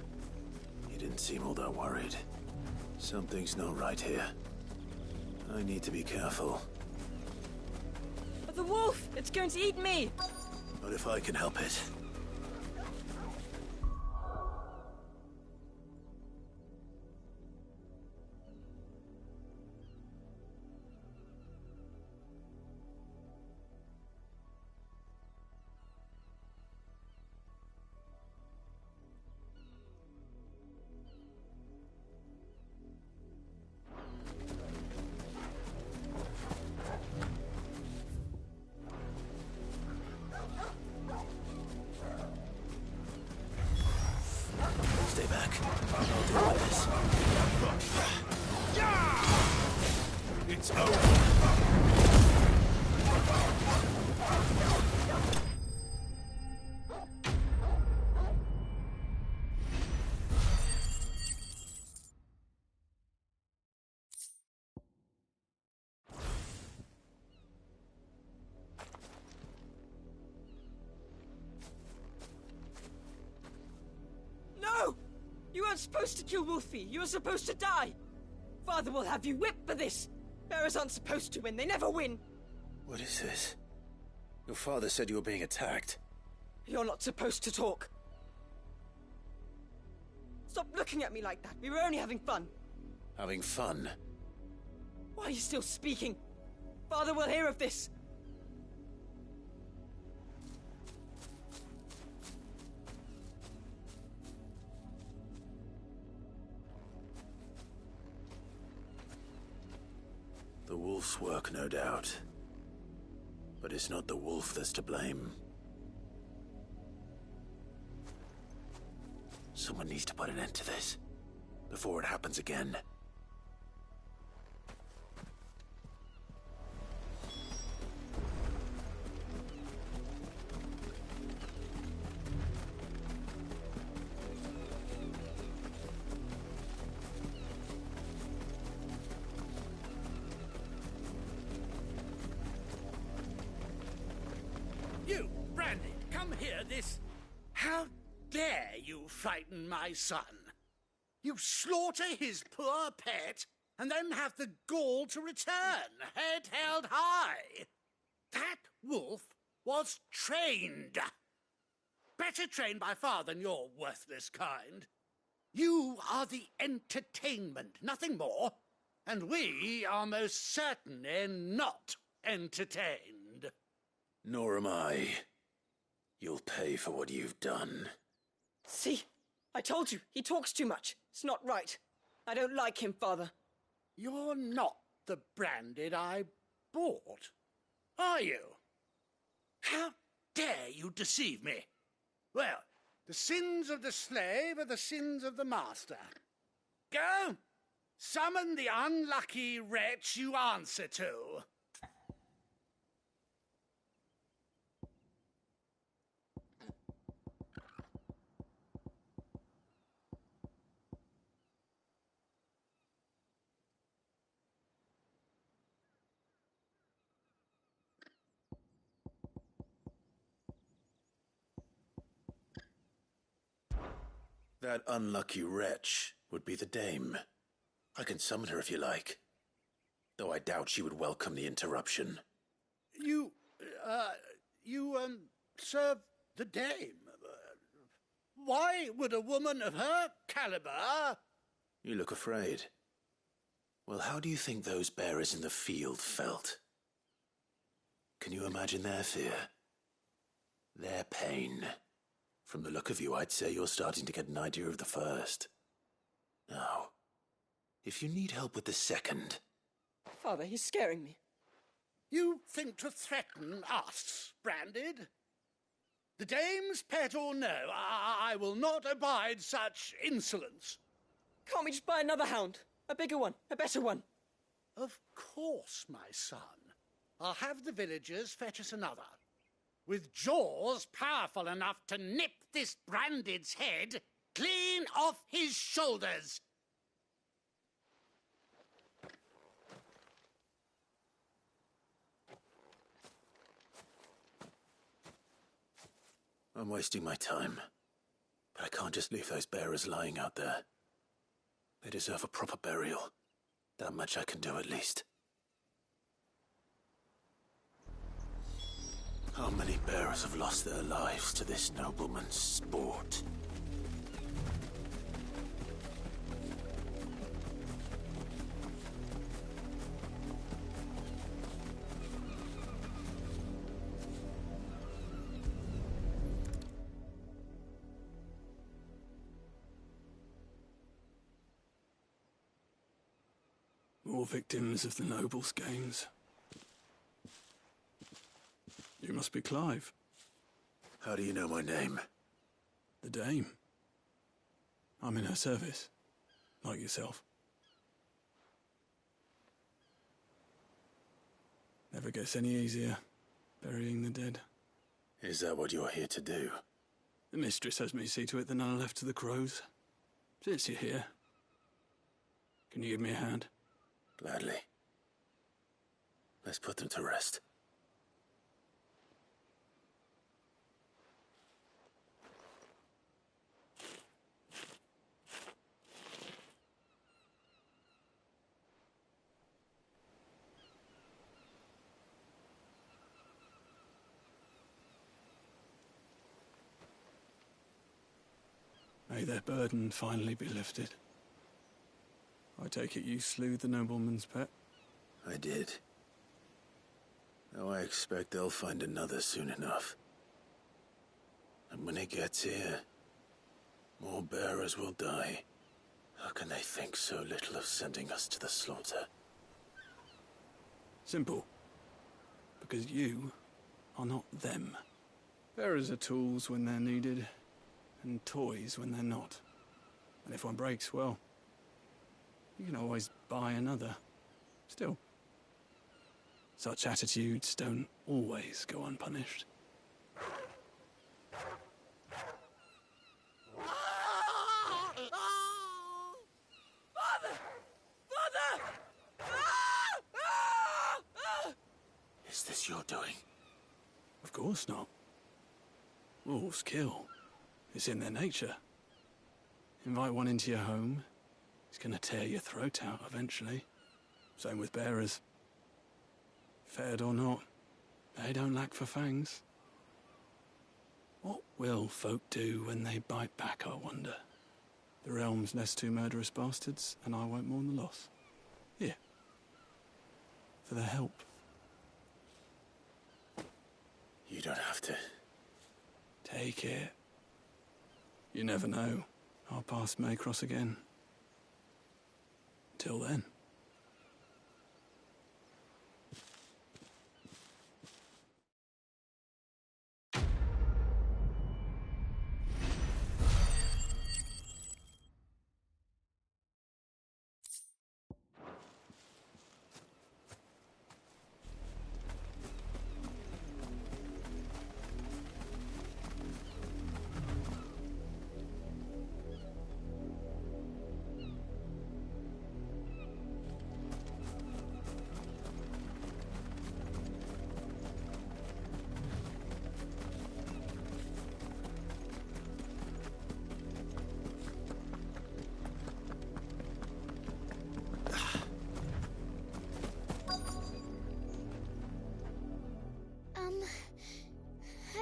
he didn't seem all that worried. Something's not right here. I need to be careful. But the wolf! It's going to eat me! Not if I can help it. Stay back. I'll deal with this. It's over. No! You weren't supposed to kill Wolfie. You were supposed to die. Father will have you whipped for this. Bearers aren't supposed to win. They never win. What is this? Your father said you were being attacked. You're not supposed to talk. Stop looking at me like that. We were only having fun. Having fun? Why are you still speaking? Father will hear of this. The wolf's work, no doubt. But it's not the wolf that's to blame. Someone needs to put an end to this, before it happens again. You, Brandy, come here, this... How dare you frighten my son? You slaughter his poor pet, and then have the gall to return, head held high. That wolf was trained. Better trained by far than your worthless kind. You are the entertainment, nothing more. And we are most certainly not entertained. Nor am I. You'll pay for what you've done. See? I told you, he talks too much. It's not right. I don't like him, Father. You're not the branded I bought, are you? How dare you deceive me? Well, the sins of the slave are the sins of the master. Go, summon the unlucky wretch you answer to. That unlucky wretch would be the dame. I can summon her if you like. Though I doubt she would welcome the interruption. you, serve the dame. Why would a woman of her caliber... You look afraid. Well, how do you think those bearers in the field felt? Can you imagine their fear? Their pain? From the look of you, I'd say you're starting to get an idea of the first. Now, if you need help with the second... Father, he's scaring me. You think to threaten us, Branded? The dame's pet or no, I will not abide such insolence. Can't we just buy another hound? A bigger one, a better one. Of course, my son. I'll have the villagers fetch us another. With jaws powerful enough to nip this Branded's head clean off his shoulders. I'm wasting my time. But I can't just leave those bearers lying out there. They deserve a proper burial. That much I can do at least. How many bearers have lost their lives to this nobleman's sport? More victims of the nobles' games. You must be Clive. How do you know my name? The Dame. I'm in her service, like yourself. Never gets any easier, burying the dead. Is that what you're here to do? The mistress has me see to it that none are left to the crows. Since you're here, can you give me a hand? Gladly. Let's put them to rest. May their burden finally be lifted. I take it you slew the nobleman's pet? I did. Now I expect they'll find another soon enough. And when it gets here, more bearers will die. How can they think so little of sending us to the slaughter? Simple. Because you are not them. Bearers are tools when they're needed, and toys when they're not. And if one breaks, well, you can always buy another. Still, such attitudes don't always go unpunished. Father! Father! Is this your doing? Of course not. Wolves kill. It's in their nature. Invite one into your home, he's gonna tear your throat out eventually. Same with bearers. Fed or not, they don't lack for fangs. What will folk do when they bite back, I wonder? The realm's less two murderous bastards, and I won't mourn the loss. Here. For their help. You don't have to. Take it. You never know. Our paths may cross again. Till then.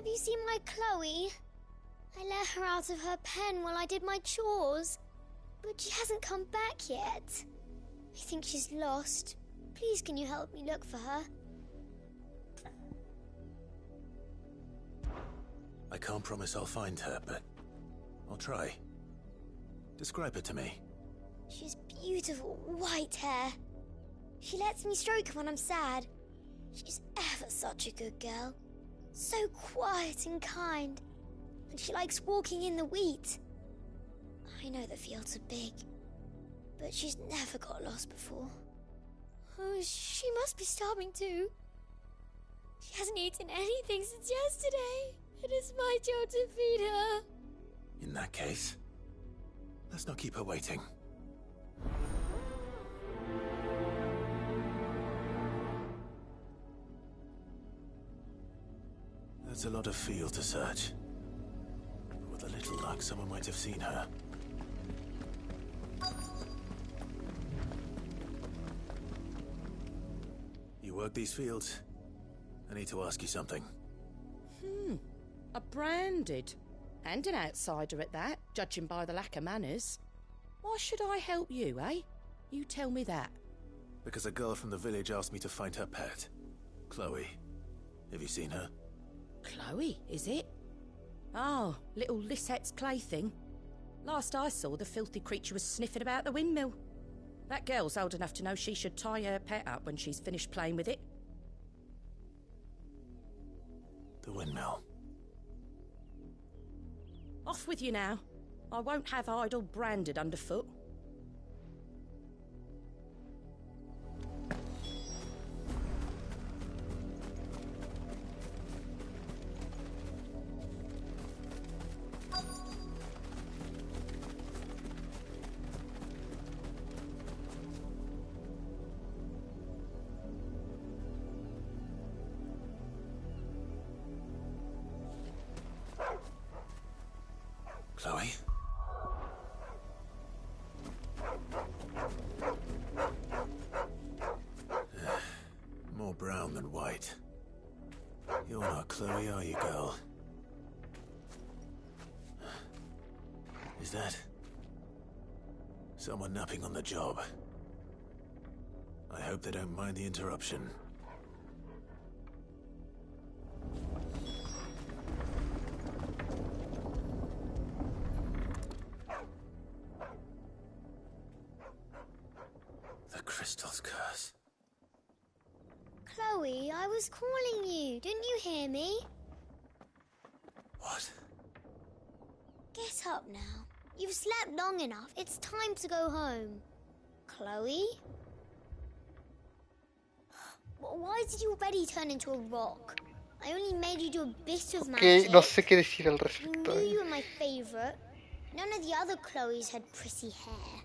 Have you seen my Chloe? I let her out of her pen while I did my chores, but she hasn't come back yet. I think she's lost. Please, can you help me look for her? I can't promise I'll find her, but I'll try. Describe her to me. She has beautiful white hair. She lets me stroke her when I'm sad. She's ever such a good girl. So quiet and kind. And she likes walking in the wheat. I know the fields are big, but she's never got lost before. Oh, she must be starving too. She hasn't eaten anything since yesterday. It is my job to feed her. In that case, let's not keep her waiting. That's a lot of field to search. With a little luck, someone might have seen her. You work these fields? I need to ask you something. A branded. And an outsider at that, judging by the lack of manners. Why should I help you, eh? You tell me that. Because a girl from the village asked me to find her pet. Chloe. Have you seen her? Chloe, is it? Oh, little Lisette's plaything. Last I saw, the filthy creature was sniffing about the windmill. That girl's old enough to know she should tie her pet up when she's finished playing with it. The windmill. Off with you now. I won't have idle branded underfoot. Chloe? More brown than white. You're not Chloe, are you, girl? Is that someone napping on the job? I hope they don't mind the interruption. The crystal's curse. Chloe, I was calling you. Didn't you hear me? What? Get up now. You've slept long enough. It's time to go home. Chloe? Why did you already turn into a rock? I only made you do a bit of magic. No sé qué decir al You respecto. knew you were my favorite. None of the other Chloes had pretty hair.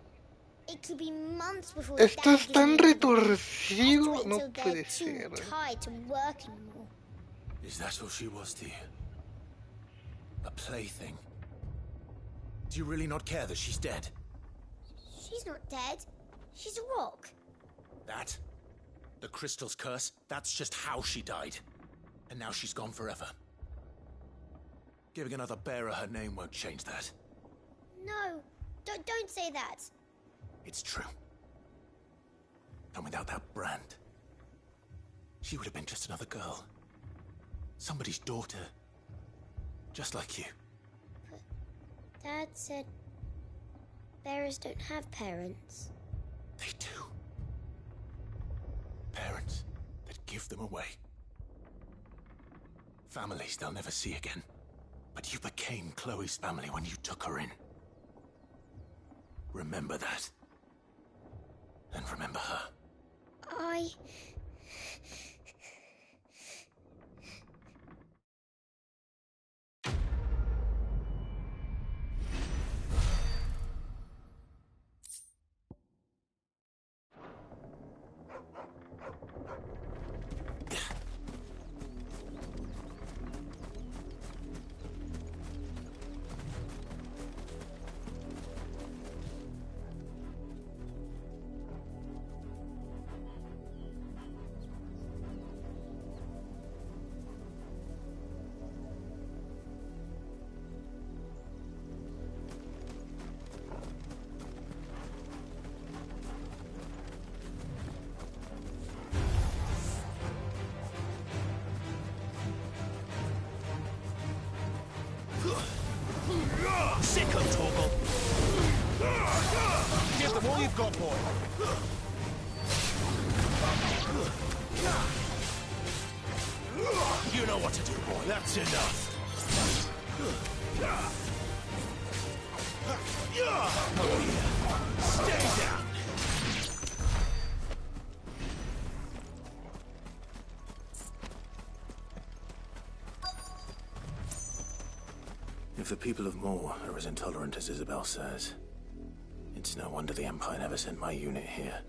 It could be months before Esto es Dad tan gives me retorcido. wait No till they're puede too ser. tired to work anymore. Is that all she was to you? A plaything? Do you really not care that she's dead? She's not dead. She's a rock. That? The crystal's curse? That's just how she died. And now she's gone forever. Giving another bearer her name won't change that. No, don't say that. It's true. And without that brand, she would have been just another girl. Somebody's daughter. Just like you. But Dad said bearers don't have parents. They do. Parents that give them away. Families they'll never see again. But you became Chloe's family when you took her in. Remember that. And remember her. you've got, boy. You know what to do, boy. That's enough. Stay down. If the people of Moor are as intolerant as Isabel says, it's no wonder the Empire never sent my unit here.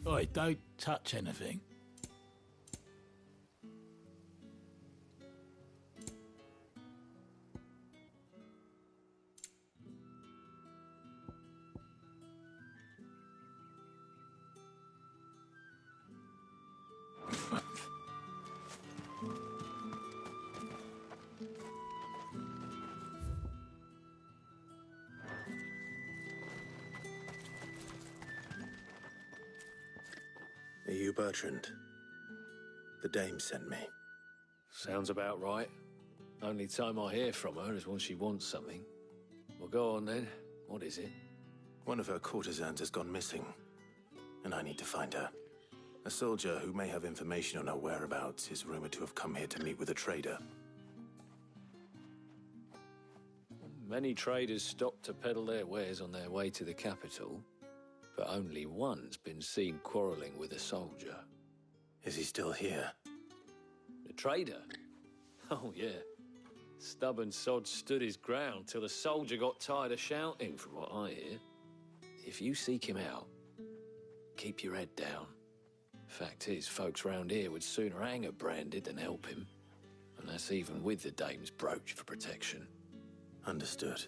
Oi, don't touch anything. Are you Bertrand? The dame sent me. Sounds about right. Only time I hear from her is when she wants something. Well, go on then. What is it? One of her courtesans has gone missing, and I need to find her. A soldier who may have information on her whereabouts is rumored to have come here to meet with a trader. Many traders stop to peddle their wares on their way to the capital, but only one's been seen quarrelling with a soldier. Is he still here? The trader? Oh, yeah. Stubborn sod stood his ground till the soldier got tired of shouting, from what I hear. If you seek him out, keep your head down. Fact is, folks round here would sooner hang a branded than help him. And that's even with the dame's brooch for protection. Understood.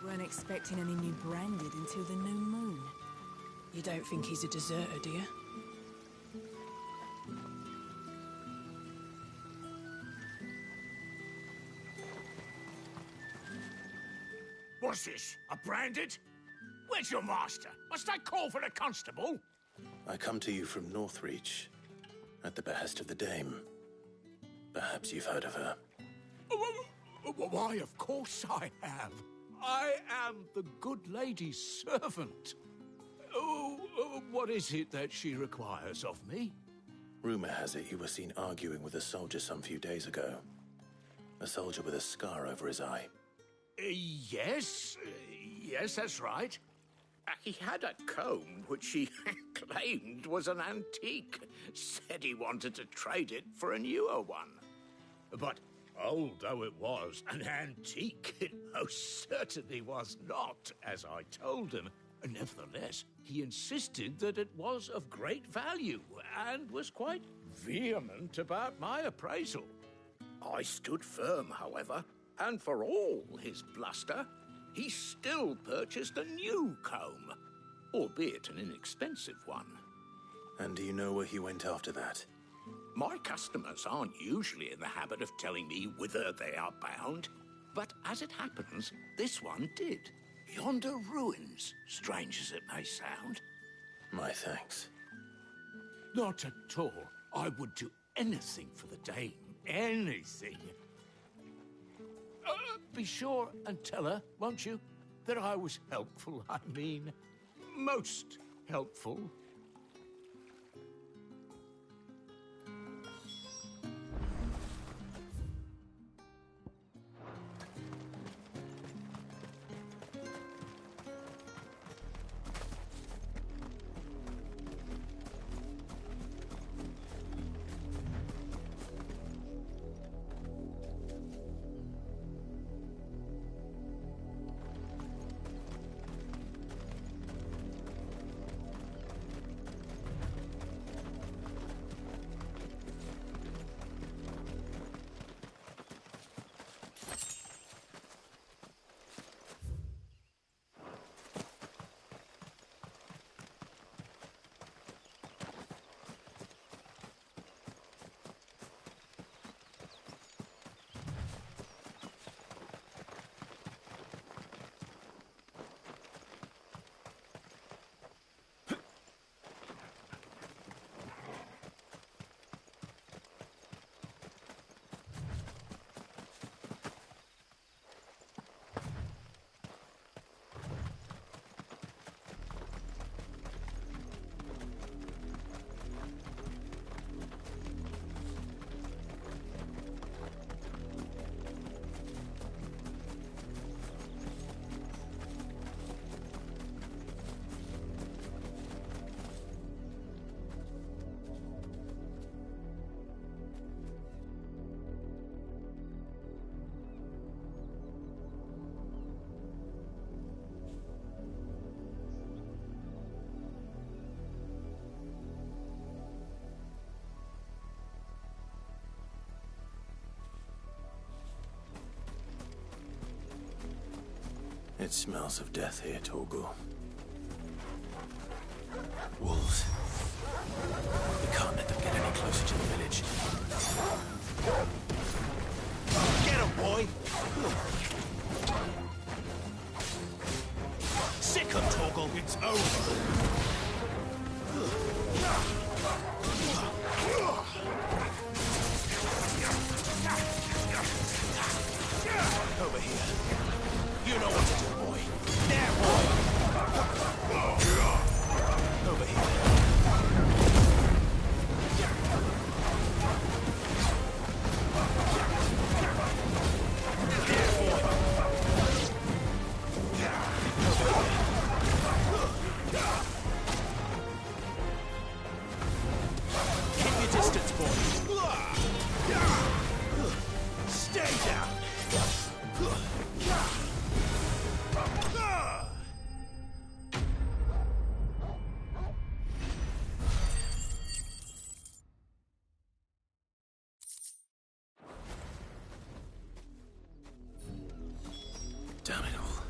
Weren't expecting any new branded until the new moon. You don't think he's a deserter, do you? What's this? A branded? Where's your master? Must I call for the constable? I come to you from Northreach, at the behest of the dame. Perhaps you've heard of her. Why, of course I have. I am the good lady's servant. What is it that she requires of me? Rumor has it you were seen arguing with a soldier some few days ago. A soldier with a scar over his eye. Yes, that's right. He had a comb which he claimed was an antique. Said he wanted to trade it for a newer one. But old though it was, an antique it most certainly was not, as I told him. Nevertheless, he insisted that it was of great value and was quite vehement about my appraisal. I stood firm, however, and for all his bluster, he still purchased a new comb, albeit an inexpensive one. And do you know where he went after that? My customers aren't usually in the habit of telling me whither they are bound, but as it happens, this one did. Yonder ruins, strange as it may sound. My thanks. Not at all. I would do anything for the dame. Anything. Be sure and tell her, won't you, that I was helpful. I mean, most helpful. It smells of death here, Torgal. Wolves. We can't let them get any closer to the village. Get him, boy! Sick of Torgal, it's over! Over here. You know what to do, boy. There, boy! Over here. Keep your distance, boy. Stay down. Damn it all.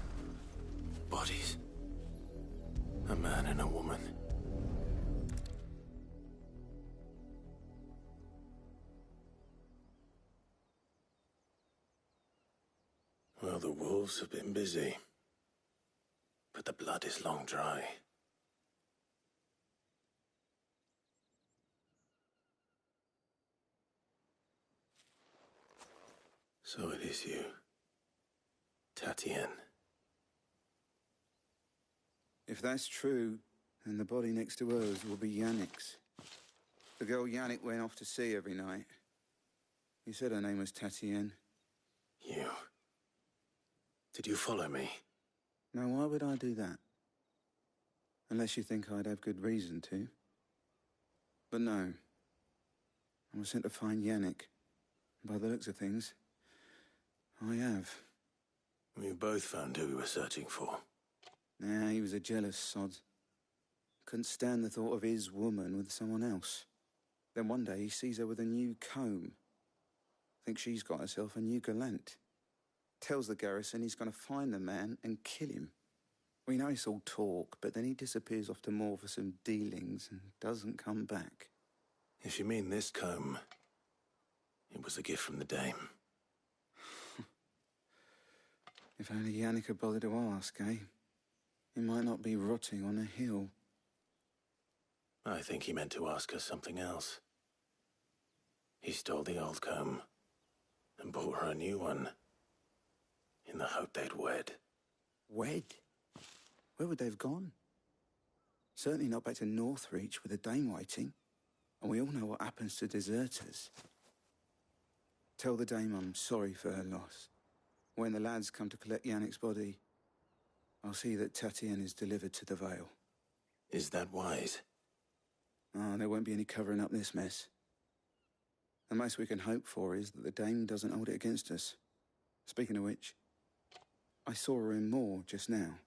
Bodies. A man and a woman. Well, the wolves have been busy. But the blood is long dry. So it is you. Tatienne. If that's true, then the body next to hers will be Yannick's. The girl Yannick went off to see every night. You said her name was Tatienne. You. Did you follow me? Now, why would I do that? Unless you think I'd have good reason to. But no. I was sent to find Yannick. By the looks of things, I have. We both found who we were searching for. Nah, he was a jealous sod. Couldn't stand the thought of his woman with someone else. Then one day he sees her with a new comb. Thinks she's got herself a new gallant. Tells the garrison he's going to find the man and kill him. We know it's all talk, but then he disappears off to Moor for some dealings and doesn't come back. If you mean this comb, it was a gift from the dame. If only Yannick had bothered to ask, eh? He might not be rotting on a hill. I think he meant to ask her something else. He stole the old comb and bought her a new one in the hope they'd wed. Wed? Where would they have gone? Certainly not back to Northreach with a dame waiting. And we all know what happens to deserters. Tell the dame I'm sorry for her loss. When the lads come to collect Yannick's body, I'll see that Tatienne is delivered to the Vale. Is that wise? Ah, there won't be any covering up this mess. The most we can hope for is that the dame doesn't hold it against us. Speaking of which, I saw her in Moor just now.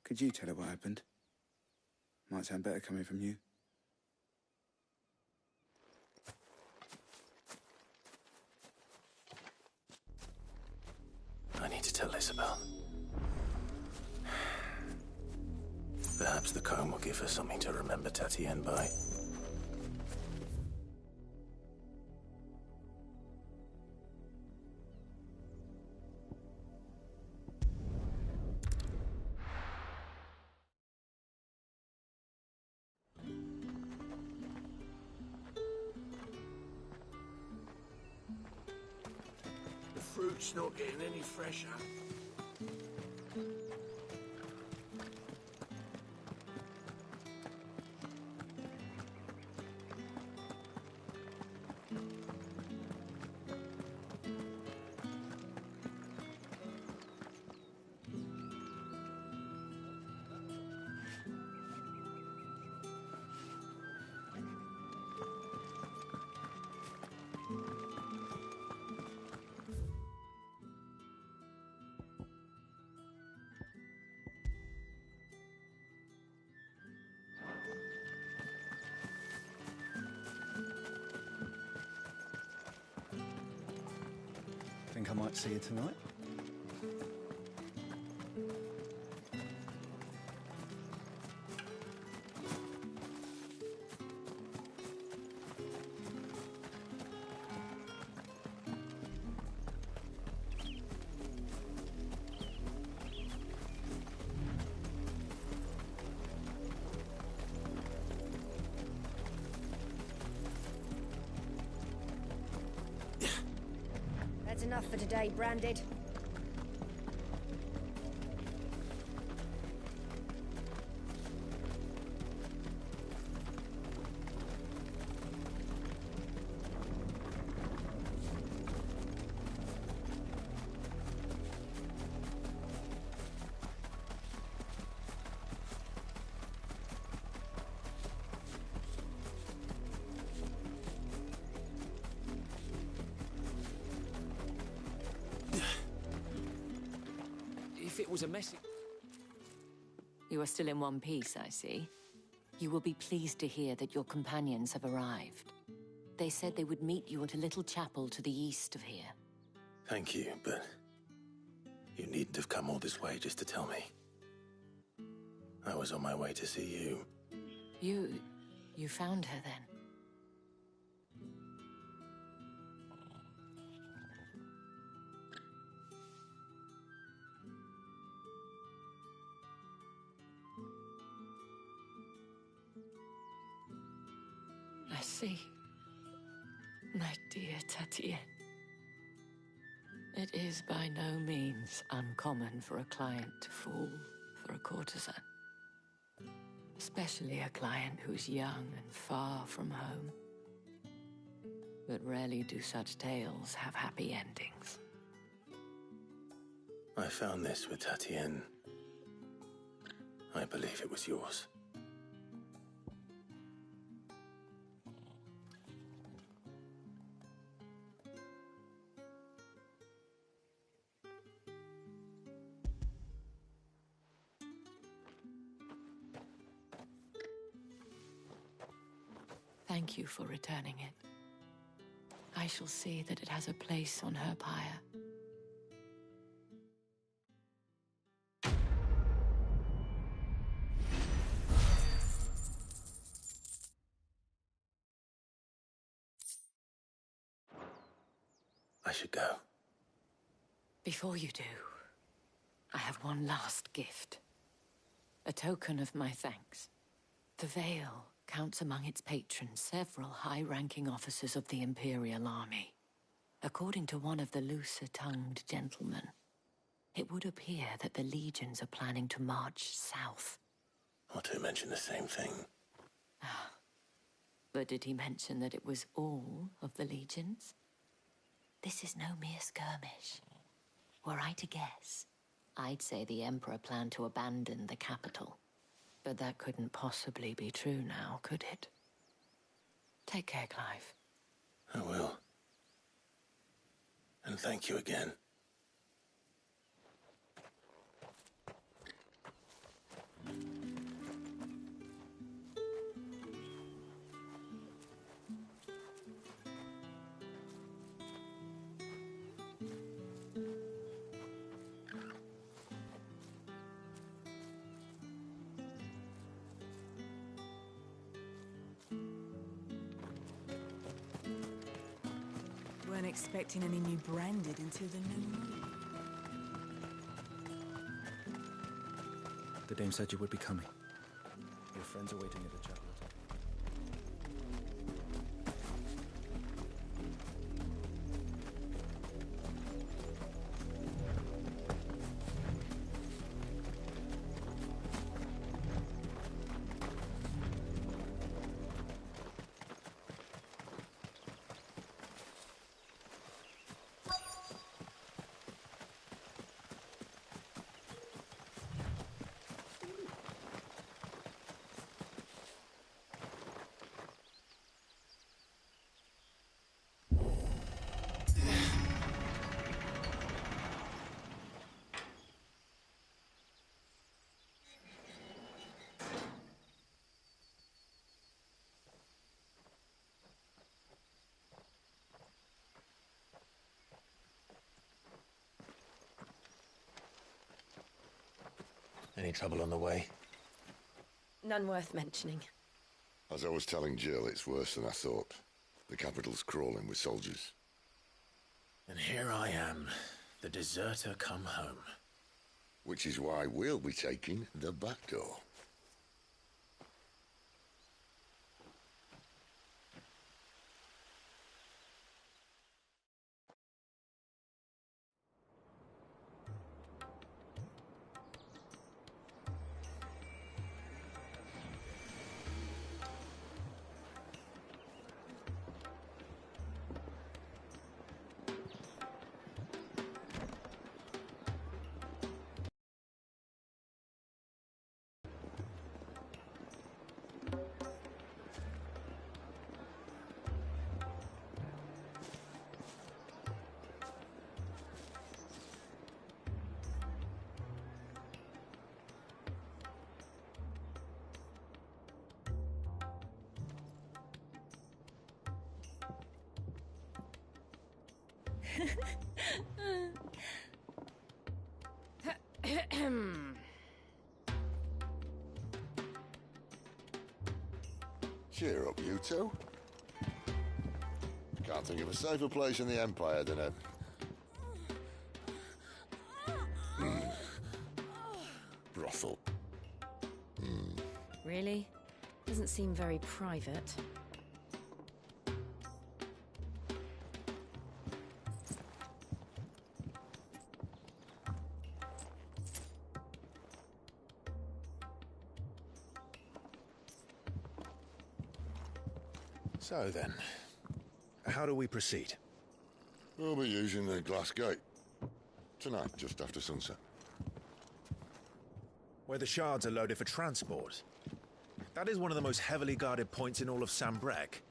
Could you tell her what happened? Might sound better coming from you. I need to tell Isabel. Perhaps the comb will give her something to remember Tatienne by. The fruit's not getting any fresher. Think I might see you tonight? enough for today, Branded. If it was a message... You are still in one piece, I see. You will be pleased to hear that your companions have arrived. They said they would meet you at a little chapel to the east of here. Thank you, but you needn't have come all this way just to tell me. I was on my way to see you. You found her then? I see. My dear Tatienne. It is by no means uncommon for a client to fall for a courtesan. Especially a client who's young and far from home. But rarely do such tales have happy endings. I found this with Tatienne. I believe it was yours. Thank you for returning it. I shall see that it has a place on her pyre. I should go. Before you do, I have one last gift. A token of my thanks. The Veil counts among its patrons several high-ranking officers of the Imperial Army. According to one of the looser-tongued gentlemen, it would appear that the legions are planning to march south. Not to mention the same thing. But did he mention that it was all of the legions? This is no mere skirmish. Were I to guess, I'd say the Emperor planned to abandon the capital. But that couldn't possibly be true now, could it? Take care, Clive. I will. And thank you again. Weren't expecting any new branded until the new moon. The dame said you would be coming. Your friends are waiting at the chapel. Any trouble on the way? None worth mentioning. As I was telling Jill, it's worse than I thought. The capital's crawling with soldiers. And here I am, the deserter come home. Which is why we'll be taking the back door. Cheer up, you two. Can't think of a safer place in the Empire than a... brothel. Really? Doesn't seem very private. So then, how do we proceed? We'll be using the glass gate. Tonight, just after sunset. Where the shards are loaded for transport. That is one of the most heavily guarded points in all of Sambrec.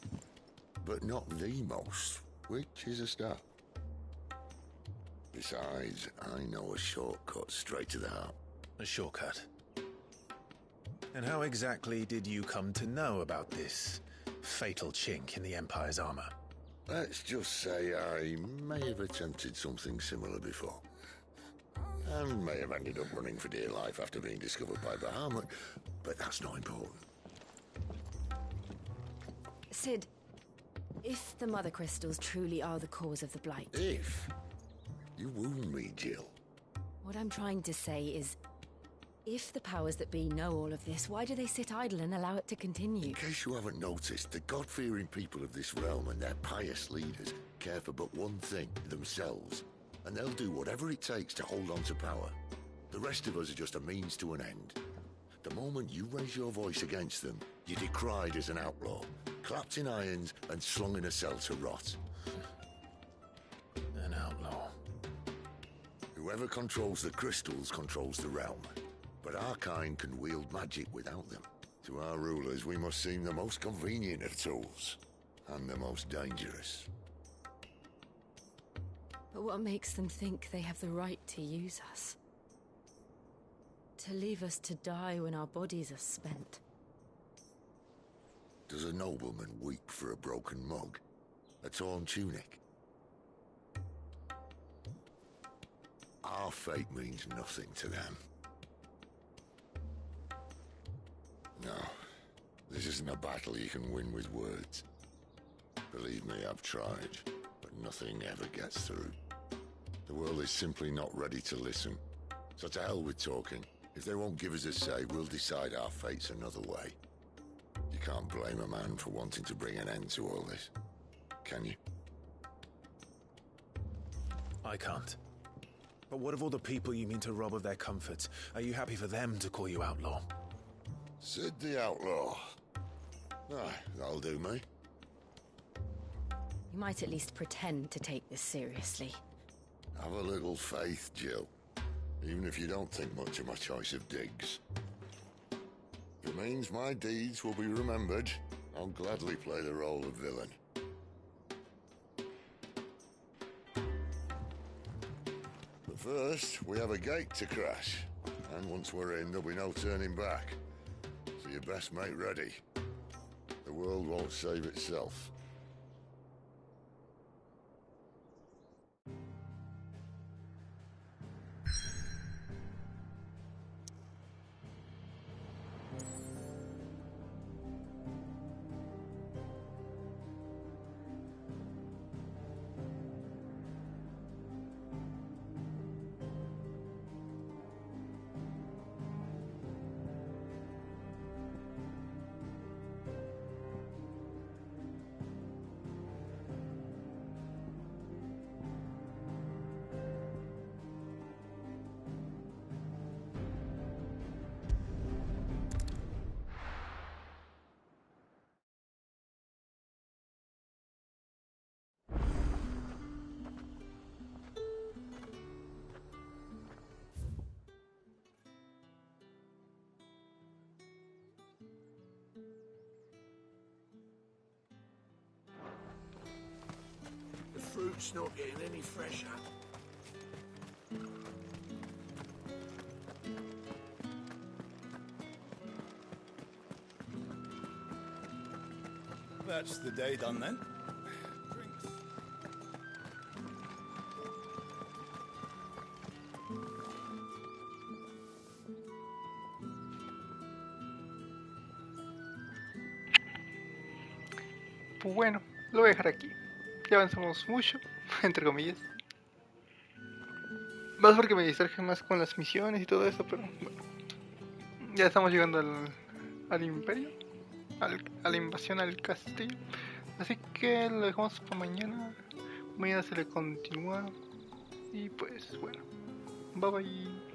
But not the most, which is a start. Besides, I know a shortcut straight to the heart. A shortcut? And how exactly did you come to know about this fatal chink in the Empire's armor? Let's just say I may have attempted something similar before. And may have ended up running for dear life after being discovered by Bahamut, but that's not important. Sid, if the Mother Crystals truly are the cause of the Blight... If? You wound me, Jill. What I'm trying to say is, if the powers that be know all of this, why do they sit idle and allow it to continue? In case you haven't noticed, the God-fearing people of this realm and their pious leaders care for but one thing, themselves. And they'll do whatever it takes to hold on to power. The rest of us are just a means to an end. The moment you raise your voice against them, you're decried as an outlaw, clapped in irons and slung in a cell to rot. An outlaw. Whoever controls the crystals controls the realm. But our kind can wield magic without them. To our rulers, we must seem the most convenient of tools. And the most dangerous. But what makes them think they have the right to use us? To leave us to die when our bodies are spent? Does a nobleman weep for a broken mug? A torn tunic? Our fate means nothing to them. No, this isn't a battle you can win with words. Believe me, I've tried, but nothing ever gets through. The world is simply not ready to listen. So to hell with talking. If they won't give us a say, we'll decide our fates another way. You can't blame a man for wanting to bring an end to all this, can you? I can't. But what of all the people you mean to rob of their comforts? Are you happy for them to call you outlaw? Sid the Outlaw. Ah, that'll do me. You might at least pretend to take this seriously. Have a little faith, Jill. Even if you don't think much of my choice of digs. If it means my deeds will be remembered, I'll gladly play the role of villain. But first, we have a gate to crash. And once we're in, there'll be no turning back. So you best make ready. The world won't save itself. The fruit's not getting any fresher. That's the day done then. pues bueno, lo voy a dejar aquí. Ya avanzamos mucho, entre comillas. Más porque me distraje más con las misiones y todo eso, pero bueno. Ya estamos llegando al imperio, a la invasión al castillo. Así que lo dejamos para mañana. Mañana se le continúa. Y pues bueno, bye bye.